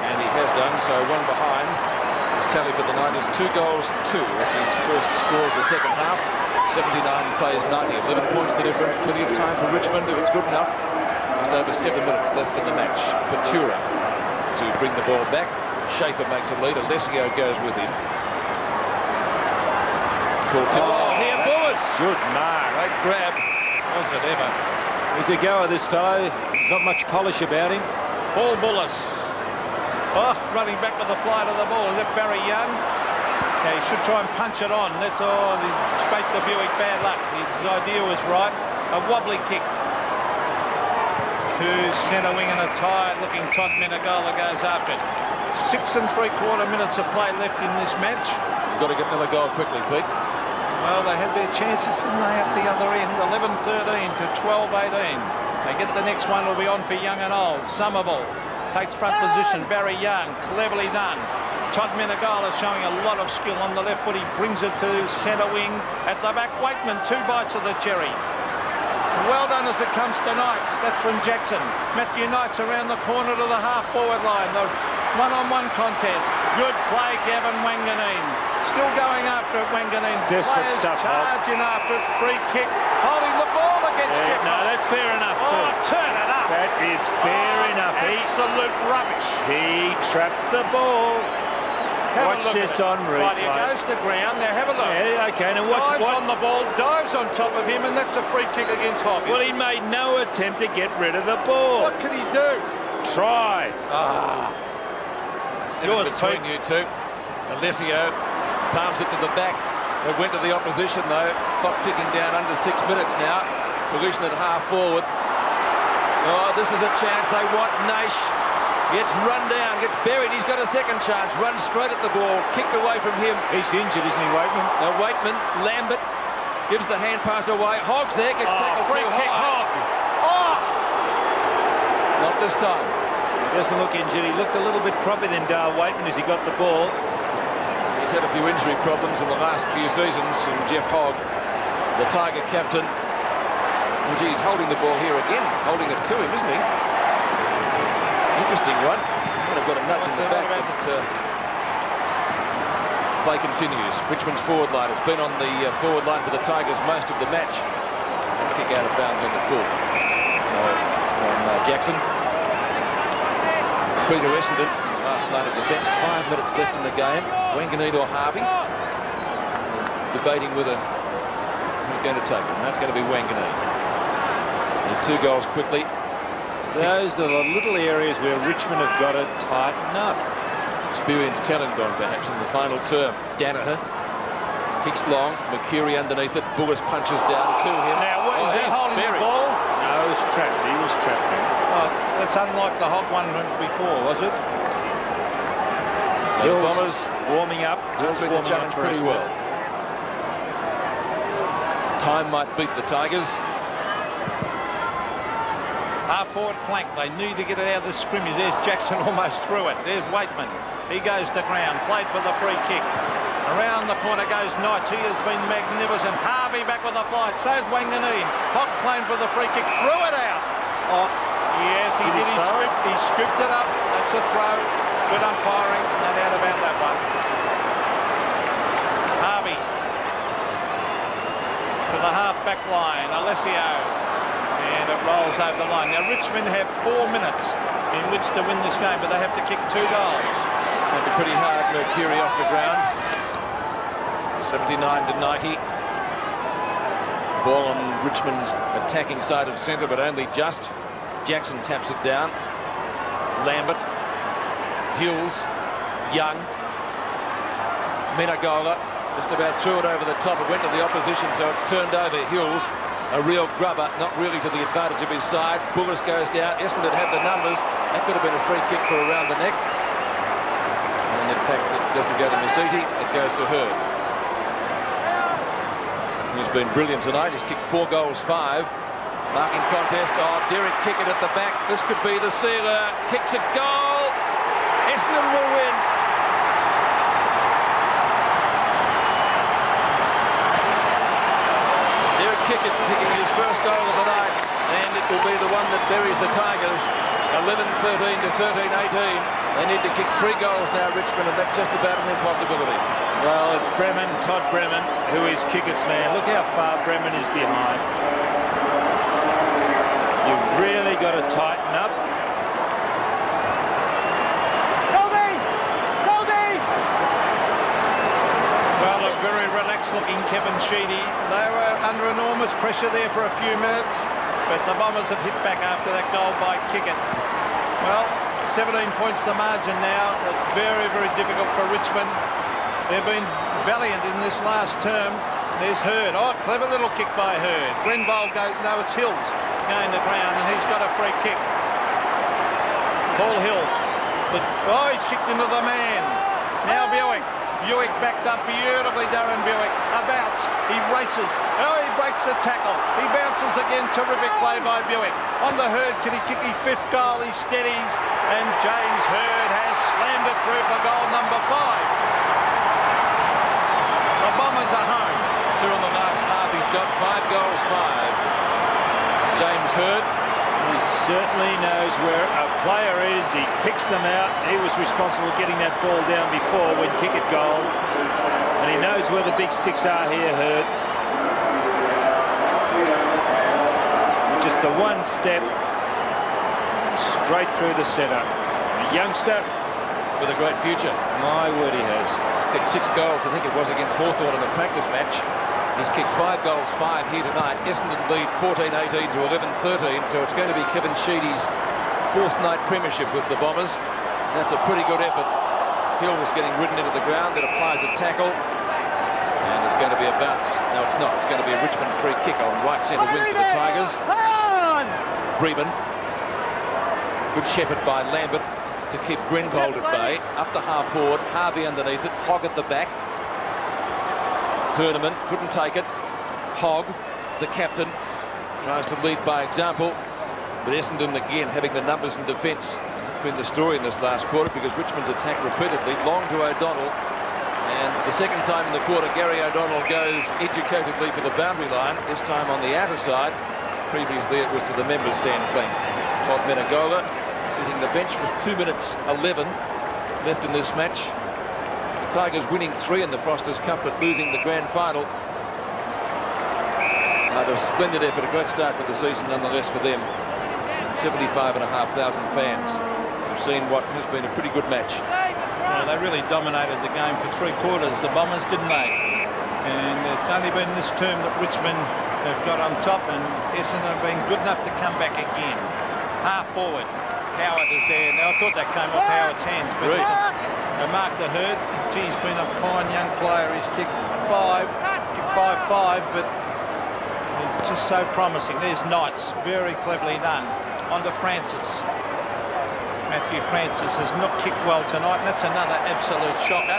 And he has done, so 1 behind. His tally for the night is 2 goals, 2. That's his first score of the second half. 79 plays 90. 11 points the difference. Plenty of time for Richmond if it's good enough. Just over 7 minutes left in the match. Patura to bring the ball back. Schaefer makes a lead. Alessio goes with him. Here, Bullis. Good mark. Great grab. Was it ever? He's a goer, this fellow. There's not much polish about him. Paul Bullis. Running back with the flight of the ball. Is that Barry Young? Yeah, he should try and punch it on. That's all. Straight to Buick. Bad luck. His idea was right. A wobbly kick to centre wing, and a tired-looking Todd Menegola goes after it. 6 3/4 minutes of play left in this match. You've got to get another goal quickly, Pete. Well, they had their chances, didn't they, at the other end? 11-13 to 12-18. They get the next one. Will be on for Young and Old. Somerville takes front position. Barry Young, cleverly done. Todd Menegola showing a lot of skill on the left foot. He brings it to centre wing. At the back, Wakeman, 2 bites of the cherry. Well done as it comes to Knights. That's from Jackson. Matthew Knights around the corner to the half-forward line. The one-on-one contest. Good play, Gavin Wanganeen. Still going after it, Wanganeen. Desperate Players stuff, charging after it. Free kick. Holding the ball against Jeff. No, that's fair enough, too. Oh, turn it up. That is fair enough. Absolute rubbish. He trapped the ball. Watch this on replay. Right, he goes to ground. Now have a look. Yeah, okay. Now watch dives on the ball, dives on top of him, and that's a free kick against Hogg. Well, he made no attempt to get rid of the ball. What could he do? Try. Yours between you two. Alessio palms it to the back. It went to the opposition though. Clock ticking down under 6 minutes now. Position at half forward. Oh, this is a chance they want. Naish gets run down, gets buried. He's got a second chance. Runs straight at the ball. Kicked away from him. He's injured, isn't he, Wakeman? Wakeman, Lambert gives the hand pass away. Hogg's there, gets tackled free too kick, high. Hogg. Not this time. He doesn't look injured. He looked a little bit proper than Dale Wakeman as he got the ball. He's had a few injury problems in the last few seasons from Jeff Hogg, the Tiger captain. Oh, gee, he's holding the ball here again, holding it to him, isn't he? Interesting one. Might have got a nudge in the back, but play continues. Richmond's forward line has been on the forward line for the Tigers most of the match. Kick out of bounds on the full. So from Jackson. Free to Essendon. Last line of defence. 5 minutes left in the game. Wanganeen or Harvey. Debating whether who's going to take it. That's going to be Wanganeen. And 2 goals quickly. Those are the little areas where Richmond have got to tighten up. Experienced talent gone perhaps in the final term. Danaher kicks long. Mercury underneath it. Bullis punches down to him. Now, what is he holding the ball? No, he was trapped. He was trapped. Oh, that's unlike the Hogg one before, was it? The Bombers warming up. Answering the challenge pretty well. Time might beat the Tigers. Half-forward flank. They need to get it out of the scrimmage. There's Jackson almost through it. There's Wakeman. He goes to ground. Played for the free kick. Around the corner goes Knights. He has been magnificent. Harvey back with the flight. So's Wanganeen. Hogg playing for the free kick. Threw it out. Oh, yes, he did. He scooped it up. That's a throw. Good umpiring. No doubt about that one. Harvey to the half-back line. Alessio. And it rolls over the line. Now, Richmond have 4 minutes in which to win this game, but they have to kick 2 goals. That'd be pretty hard. Mercury off the ground. 79 to 90. Ball on Richmond's attacking side of centre, but only just. Jackson taps it down. Lambert. Hills. Young. Menegola just about threw it over the top. It went to the opposition, so it's turned over. Hills. A real grubber, not really to the advantage of his side. Bullis goes down. Essendon had the numbers. That could have been a free kick for around the neck. And in fact, it doesn't go to Masiti. It goes to Hurd. He's been brilliant tonight. He's kicked 4 goals, 5. Marking contest. Oh, Derek Kickett at the back. This could be the sealer. Kicks a goal. Essendon will win. Kickett kicking his first goal of the night, and it will be the one that buries the Tigers. 11-13 to 13-18. They need to kick 3 goals now, Richmond, and that's just about an impossibility. Well, it's Bremen, Todd Bremen, who is Kickett's man. Look how far Bremen is behind. You've really got to tighten up. Well, a very relaxed-looking Kevin Sheedy. They were under enormous pressure there for a few minutes, but the Bombers have hit back after that goal by Kickett. Well, 17 points the margin now. Very, very difficult for Richmond. They've been valiant in this last term. There's Hurd. Oh, clever little kick by Hurd. Grenbold goes, no, it's Hills going to ground, and he's got a free kick. Paul Hills. But, oh, he's kicked into the man. Now Buick. Buick backed up beautifully, Darren Buick. A bounce. He races. Oh, he breaks the tackle. He bounces again. Terrific play by Buick. On the Hurd, can he kick his 5th goal? He steadies. And James Hurd has slammed it through for goal number 5. The Bombers are home. 2 in the last half. He's got 5 goals, 5. James Hurd. He certainly knows where a player is. He picks them out. He was responsible for getting that ball down before when kick it goal. And he knows where the big sticks are here, Hurd. Just the one step straight through the centre. A youngster with a great future. My word, he has. Kicked 6 goals, I think it was, against Hawthorn in a practice match. He's kicked 5 goals, 5 here tonight. Essendon lead 14-18 to 11-13, so it's going to be Kevin Sheedy's 4th night premiership with the Bombers. That's a pretty good effort. Hill was getting ridden into the ground, then applies a tackle, and it's going to be a bounce. No, it's not. It's going to be a Richmond free kick on right centre wing for the Tigers. Bremen. Good shepherd by Lambert to keep Grenvold at bay. Up to half forward, Harvey underneath it, Hogg at the back. Herneman couldn't take it. Hogg, the captain, tries to lead by example, but Essendon again having the numbers in defence. It's been the story in this last quarter because Richmond's attacked repeatedly, long to O'Donnell, and the second time in the quarter Gary O'Donnell goes educatedly for the boundary line, this time on the outer side. Previously it was to the members' stand flank. Todd Menegola sitting the bench with 2 minutes 11 left in this match. Tigers winning 3 in the Foster's Cup but losing the grand final. A splendid effort, a great start for the season nonetheless for them. 75,500 fans. We've seen what has been a pretty good match. Well, they really dominated the game for 3 quarters, the Bombers, didn't they? And it's only been this term that Richmond have got on top, and Essendon have been good enough to come back again. Half forward, Howard is there. Now I thought that came off Howard's hands, but Mark the Hurd, he's been a fine young player. He's kicked 5, but he's just so promising. There's Knights, very cleverly done. On to Francis. Matthew Francis has not kicked well tonight, and that's another absolute shocker.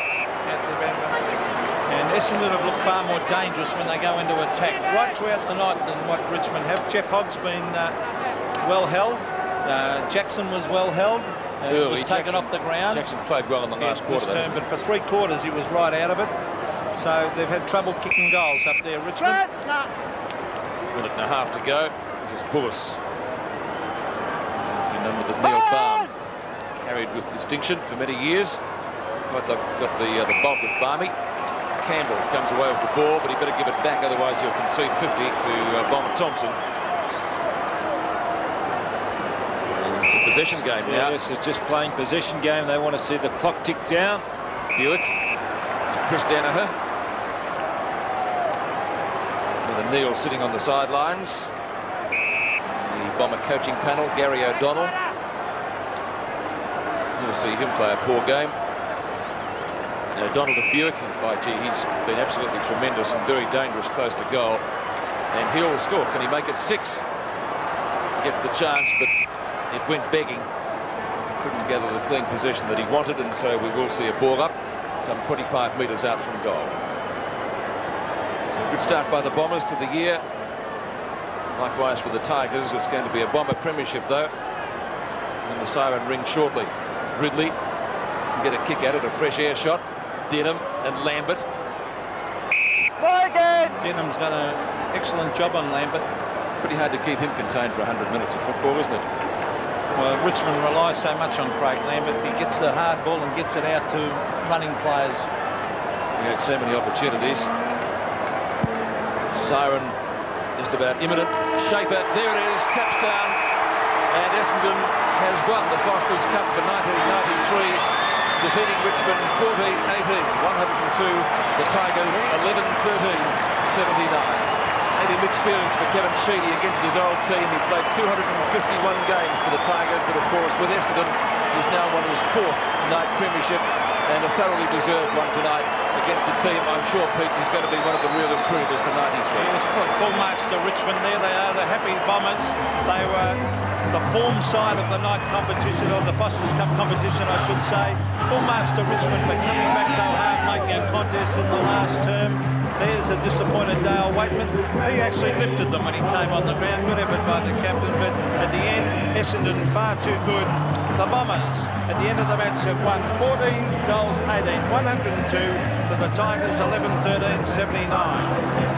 And Essendon have looked far more dangerous when they go into attack right throughout the night than what Richmond have. Jeff Hogg's been well held. Jackson was well held. Was taken off the ground. Jackson played well in the last quarter. But for 3 quarters he was right out of it. So they've had trouble kicking goals up there, Richmond. Minute and a half to go. This is Bullis. The number that Neil Barm carried with distinction for many years. Got the bulk of Barmy. Campbell comes away with the ball, but he better give it back, otherwise he'll concede 50 to Bomber Thompson. It's a possession game now. This is just playing possession game. They want to see the clock tick down. Buick to Chris Danaher. With Neil sitting on the sidelines. The Bomber coaching panel, Gary O'Donnell. Never see him play a poor game. O'Donnell to Buick, and by gee, he's been absolutely tremendous and very dangerous close to goal. And he'll score. Can he make it 6? Gets the chance, but it went begging. Couldn't gather the clean possession that he wanted, and so we will see a ball up some 25 metres out from goal. So a good start by the Bombers to the year. Likewise for the Tigers. It's going to be a Bomber premiership though. And the siren rings shortly. Ridley can get a kick at it, a fresh air shot. Denham and Lambert. Denham's done an excellent job on Lambert. Pretty hard to keep him contained for 100 minutes of football, isn't it? Well, Richmond relies so much on Craig Lambert. He gets the hard ball and gets it out to running players. He had so many opportunities. Siren just about imminent. Schaefer, there it is, touchdown. And Essendon has won the Foster's Cup for 1993, defeating Richmond 14-18, 102. The Tigers 11-13, 79. Maybe mixed feelings for Kevin Sheedy against his old team. He played 251 games for the Tigers, but of course with Essendon he's now won his 4th night premiership and a thoroughly deserved one tonight against a team I'm sure, Pete, is going to be one of the real improvers for 93. Yes, full marks to Richmond there. They are the happy Bombers. They were the form side of the night competition, or the Foster's Cup competition, I should say. Full marks to Richmond for coming back so hard, making a contest in the last term. There's a disappointed Dale Waitman. He actually lifted them when he came on the ground. Good effort by the captain, but at the end, Essendon far too good. The Bombers, at the end of the match, have won 14 goals, 18, 102 for the Tigers, 11-13, 79.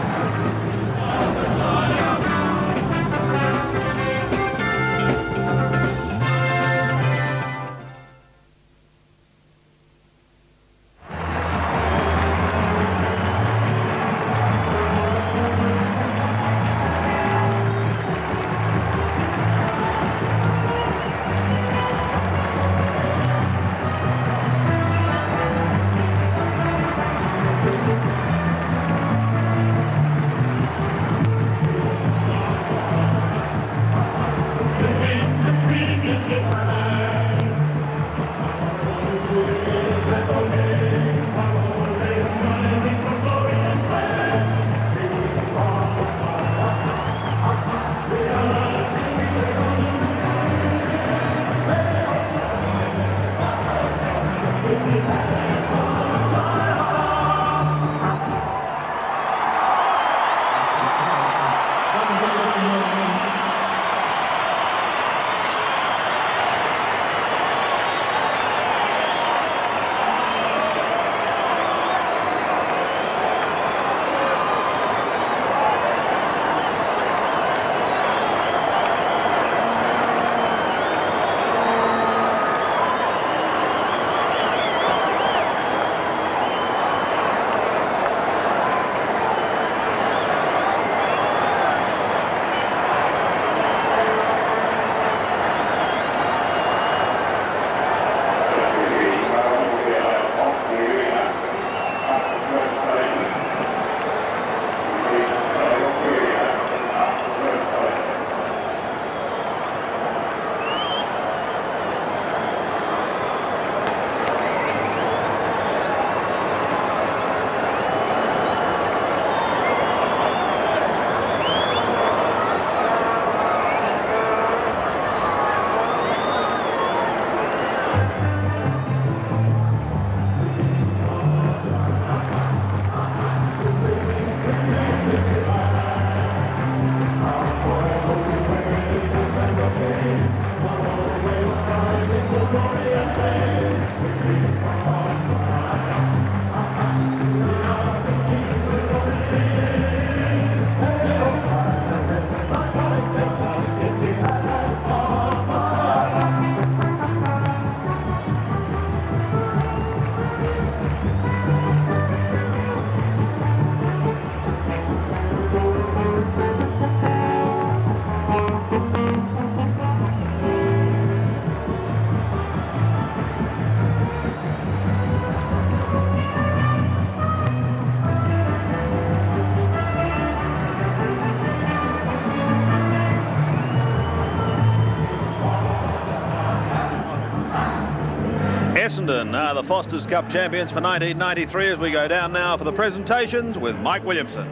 Essendon are the Foster's Cup champions for 1993 as we go down now for the presentations with Mike Williamson.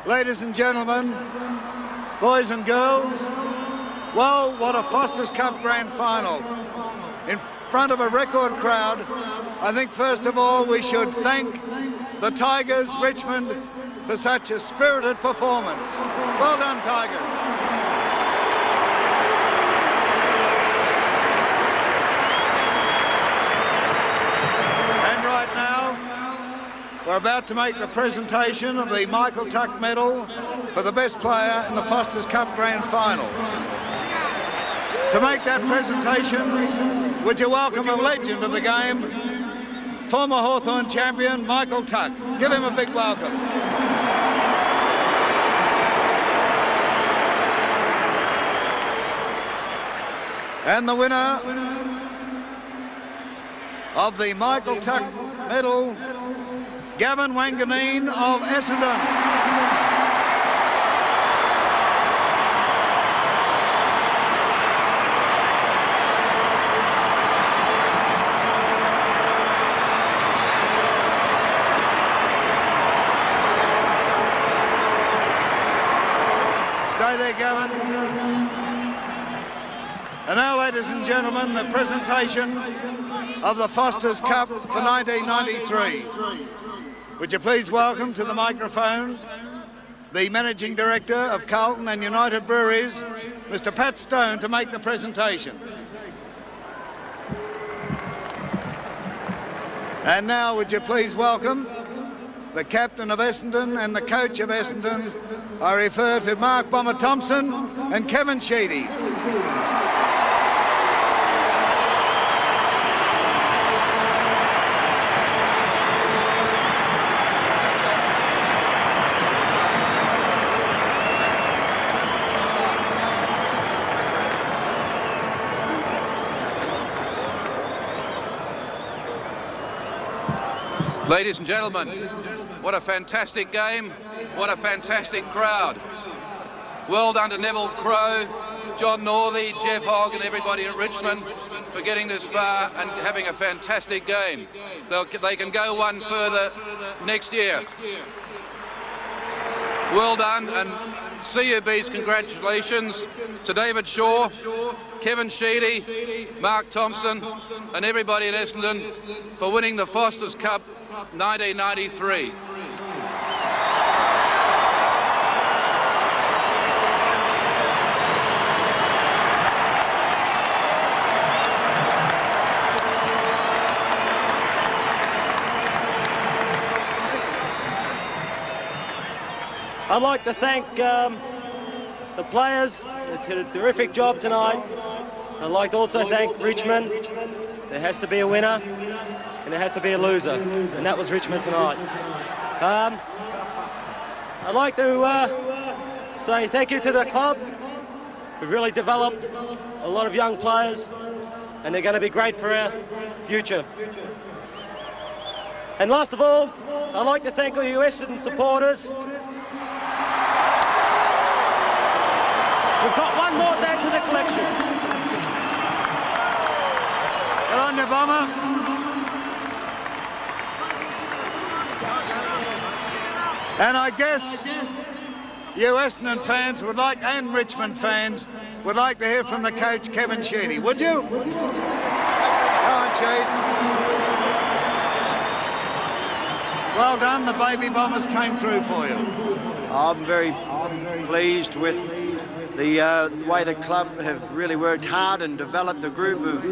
Ladies and gentlemen, boys and girls, well, what a Foster's Cup grand final. In front of a record crowd, I think first of all we should thank the Tigers, Richmond, for such a spirited performance. Well done, Tigers. We're about to make the presentation of the Michael Tuck Medal for the best player in the Foster's Cup Grand Final. To make that presentation, would you welcome a legend of the game, former Hawthorn champion, Michael Tuck. Give him a big welcome. And the winner of the Michael Tuck Medal, Gavin Wanganeen of Essendon. Stay there, Gavin. And now, ladies and gentlemen, the presentation of the Foster's Cup for 1993. Would you please welcome to the microphone the Managing Director of Carlton and United Breweries, Mr. Pat Stone, to make the presentation. And now, would you please welcome the captain of Essendon and the coach of Essendon. I refer to Mark Bomber Thompson and Kevin Sheedy. Ladies and gentlemen, what a fantastic game, what a fantastic crowd. Well done to Neville Crowe, John Northey, Jeff Hogg and everybody at Richmond for getting this far and having a fantastic game. They can go one further next year. Well done, and CUB's congratulations to David Shaw, Kevin Sheedy, Mark Thompson and everybody at Essendon for winning the Foster's Cup 1993. I'd like to thank the players. They did a terrific job tonight. I'd like to also thank Richmond. There has to be a winner and there has to be a loser, and that was Richmond tonight. I'd like to say thank you to the club. We've really developed a lot of young players and they're going to be great for our future. And last of all, I'd like to thank all you Essendon supporters. We've got one more to add to the collection. Good on you, Bomber. And I guess you Essendon fans would like, and Richmond fans, would like to hear from the coach, Kevin Sheedy. Would you? Go on, Sheeds. Well done, the Baby Bombers came through for you. I'm very pleased with the way the club have really worked hard and developed a group of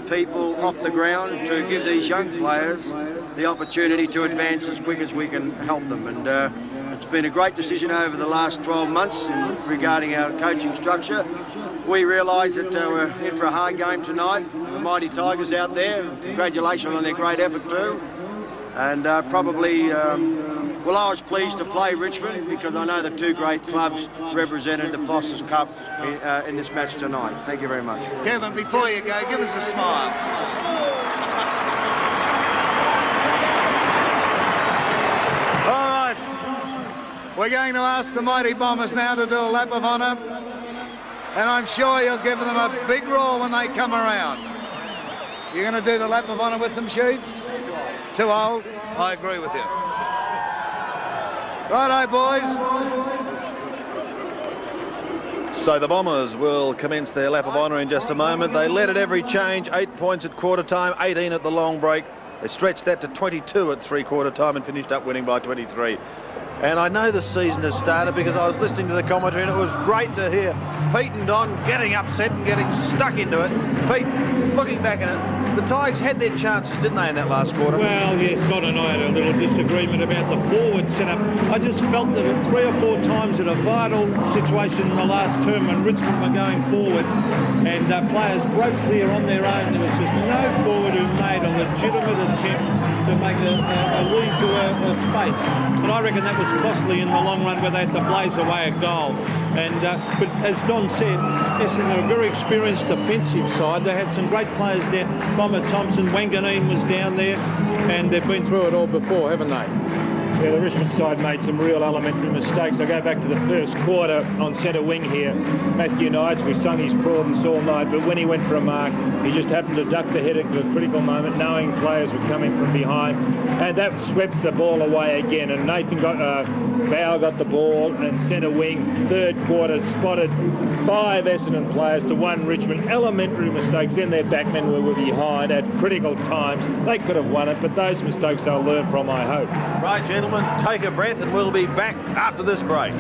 people off the ground to give these young players the opportunity to advance as quick as we can help them. And it's been a great decision over the last 12 months regarding our coaching structure. We realise that we're in for a hard game tonight. The mighty Tigers out there, congratulations on their great effort too. And probably, well, I was pleased to play Richmond because I know the two great clubs represented the Foster's Cup in this match tonight. Thank you very much. Kevin, before you go, give us a smile. All right, we're going to ask the mighty Bombers now to do a lap of honour, and I'm sure you'll give them a big roar when they come around. You're going to do the lap of honour with them, Sheeds? Too old? I agree with you. Righto, boys. So the Bombers will commence their lap of honour in just a moment. They led at every change, 8 points at quarter time, 18 at the long break. They stretched that to 22 at three-quarter time and finished up winning by 23. And I know the season has started because I was listening to the commentary and it was great to hear Pete and Don getting upset and getting stuck into it. Pete, looking back at it, the Tigers had their chances, didn't they, in that last quarter? Well, yes, Scott and I had a little disagreement about the forward setup. I just felt that 3 or 4 times in a vital situation in the last term when Richmond were going forward and players broke clear on their own, there was just no forward who made a legitimate attempt to make a lead to a space. But I reckon that was costly in the long run where they had to blaze away a goal. And but as Don said, Essendon are a very experienced defensive side. They had some great players there. Bomber Thompson, Wanganeen was down there, and they've been through it all before, haven't they? Yeah, the Richmond side made some real elementary mistakes. I go back to the first quarter on centre wing here. Matthew Knights, we sung his praise all night, but when he went for a mark, he just happened to duck the head at the critical moment, knowing players were coming from behind, and that swept the ball away again. And Nathan Bow got the ball, and centre wing, third quarter, spotted 5 Essendon players to 1 Richmond. Elementary mistakes. Then their backmen were behind at critical times. They could have won it, but those mistakes they'll learn from, I hope. Right, gentlemen, take a breath and we'll be back after this break.